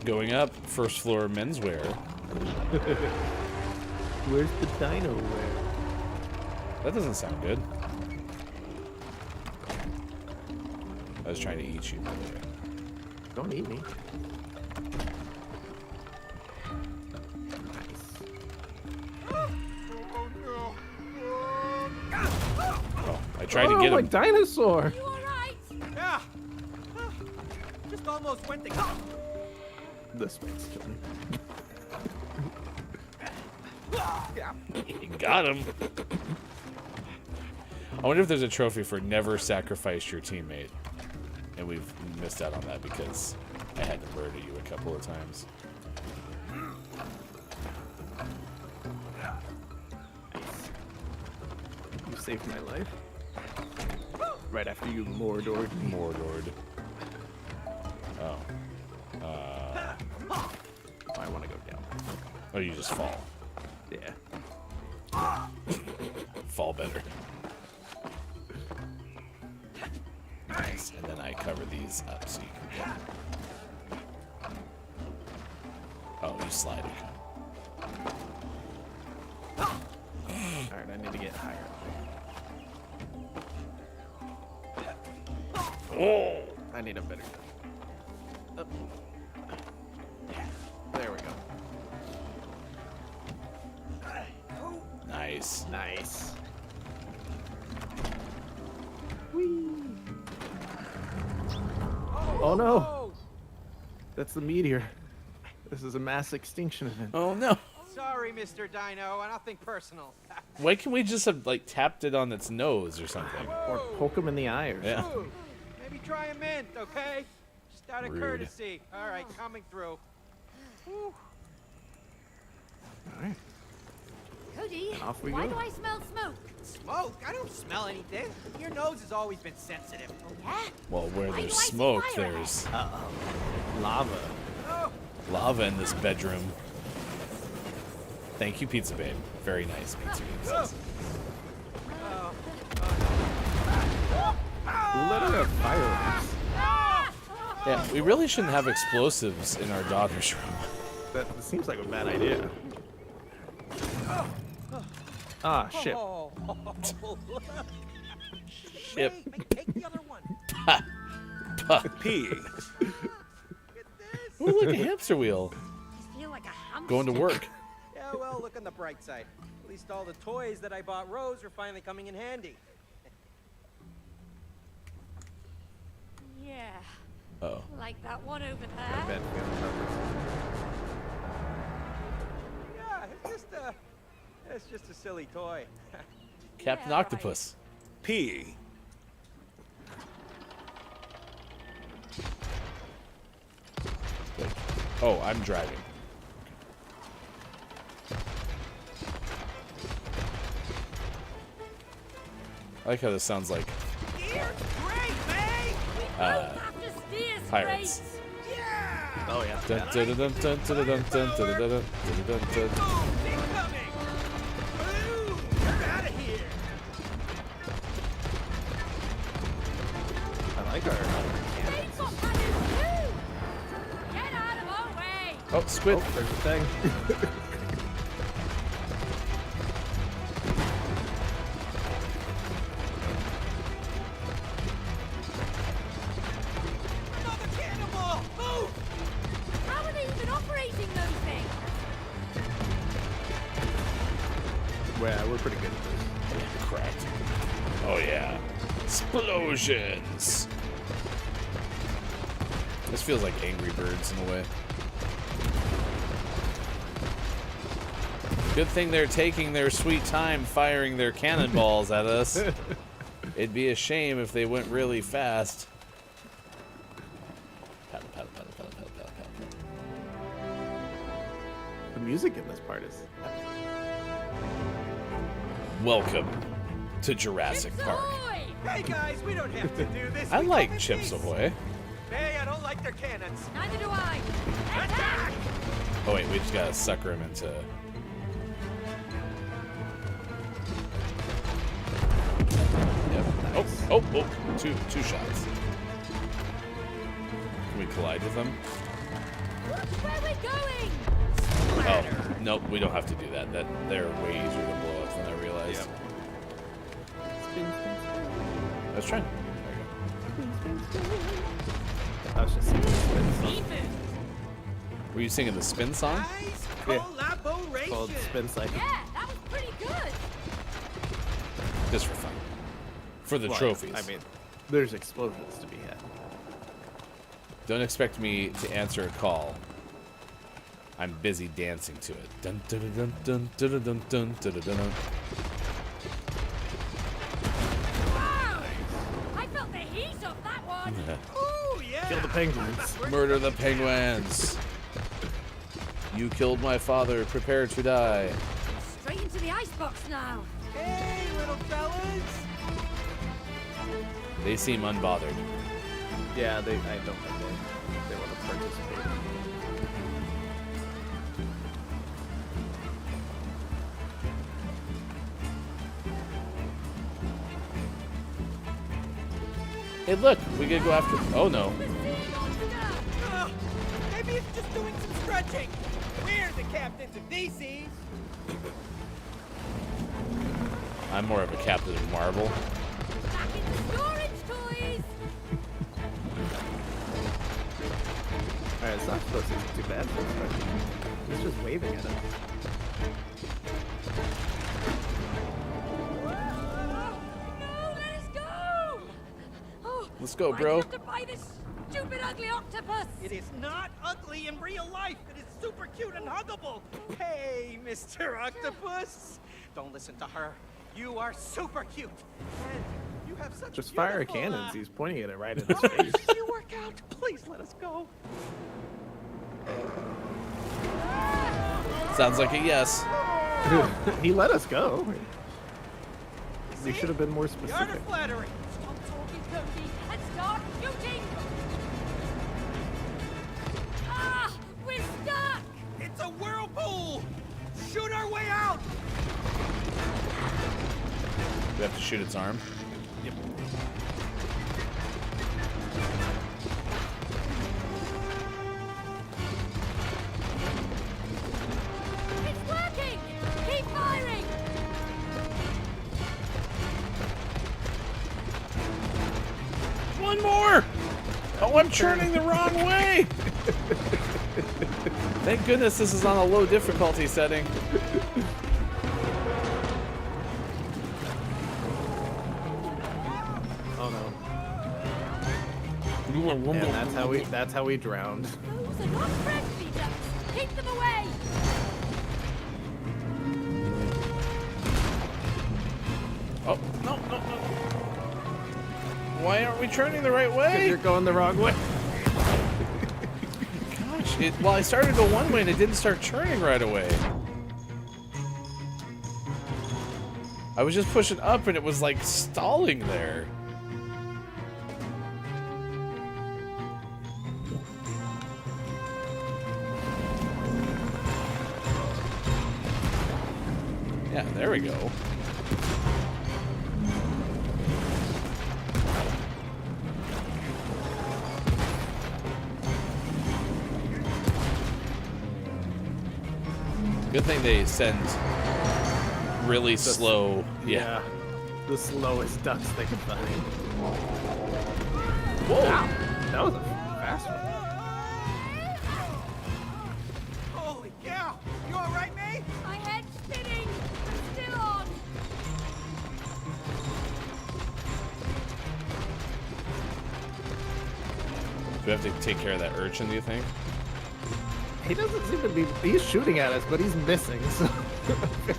Going up, first floor menswear. Where's the dino wear? That doesn't sound good. I was trying to eat you, by the way. Don't eat me. Oh, I tried to get my him. dinosaur! You alright? Yeah. Just almost went to. This one's killing me. You got him. I wonder if there's a trophy for never sacrifice your teammate. And we've missed out on that because I had to murder you a couple of times. You saved my life. Right after you Mordored me. Mordored. Oh. I want to go down. Oh, you just fall. Yeah. Fall better. Nice. And then I cover these up so you can get. Oh, you slide it. Alright, I need to get higher. Oh! I need a better gun. Up. There we go. Nice. Nice. Whee! Oh no! That's the meteor. This is a mass extinction event. Oh no. Sorry, Mr. Dino. Nothing personal. Why can't we just have like tapped it on its nose or something? Or poke him in the eye or Yeah. something. Ooh, maybe try a mint, okay? Just out of Rude. courtesy. All right, coming through. Whew. Alright. Cody, off we why go. do I smell smoke? Smoke? I don't smell anything. Your nose has always been sensitive. Oh, yeah? Well, where Why there's do I see smoke, fire there's Lava. Oh, lava in this bedroom. Thank you, Pizza Babe. Very nice, Pizza Babe says. Let her have fireworks. Yeah, we really shouldn't have explosives in our daughter's room. That seems like a bad idea. Ah, shit. oh. Ship. Hey, take the other one. P. Look at this. Ooh, look, a hamster wheel. I feel like a hamster. Going to work. Yeah, well, look on the bright side. At least all the toys that I bought Rose are finally coming in handy. Yeah, Oh. like that one over Bad there. feeling. Yeah, it's just a silly toy. Captain Octopus. P. Oh, I'm driving. I like how this sounds like pirates. Oh yeah. Dun, dun, dun, dun, dun, dun, dun, dun, dun, dun, dun, dun, dun. I like our. Get out of our way! Oh, squid. Oh, there's a thing. Another cannonball! Move! How are they even operating those things? Yeah, we're pretty good at this. Cracked. Oh yeah. Explosions. This feels like Angry Birds in a way. Good thing they're taking their sweet time firing their cannonballs at us. It'd be a shame if they went really fast. Paddle, paddle, paddle, paddle, paddle, paddle, paddle. The music in this part is. Welcome to Jurassic Park. Hey guys, we don't have to do this. I We like come in Chips peace. Ahoy. Hey, I don't like their cannons. Neither do I. Attack! Oh wait, we just gotta sucker him into. Yep. Oh, two shots. Can we collide with them? Look where we're going! Oh, nope, we don't have to do that. They're way easier to blow up than I realized. I was trying. There you I was just singing the spin song. Seafood! go. Were you singing the spin song? Nice Yeah. collaboration. Called Spin Cycle. Yeah, that was pretty good. Just for fun. For the Well, trophies. I mean, there's explosions to be had. Don't expect me to answer a call. I'm busy dancing to it. Dun dun dun dun dun dun dun dun dun dun dun. Wow! I felt the heat of that one. Ooh, yeah. Kill the penguins. Murder the penguins. You killed my father. Prepare to die. Straight into the icebox now. Hey, little fellas. They seem unbothered. Yeah, I don't think they want to participate. Hey, look, we could go after. Oh no. Oh, maybe it's just doing some stretching. We're the captains of these seas. I'm more of a captain of marble. Back in the storage toys. Alright, it's not supposed to be too bad for us, but it's just waving at us. No, let us go. Oh, Let's go, why bro. do you have to buy this stupid, ugly octopus? It is not ugly in real life. It is super cute and huggable. Hey, Mr. Octopus. Don't listen to her. You are super cute. And you have such Just fire beautiful, cannons. He's pointing at it right in his Oh, face. you work out. Please let us go. Sounds like a yes. He let us go. We See? should have been more The art specific. of flattery. Stop talking, Cody, and start shooting. Ah, we're stuck. It's a whirlpool. Shoot our way out. We have to shoot its arm. It's working. Keep firing. One more! Oh, I'm turning the wrong way! Thank goodness this is on a low difficulty setting. Oh no. And that's how we drowned. Those are not friendly ducks. Keep them away. Oh, no. Why aren't we turning the right way? Because you're going the wrong way. Gosh, well, I started to go one way and it didn't start turning right away. I was just pushing up and it was like stalling there. Yeah, there we go. Good thing they send really slow. Yeah. The slowest ducks they could find. Whoa. Wow. That was a fast one. Holy cow! You all right, mate? My head's spinning. I'm still on. Do we have to take care of that urchin, do you think? He doesn't seem to be. He's shooting at us, but he's missing. So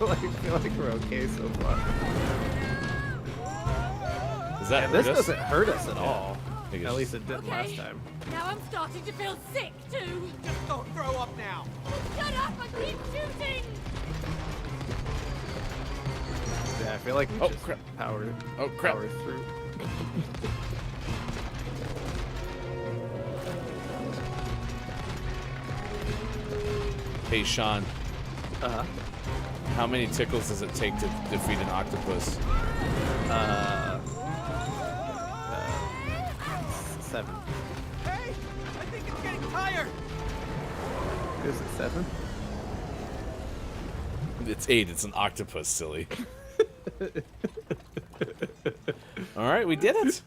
I feel like we're okay so far. Does that And hurt this us? doesn't hurt us at all. I think it's At least just- it didn't last time. Now I'm starting to feel sick too. Just don't throw up now. Shut up and keep shooting. Yeah, I feel like we Oh, just crap. power through. Hey, Sean, Uh-huh. how many tickles does it take to defeat an octopus? 7. Hey, I think it's getting tired. Is it 7? It's 8. It's an octopus, silly. All right, we did it.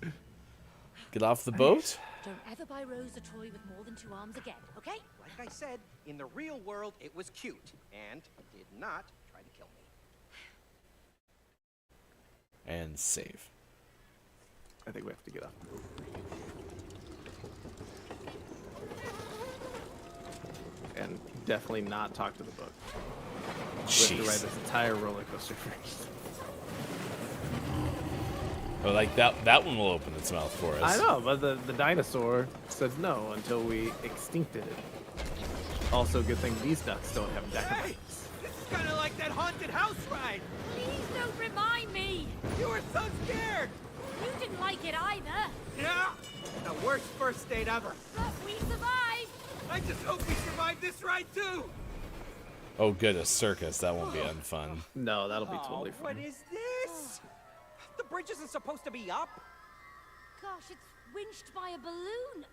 Get off the boat. Don't ever buy Rose a toy with more than 2 arms again, okay? Like I said, in the real world, it was cute and did not try to kill me. And save. I think we have to get off. And definitely not talk to the book. We have to ride Jeez. this entire roller coaster first. Oh, like that one will open its mouth for us. I know, but the dinosaur said no until we extincted it. Also, good thing these ducks don't have Hey, dynamites. this is kind of like that haunted house ride. Please don't remind me. You were so scared. You didn't like it either. Yeah, the worst first date ever. But we survived. I just hope we survive this ride too. Oh, good, a circus. That won't be unfun. No, that'll be totally What fine. is this? The bridge isn't supposed to be up. Gosh, it's winched by a balloon.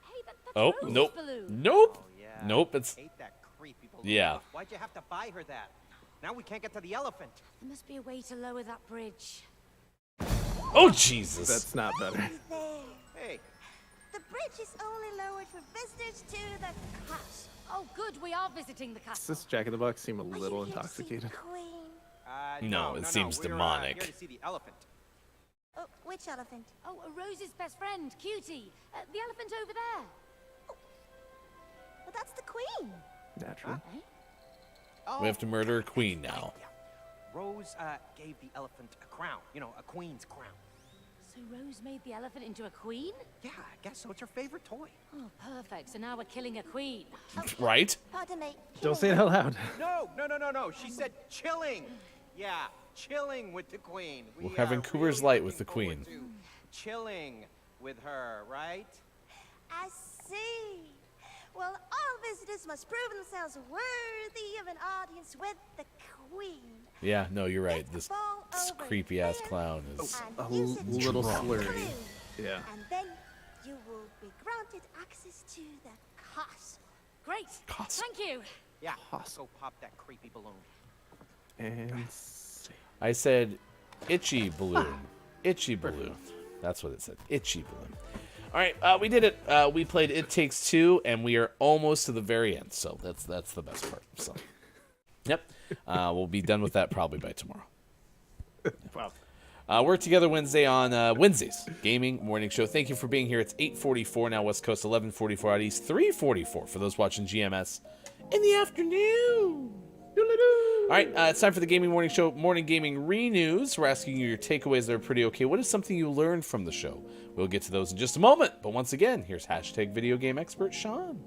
Hey, that's Oh, Rose's nope. balloon. Nope. Oh, yeah. Nope, it's... Hate that creepy balloon. Yeah. Why'd you have to buy her that? Now we can't get to the elephant. There must be a way to lower that bridge. Oh, Jesus. That's not better. Hey, The bridge is only lowered for visitors to the castle. Oh, good, we are visiting the Does castle. this Jack in the Box seem a Are you little here to see the intoxicated? queen? No, it seems we're, demonic. here to see the elephant. Oh, which elephant? Oh, Rose's best friend, Cutie. The elephant over there. Well, that's the queen. Naturally. Oh, We have to murder a queen now. yeah. Rose gave the elephant a crown. You know, a queen's crown. So Rose made the elephant into a queen? Yeah, I guess so. It's her favorite toy. Oh, perfect. So now we're killing a queen. Right? Pardon me. Don't say it out loud. No. She said chilling. Yeah, chilling with the queen. We We're having are Coors really Light with looking the queen. forward to Chilling with her, right? I see. Well, all visitors must prove themselves worthy of an audience with the queen. Yeah, no, you're right. This Fall over creepy-ass here clown is... and A use it to little drunk. slurry. Yeah. And then you will be granted access to the castle. Great. Castle. Thank you. Yeah. Go pop that creepy balloon. And I said, itchy balloon. Itchy balloon. That's what it said. Itchy balloon. All right, we did it. We played It Takes Two, and we are almost to the very end. So that's the best part. So, yep, we'll be done with that probably by tomorrow. wow. We're together Wednesday on Wednesdays Gaming Morning Show. Thank you for being here. It's 8:44 now West Coast, 11:44 out East, 3:44 for those watching GMS in the afternoon. Doodle-doo. All right, it's time for the Gaming Morning Show Morning Gaming Re-News. We're asking you your takeaways that are pretty okay. What is something you learned from the show? We'll get to those in just a moment. But once again, here's hashtag video game expert Sean.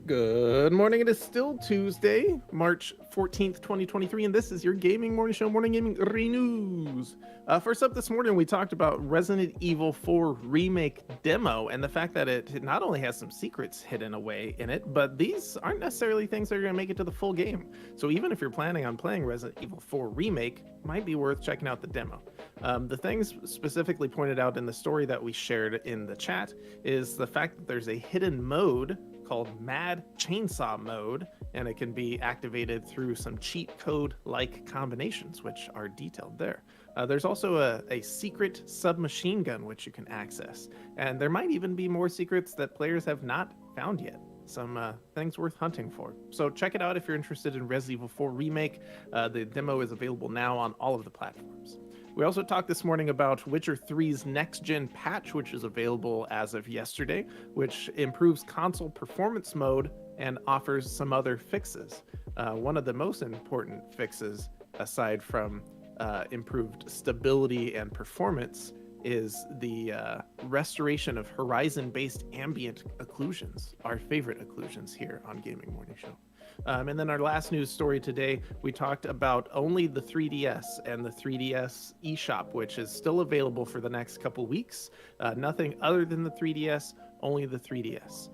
Good morning. It is still Tuesday, March 14th, 2023, and this is your Gaming Morning Show Morning Gaming Re-News. First up this morning, we talked about Resident Evil 4 Remake demo and the fact that it not only has some secrets hidden away in it, but these aren't necessarily things that are going to make it to the full game. So even if you're planning on playing Resident Evil 4 Remake, might be worth checking out the demo. The things specifically pointed out in the story that we shared in the chat is the fact that there's a hidden mode called Mad Chainsaw Mode, and it can be activated through some cheat code-like combinations, which are detailed there. There's also a secret submachine gun which you can access, and there might even be more secrets that players have not found yet. Some things worth hunting for. So check it out if you're interested in Resident Evil 4 Remake. The demo is available now on all of the platforms. We also talked this morning about Witcher 3's next-gen patch, which is available as of yesterday, which improves console performance mode and offers some other fixes. One of the most important fixes, aside from improved stability and performance, is the restoration of horizon-based ambient occlusions, our favorite occlusions here on Gaming Morning Show. And then our last news story today, we talked about only the 3DS and the 3DS eShop, which is still available for the next couple weeks. Nothing other than the 3DS, only the 3DS.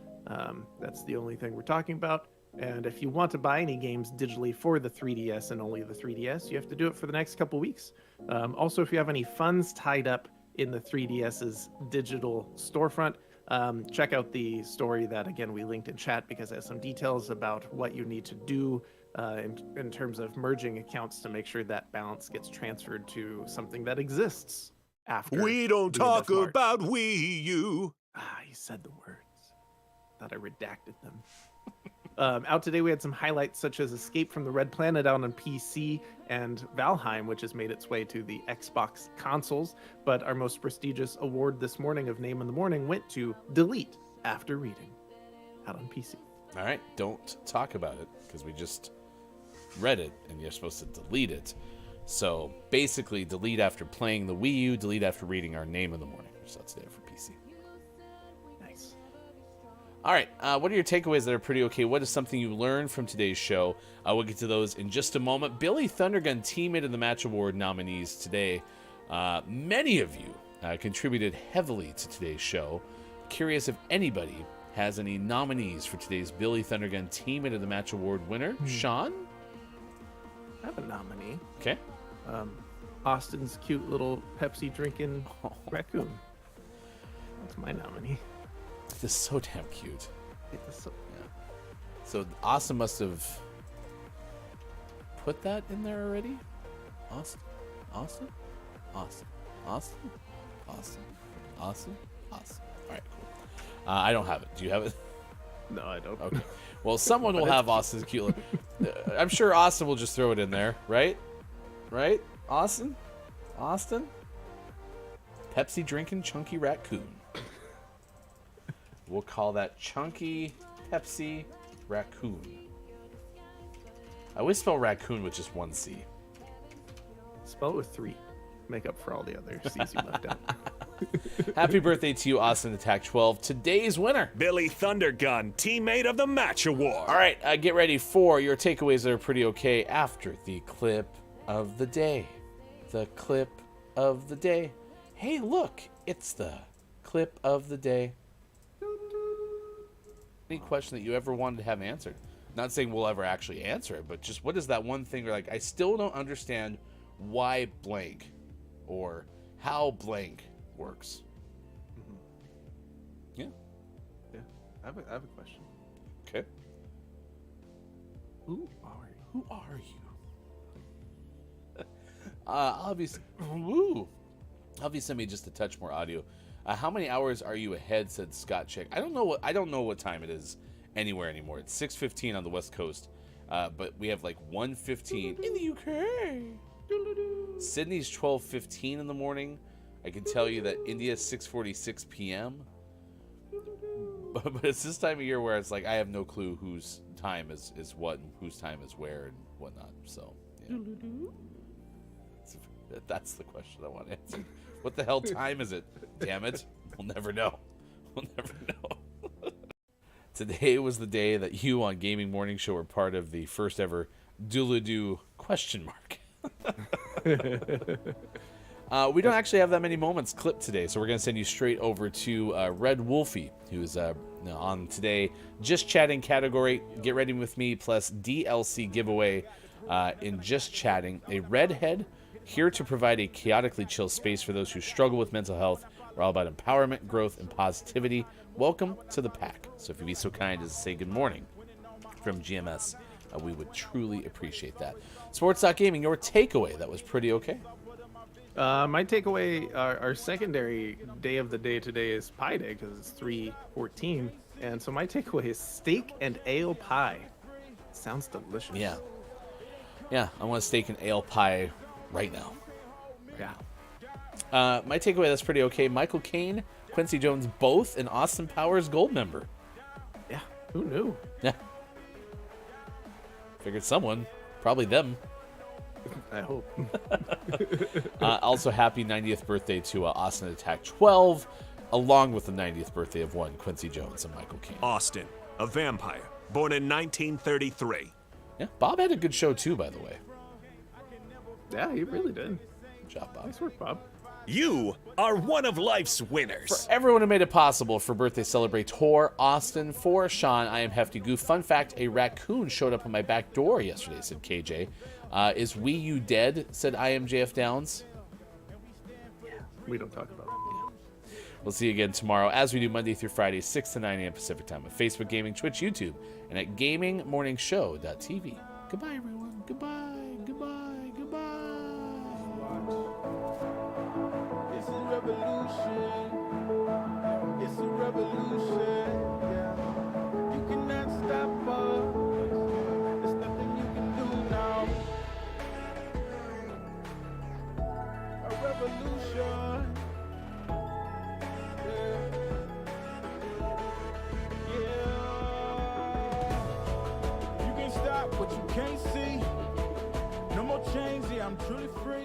That's the only thing we're talking about. And if you want to buy any games digitally for the 3DS and only the 3DS, you have to do it for the next couple weeks. Also, if you have any funds tied up in the 3DS's digital storefront, check out the story that, again, we linked in chat because it has some details about what you need to do in terms of merging accounts to make sure that balance gets transferred to something that exists after. We don't talk about Wii U. You said the words. Thought I redacted them. Out today, we had some highlights such as Escape from the Red Planet out on PC and Valheim, which has made its way to the Xbox consoles. But our most prestigious award this morning of Name in the Morning went to Delete After Reading out on PC. All right, don't talk about it because we just read it and you're supposed to delete it. So basically, delete after playing the Wii U, delete after reading our Name in the Morning. So that's there for PC. Nice. All right, what are your takeaways that are pretty okay? What is something you learned from today's show? We'll get to those in just a moment. Billy Thundergun Teammate of the Match Award nominees today. Many of you contributed heavily to today's show. Curious if anybody has any nominees for today's Billy Thundergun Teammate of the Match Award winner. Sean? I have a nominee. Okay. Austin's cute little Pepsi drinking raccoon. That's my nominee. This is so damn cute. It's so, yeah. So Austin must have put that in there already. Austin. All right, cool. I don't have it. Do you have it? No, I don't. Okay. Well, someone will have Austin's cute. I'm sure Austin will just throw it in there, right? Right? Austin? Pepsi drinking chunky raccoon. We'll call that Chunky Pepsi Raccoon. I always spell raccoon with just one C. Spell it with 3. Make up for all the other C's you left out. Happy birthday to you, Austin Attack 12. Today's winner, Billy Thundergun, Teammate of the Match Award. All right, get ready for your takeaways that are pretty okay after the clip of the day. The clip of the day. Hey, look, it's the clip of the day. Any question that you ever wanted to have answered? Not saying we'll ever actually answer it, but just what is that one thing where, like, I still don't understand why blank or how blank works. Yeah. I have a question. Okay. Who are you? Who are you? Obviously, obviously, me just a touch more audio. How many hours are you ahead? Said Scott Chick. I don't know what time it is anywhere anymore. It's 6:15 on the West Coast, but we have like 1:15 in the UK. Sydney's 12:15 in the morning. I can tell you that India's 6:46 p.m. But it's this time of year where it's like I have no clue whose time is what and whose time is where and whatnot. So That's the question I want answered. What the hell time is it? Damn it. We'll never know. We'll never know. Today was the day that you on Gaming Morning Show were part of the first ever doodle-doo question mark. We don't actually have that many moments clipped today, so we're going to send you straight over to Red Wolfie, who's on today Just Chatting category. Get Ready With Me plus DLC giveaway in Just Chatting. A redhead here to provide a chaotically chill space for those who struggle with mental health. We're all about empowerment, growth, and positivity. Welcome to the pack. So if you'd be so kind as to say good morning from GMS, we would truly appreciate that. Sports.gaming, your takeaway. That was pretty okay. My takeaway, our secondary day of the day today is Pie Day because it's 3/14. And so my takeaway is steak and ale pie. Sounds delicious. Yeah. Yeah, I want a steak and ale pie right now. Yeah. My takeaway, that's pretty okay. Michael Caine, Quincy Jones, both an Austin Powers Gold member. Yeah, who knew? Yeah. Figured someone, probably them. I hope. Also, happy 90th birthday to Austin Attack 12, along with the 90th birthday of one Quincy Jones and Michael Caine. Austin, a vampire, born in 1933. Yeah, Bob had a good show too, by the way. Yeah, he really did. Good job, Bob. Nice work, Bob. You are one of life's winners. For everyone who made it possible for Birthday Celebrator Austin, for Sean, I am Hefty Goof. Fun fact, a raccoon showed up on my back door yesterday, said KJ. Is Wii U dead, said I am JF Downs. Yeah, we don't talk about it. Yeah. We'll see you again tomorrow, as we do Monday through Friday, 6 to 9 a.m. Pacific Time on Facebook Gaming, Twitch, YouTube, and at GamingMorningShow.tv. Goodbye, everyone. Goodbye. Goodbye. Goodbye. It's a revolution. It's a revolution. Yeah. You cannot stop us. There's nothing you can do now. A revolution. Yeah. You can stop what you can't see. No more chains, yeah, I'm truly free.